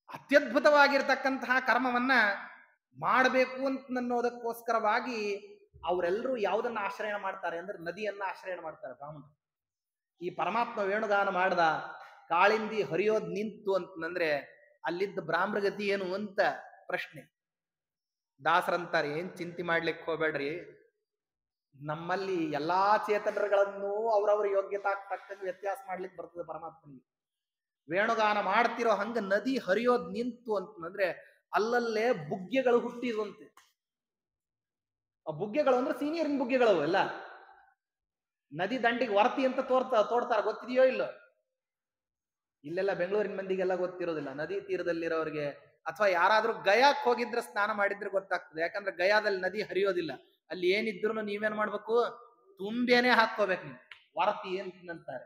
ಅತ್ಯದ್ಭುತವಾಗಿರ್ತಕ್ಕಂತಹ ಕರ್ಮವನ್ನ ಮಾಡಬೇಕು ಅಂತ ಅನ್ನೋದಕ್ಕೋಸ್ಕರವಾಗಿ ಅವರೆಲ್ಲರೂ ಯಾವುದನ್ನ ಆಶ್ರಯ ಮಾಡ್ತಾರೆ ಅಂದ್ರೆ ನದಿಯನ್ನ ಆಶ್ರಯ ಮಾಡ್ತಾರೆ ಬ್ರಾಹ್ಮಣರು. ಈ ಪರಮಾತ್ಮ ವೇಣುಗಾನ ಮಾಡ್ದ, ಕಾಳಿಂದಿ ಹರಿಯೋದ್ ನಿಂತು ಅಂತಂದ್ರೆ ಅಲ್ಲಿದ್ದ ಬ್ರಾಹ್ಮಣ ಗತಿ ಏನು ಅಂತ ಪ್ರಶ್ನೆ. ದಾಸರಂತಾರೆ, ಏನ್ ಚಿಂತೆ ಮಾಡ್ಲಿಕ್ಕೆ ಹೋಗ್ಬೇಡ್ರಿ, ನಮ್ಮಲ್ಲಿ ಎಲ್ಲಾ ಚೇತನಗಳನ್ನು ಅವ್ರವ್ರ ಯೋಗ್ಯತಾ ತಕ್ಕಂಗೆ ವ್ಯತ್ಯಾಸ ಮಾಡ್ಲಿಕ್ಕೆ ಬರ್ತದೆ ಪರಮಾತ್ಮನಿಗೆ. ವೇಣುಗಾನ ಮಾಡ್ತಿರೋ ಹಂಗ ನದಿ ಹರಿಯೋದ್ ನಿಂತು ಅಂತಂದ್ರೆ ಅಲ್ಲಲ್ಲೇ ಬುಗ್ಗೆಗಳು ಹುಟ್ಟಿದಂತೆ. ಆ ಬುಗ್ಗೆಗಳು ಅಂದ್ರೆ ಸೀನಿಯರಿನ ಬುಗ್ಗೆಗಳು ಎಲ್ಲ. ನದಿ ದಂಡಿಗೆ ವರತಿ ಅಂತ ತೋಡ್ತಾರ, ಗೊತ್ತಿದೆಯೋ ಇಲ್ಲೋ? ಇಲ್ಲೆಲ್ಲ ಬೆಂಗಳೂರಿನ ಮಂದಿಗೆಲ್ಲ ಗೊತ್ತಿರೋದಿಲ್ಲ. ನದಿ ತೀರದಲ್ಲಿರೋರಿಗೆ ಅಥವಾ ಯಾರಾದ್ರೂ ಗಯಾಕ್ ಹೋಗಿದ್ರೆ ಸ್ನಾನ ಮಾಡಿದ್ರೆ ಗೊತ್ತಾಗ್ತದೆ. ಯಾಕಂದ್ರೆ ಗಯಾದಲ್ಲಿ ನದಿ ಹರಿಯೋದಿಲ್ಲ. ಅಲ್ಲಿ ಏನಿದ್ರು ನೀವೇನ್ ಮಾಡ್ಬೇಕು, ತುಂಬೇನೆ ಹಾಕೋಬೇಕು ನೀವು. ವರತಿ ಅಂತಾರೆ.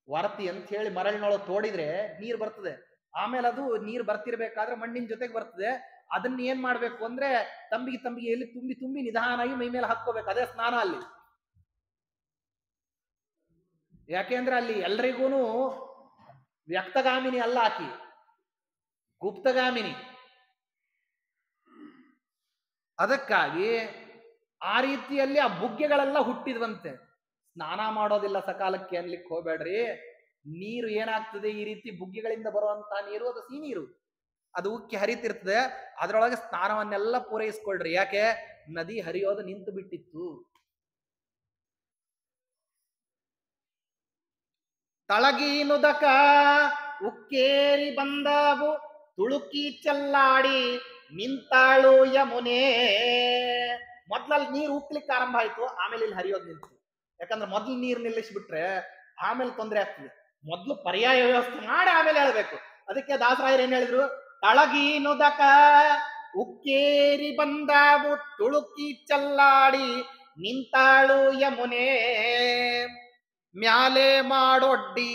ವರತಿ ಅಂತ ಹೇಳಿ ಮರಳಿನೊಳಗೆ ತೋಡಿದ್ರೆ ನೀರ್ ಬರ್ತದೆ. ಆಮೇಲೆ ಅದು ನೀರ್ ಬರ್ತಿರ್ಬೇಕಾದ್ರೆ ಮಣ್ಣಿನ ಜೊತೆಗೆ ಬರ್ತದೆ. ಅದನ್ನ ಏನ್ ಮಾಡ್ಬೇಕು ಅಂದ್ರೆ ತಂಬಿಗೆ ತುಂಬಿ ತುಂಬಿ ನಿಧಾನಾಗಿ ಮೈ ಮೇಲೆ ಹಾಕೋಬೇಕು. ಅದೇ ಸ್ನಾನ ಅಲ್ಲಿ. ಯಾಕೆಂದ್ರೆ ಅಲ್ಲಿ ಎಲ್ರಿಗೂನು ವ್ಯಕ್ತಗಾಮಿನಿ ಅಲ್ಲ, ಆಕಿ ಗುಪ್ತಗಾಮಿನಿ. ಅದಕ್ಕಾಗಿ ಆ ರೀತಿಯಲ್ಲಿ ಆ ಬುಗ್ಗೆಗಳೆಲ್ಲ ಹುಟ್ಟಿದ್ವಂತೆ. ಸ್ನಾನ ಮಾಡೋದಿಲ್ಲ ಸಕಾಲಕ್ಕೆ ಅನ್ಲಿಕ್ಕೆ ಹೋಗ್ಬೇಡ್ರಿ. ನೀರು ಏನಾಗ್ತದೆ, ಈ ರೀತಿ ಬುಗ್ಗೆಗಳಿಂದ ಬರುವಂತಹ ನೀರು ಅದು ಸಿಹಿ ನೀರು, ಅದು ಉಕ್ಕಿ ಹರಿತಿರ್ತದೆ. ಅದರೊಳಗೆ ಸ್ನಾನವನ್ನೆಲ್ಲ ಪೂರೈಸ್ಕೊಳ್ರಿ. ಯಾಕೆ? ನದಿ ಹರಿಯೋದು ನಿಂತು ಬಿಟ್ಟಿತ್ತು. ತಳಗೀನುದಕ ಉಕ್ಕೇರಿ ಬಂದವು, ತುಳುಕಿ ಚೆಲ್ಲಾಡಿ ನಿಂತಾಳು ಯಮುನೆ. ಮೊದ್ಲಲ್ಲಿ ನೀರು ಉಕ್ಲಿಕ್ಕೆ ಆರಂಭ ಆಯ್ತು, ಆಮೇಲೆ ಇಲ್ಲಿ ಹರಿಯೋದು ನಿಂತು. ಯಾಕಂದ್ರೆ ಮೊದ್ಲು ನೀರು ನಿಲ್ಲಿಸ್ಬಿಟ್ರೆ ಆಮೇಲೆ ತೊಂದರೆ ಆಗ್ತದೆ. ಮೊದ್ಲು ಪರ್ಯಾಯ ವ್ಯವಸ್ಥೆ ಮಾಡಿ ಆಮೇಲೆ ಹೇಳ್ಬೇಕು. ಅದಕ್ಕೆ ದಾಸರಾಯರು ಏನ್ ಹೇಳಿದ್ರು, ತಳಗೀನುದಕ ಉಕ್ಕೇರಿ ಬಂದವು, ತುಳುಕಿ ಚೆಲ್ಲಾಡಿ ನಿಂತಾಳು ಯಮುನೆ. ಮ್ಯಾಲೆ ಮಾಡೊಡ್ಡಿ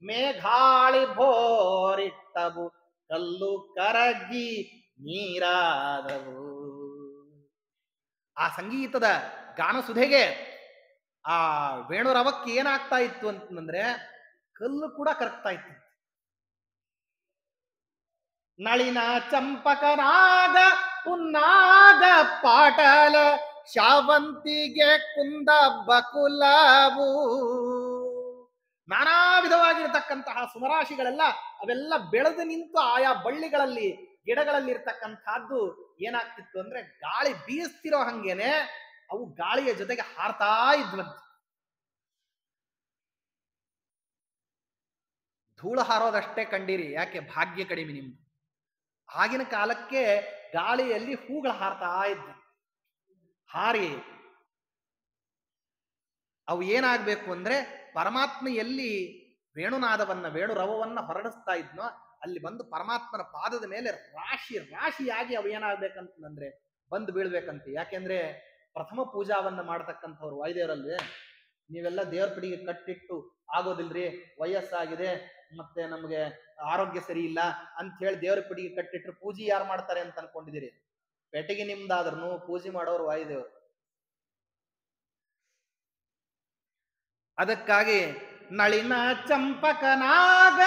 ಮೇಘಾಳಿ ಭೋರಿಟ್ಟವು, ಕಲ್ಲು ಕರಗಿ ನೀರಾದವು. ಆ ಸಂಗೀತದ ಗಾನಸುಧೆಗೆ, ಆ ವೇಣುರವಕ್ಕೆ ಏನಾಗ್ತಾ ಇತ್ತು ಅಂತಂದ್ರೆ ಕಲ್ಲು ಕೂಡ ಕರಗ್ತಾ ಇತ್ತು. ನಳಿನ ಚಂಪಕನಾಗ ಪುನ್ನಾಗ ಪಾಟಲ, ಶಾವಂತಿಗೆ ಕುಂದ ಬಕುಲವು. ನಾನಾ ವಿಧವಾಗಿರ್ತಕ್ಕಂತಹ ಸುಮರಾಶಿಗಳೆಲ್ಲ ಅವೆಲ್ಲ ಬೆಳೆದು ನಿಂತು ಆಯಾ ಬಳ್ಳಿಗಳಲ್ಲಿ ಗಿಡಗಳಲ್ಲಿ ಇರ್ತಕ್ಕಂಥದ್ದು ಏನಾಗ್ತಿತ್ತು ಅಂದ್ರೆ ಗಾಳಿ ಬೀಸ್ತಿರೋ ಹಂಗೇನೆ ಅವು ಗಾಳಿಯ ಜೊತೆಗೆ ಹಾರ್ತಾ ಇದ್ವಂತೆ. ಧೂಳು ಹಾರೋದಷ್ಟೇ ಕಂಡಿರಿ, ಯಾಕೆ? ಭಾಗ್ಯ ಕಡಿಮೆ ನಿಮ್ದು. ಆಗಿನ ಕಾಲಕ್ಕೆ ಗಾಳಿಯಲ್ಲಿ ಹೂಗಳು ಹಾರ್ತಾ ಇದ್ವು. ಹಾರಿ ಅವು ಏನಾಗ್ಬೇಕು ಅಂದ್ರೆ ಪರಮಾತ್ಮ ಎಲ್ಲಿ ವೇಣುನಾದವನ್ನ ವೇಣುರವನ್ನ ಹೊರಡಿಸ್ತಾ ಇದ್ನೋ ಅಲ್ಲಿ ಬಂದು ಪರಮಾತ್ಮನ ಪಾದದ ಮೇಲೆ ರಾಶಿ ರಾಶಿಯಾಗಿ ಅವು ಏನಾಗ್ಬೇಕಂತಂದ್ರೆ ಬಂದು ಬೀಳ್ಬೇಕಂತೆ. ಯಾಕೆಂದ್ರೆ ಪ್ರಥಮ ಪೂಜಾವನ್ನ ಮಾಡತಕ್ಕಂಥವ್ರು ವಾಯುದೇವರಲ್ಲಿ, ನೀವೆಲ್ಲ ದೇವ್ರ ಪಿಡಿಗೆ ಕಟ್ಟಿಟ್ಟು ಆಗೋದಿಲ್ರಿ, ವಯಸ್ಸಾಗಿದೆ, ಮತ್ತೆ ನಮ್ಗೆ ಆರೋಗ್ಯ ಸರಿ ಇಲ್ಲ ಅಂತ ಹೇಳಿ ದೇವ್ರ ಪಿಡಿಗೆ ಕಟ್ಟಿಟ್ರು ಪೂಜೆ ಯಾರು ಮಾಡ್ತಾರೆ ಅಂತ ಅನ್ಕೊಂಡಿದ್ದೀರಿ? ಪೆಟ್ಟಿಗೆ ನಿಮ್ದಾದ್ರೂ ಪೂಜೆ ಮಾಡೋರು ವಾಯುದೇವರು. ಅದಕ್ಕಾಗಿ ನಳಿನ ಚಂಪಕನಾಗ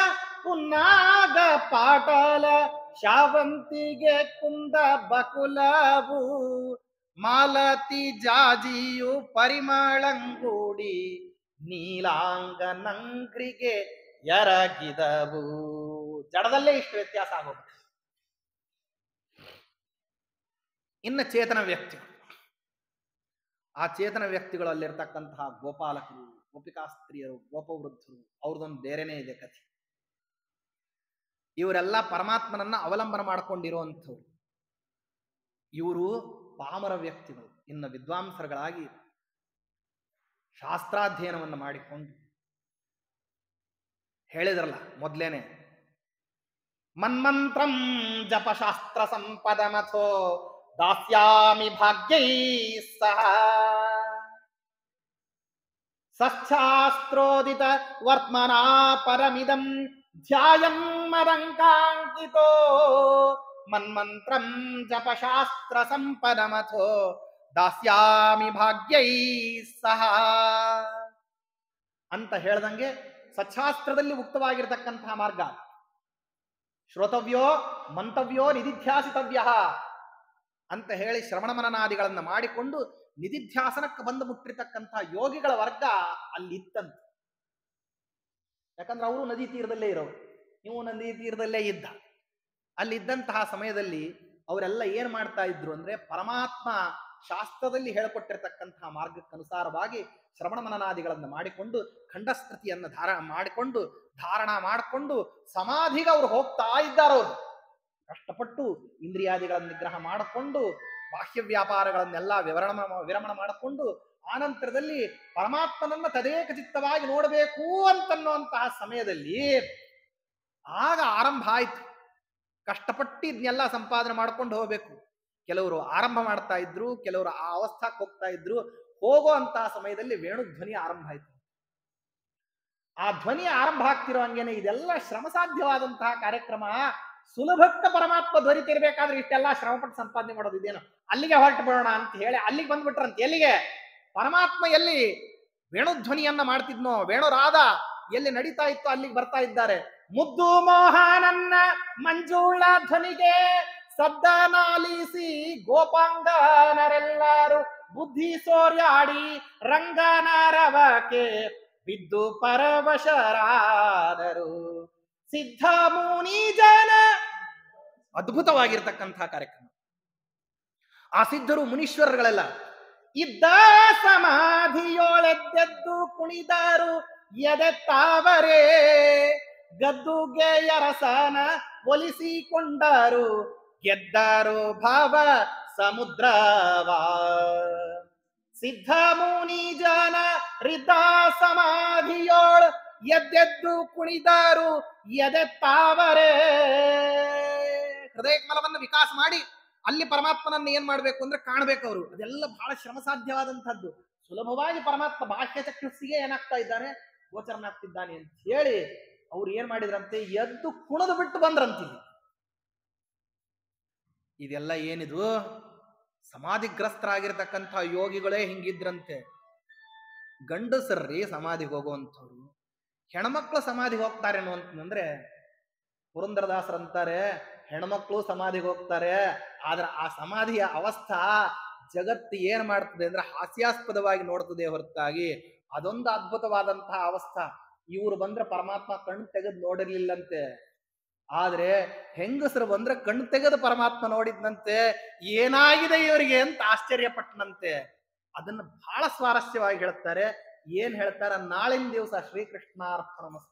ಪುನ್ನಾಗ ಪಾಟಲ, ಶಾವಂತಿಗೆ ಕುಂದ ಬಕುಲವು. ಮಾಲತಿ ಜಾಜಿಯು ಪರಿಮಳಂಗೂಡಿ, ನೀಲಾಂಗ ನಂಗ್ರಿಗೆ ಎರಗಿದವು. ಜಡದಲ್ಲೇ ಇಷ್ಟು ವ್ಯತ್ಯಾಸ ಆಗೋದು. ಇನ್ನು ಚೇತನ ವ್ಯಕ್ತಿಗಳು, ಆ ಚೇತನ ವ್ಯಕ್ತಿಗಳಲ್ಲಿರ್ತಕ್ಕಂತಹ ಗೋಪಾಲಕರು, ಗೋಪಿಕಾಸ್ತ್ರೀಯರು, ಗೋಪವೃದ್ಧರು, ಅವ್ರದೊಂದು ಬೇರೆನೇ ಇದೆ ಕಥೆ. ಇವರೆಲ್ಲ ಪರಮಾತ್ಮನನ್ನ ಅವಲಂಬನ ಮಾಡಿಕೊಂಡಿರುವಂಥವ್ರು. ಇವರು ಪಾಮರ ವ್ಯಕ್ತಿಗಳು. ಇನ್ನು ವಿದ್ವಾಂಸರುಗಳಾಗಿ ಶಾಸ್ತ್ರಾಧ್ಯಯನವನ್ನು ಮಾಡಿಕೊಂಡು ಹೇಳಿದ್ರಲ್ಲ ಮೊದ್ಲೇನೆ, ಮನ್ಮಂತ್ರಂ ಜಪಶಾಸ್ತ್ರ ಸಂಪದಮಥೋ ದಾಸ್ಯಾಮಿ ಭಾಗ್ಯೈ ಸಹ, ಸಚ್ಛಾಸ್ತ್ರೋದಿತ ವರ್ತ್ಮನಾ ಪರಮಿದಂ ಧ್ಯಾಯಂ ಮರಂಕಾಂಕಿತೋ ಮನ್ಮಂತ್ರಂ ಜಪಶಾಸ್ತ್ರ ಸಂಪದಮಥೋ ದಾಸ್ಯಾಮಿ ಭಾಗ್ಯೈ ಸಹ ಅಂತ ಹೇಳ್ದಂಗೆ ಸಚ್ಛಾಸ್ತ್ರದಲ್ಲಿ ಮುಕ್ತವಾಗಿರತಕ್ಕಂತಹ ಮಾರ್ಗ. ಶ್ರೋತವ್ಯೋ ಮಂತವ್ಯೋ ನಿಧಿಧ್ಯಾಸಿತವ್ಯ ಅಂತ ಹೇಳಿ ಶ್ರವಣ ಮನನಾದಿಗಳನ್ನ ಮಾಡಿಕೊಂಡು ನಿಧಿಧ್ಯಾಸನಕ್ಕೆ ಬಂದು ಮುಟ್ಟಿರ್ತಕ್ಕಂತಹ ಯೋಗಿಗಳ ವರ್ಗ ಅಲ್ಲಿ ಇತ್ತಂತೆ. ಯಾಕಂದ್ರೆ ಅವರು ನದಿ ತೀರದಲ್ಲೇ ಇರೋರು, ನೀವು ನದಿ ತೀರದಲ್ಲೇ ಇದ್ದ. ಅಲ್ಲಿದ್ದಂತಹ ಸಮಯದಲ್ಲಿ ಅವರೆಲ್ಲ ಏನ್ ಮಾಡ್ತಾ ಇದ್ರು ಅಂದ್ರೆ, ಪರಮಾತ್ಮ ಶಾಸ್ತ್ರದಲ್ಲಿ ಹೇಳಿಕೊಟ್ಟಿರ್ತಕ್ಕಂತಹ ಮಾರ್ಗಕ್ಕನುಸಾರವಾಗಿ ಶ್ರವಣ ಮನನಾದಿಗಳನ್ನು ಮಾಡಿಕೊಂಡು ಖಂಡಸ್ಕೃತಿಯನ್ನು ಧಾರಣ ಮಾಡಿಕೊಂಡು ಸಮಾಧಿಗೆ ಅವ್ರು ಹೋಗ್ತಾ ಇದ್ದಾರವ್ರು. ಕಷ್ಟಪಟ್ಟು ಇಂದ್ರಿಯಾದಿಗಳ ನಿಗ್ರಹ ಮಾಡಿಕೊಂಡು ಬಾಹ್ಯ ವ್ಯಾಪಾರಗಳನ್ನೆಲ್ಲ ವಿರಮಣ ಮಾಡಿಕೊಂಡು ಆನಂತರದಲ್ಲಿ ಪರಮಾತ್ಮನನ್ನ ತದೇಕ ಚಿತ್ತವಾಗಿ ನೋಡಬೇಕು ಅಂತನ್ನುವಂತಹ ಸಮಯದಲ್ಲಿ ಆಗ ಆರಂಭ ಆಯ್ತು. ಕಷ್ಟಪಟ್ಟು ಇದನ್ನೆಲ್ಲ ಸಂಪಾದನೆ ಮಾಡ್ಕೊಂಡು ಹೋಗ್ಬೇಕು. ಕೆಲವರು ಆರಂಭ ಮಾಡ್ತಾ ಇದ್ರು, ಕೆಲವರು ಆ ಅವಸ್ಥಾಕ್ಕೆ ಹೋಗ್ತಾ ಇದ್ರು. ಹೋಗೋ ಅಂತಹ ಸಮಯದಲ್ಲಿ ವೇಣುಧ್ವನಿ ಆರಂಭ ಆಯ್ತು. ಆ ಧ್ವನಿ ಆರಂಭ ಆಗ್ತಿರೋ ಹಂಗೇನೆ ಇದೆಲ್ಲ ಶ್ರಮ ಸಾಧ್ಯವಾದಂತಹ ಕಾರ್ಯಕ್ರಮ. ಸುಲಭಕ್ಕೆ ಪರಮಾತ್ಮ ದೊರಿತಿರ್ಬೇಕಾದ್ರೆ ಇಷ್ಟೆಲ್ಲ ಶ್ರಮಪಟ್ಟು ಸಂಪಾದನೆ ಮಾಡೋದು ಇದೇನು, ಅಲ್ಲಿಗೆ ಹೊರಟು ಬಿಡೋಣ ಅಂತ ಹೇಳಿ ಅಲ್ಲಿಗೆ ಬಂದ್ಬಿಟ್ರಂತೆ. ಎಲ್ಲಿಗೆ? ಪರಮಾತ್ಮ ಎಲ್ಲಿ ವೇಣುಧ್ವನಿಯನ್ನ ಮಾಡ್ತಿದ್ನೋ, ವೇಣುರಾಧ ಎಲ್ಲಿ ನಡೀತಾ ಇತ್ತು ಅಲ್ಲಿಗೆ ಬರ್ತಾ ಇದ್ದಾರೆ. ಮುದ್ದು ಮೋಹನನ್ನ ಮಂಜುಳ ಧ್ವನಿಗೆ ಸದ್ದನಾಲಿಸಿ ಗೋಪಾಂಗನರೆಲ್ಲರೂ ಬುದ್ಧಿ ಸೋರ್ಯಾಡಿ ರಂಗನರವಕ್ಕೆ ಬಿದ್ದು ಪರವಶರಾದರು. ಸಿದ್ಧ ಮುನಿ ಜನ, ಅದ್ಭುತವಾಗಿರ್ತಕ್ಕಂತಹ ಕಾರ್ಯಕ್ರಮ. ಆ ಸಿದ್ಧರು ಮುನೀಶ್ವರಗಳೆಲ್ಲ ಇದ್ದ ಸಮಾಧಿಯೊಳೆದ್ದೆದ್ದು ಕುಣಿದರು ಎದೆತ್ತಾವರೇ, ಗದ್ದುಗೆ ಅರಸನ ಒಲಿಸಿಕೊಂಡರು ಗೆದ್ದರು ಭಾವ ಸಮುದ್ರವಾ. ಸಿದ್ಧ ಮುನಿ ಜನ ರಿದ್ದ ಸಮಾಧಿಯೋಳ ಎದ್ದೆದ್ದು ಕುಣಿದರು ಎದೆತ್ತಾವರೇ. ಹೃದಯ ಕಮಲವನ್ನು ವಿಕಾಸ ಮಾಡಿ ಅಲ್ಲಿ ಪರಮಾತ್ಮನನ್ನು ಏನ್ ಮಾಡ್ಬೇಕು ಅಂದ್ರೆ ಕಾಣಬೇಕು ಅವರು. ಅದೆಲ್ಲ ಬಹಳ ಶ್ರಮ ಸಾಧ್ಯವಾದಂಥದ್ದು. ಸುಲಭವಾಗಿ ಪರಮಾತ್ಮ ಬಾಹ್ಯ ಚಕ್ಷುಸ್ಸಿಗೆ ಏನಾಗ್ತಾ ಇದ್ದಾನೆ, ಗೋಚರನಾಗ್ತಿದ್ದಾನೆ ಅಂತ ಹೇಳಿ ಅವ್ರು ಏನ್ ಮಾಡಿದ್ರಂತೆ, ಎದ್ದು ಕುಣಿದು ಬಿಟ್ಟು ಬಂದ್ರಂತೀವಿ. ಇದೆಲ್ಲ ಏನಿದು? ಸಮಾಧಿಗ್ರಸ್ತರಾಗಿರ್ತಕ್ಕಂಥ ಯೋಗಿಗಳೇ ಹಿಂಗಿದ್ರಂತೆ. ಗಂಡಸರ್ರಿ ಸಮಾಧಿಗೆ ಹೋಗುವಂಥವ್ರು, ಹೆಣ್ಮಕ್ಳು ಸಮಾಧಿಗೆ ಹೋಗ್ತಾರೇನು ಅಂತಂದ್ರೆ, ಪುರಂದರದಾಸರಂತಾರೆ ಹೆಣ್ಮಕ್ಳು ಸಮಾಧಿಗೆ ಹೋಗ್ತಾರೆ, ಆದ್ರೆ ಆ ಸಮಾಧಿಯ ಅವಸ್ಥಾ ಜಗತ್ತು ಏನ್ ಮಾಡ್ತದೆ ಅಂದ್ರೆ ಹಾಸ್ಯಾಸ್ಪದವಾಗಿ ನೋಡ್ತದೆ ಹೊರತಾಗಿ ಅದೊಂದು ಅದ್ಭುತವಾದಂತಹ ಅವಸ್ಥಾ. ಇವ್ರು ಬಂದ್ರೆ ಪರಮಾತ್ಮ ಕಣ್ಣು ತೆಗೆದು ನೋಡಿರ್ಲಿಲ್ಲಂತೆ, ಆದ್ರೆ ಹೆಂಗಸರು ಬಂದ್ರೆ ಕಣ್ಣು ತೆಗೆದು ಪರಮಾತ್ಮ ನೋಡಿದ್ನಂತೆ. ಏನಾಗಿದೆ ಇವರಿಗೆ ಅಂತ ಆಶ್ಚರ್ಯಪಟ್ಟನಂತೆ. ಅದನ್ನ ಬಹಳ ಸ್ವಾರಸ್ಯವಾಗಿ ಹೇಳ್ತಾರೆ. ಏನ್ ಹೇಳ್ತಾರ? ನಾಳಿನ ದಿವಸ ಶ್ರೀಕೃಷ್ಣಾರ್ಪಣಮಸ್ತು.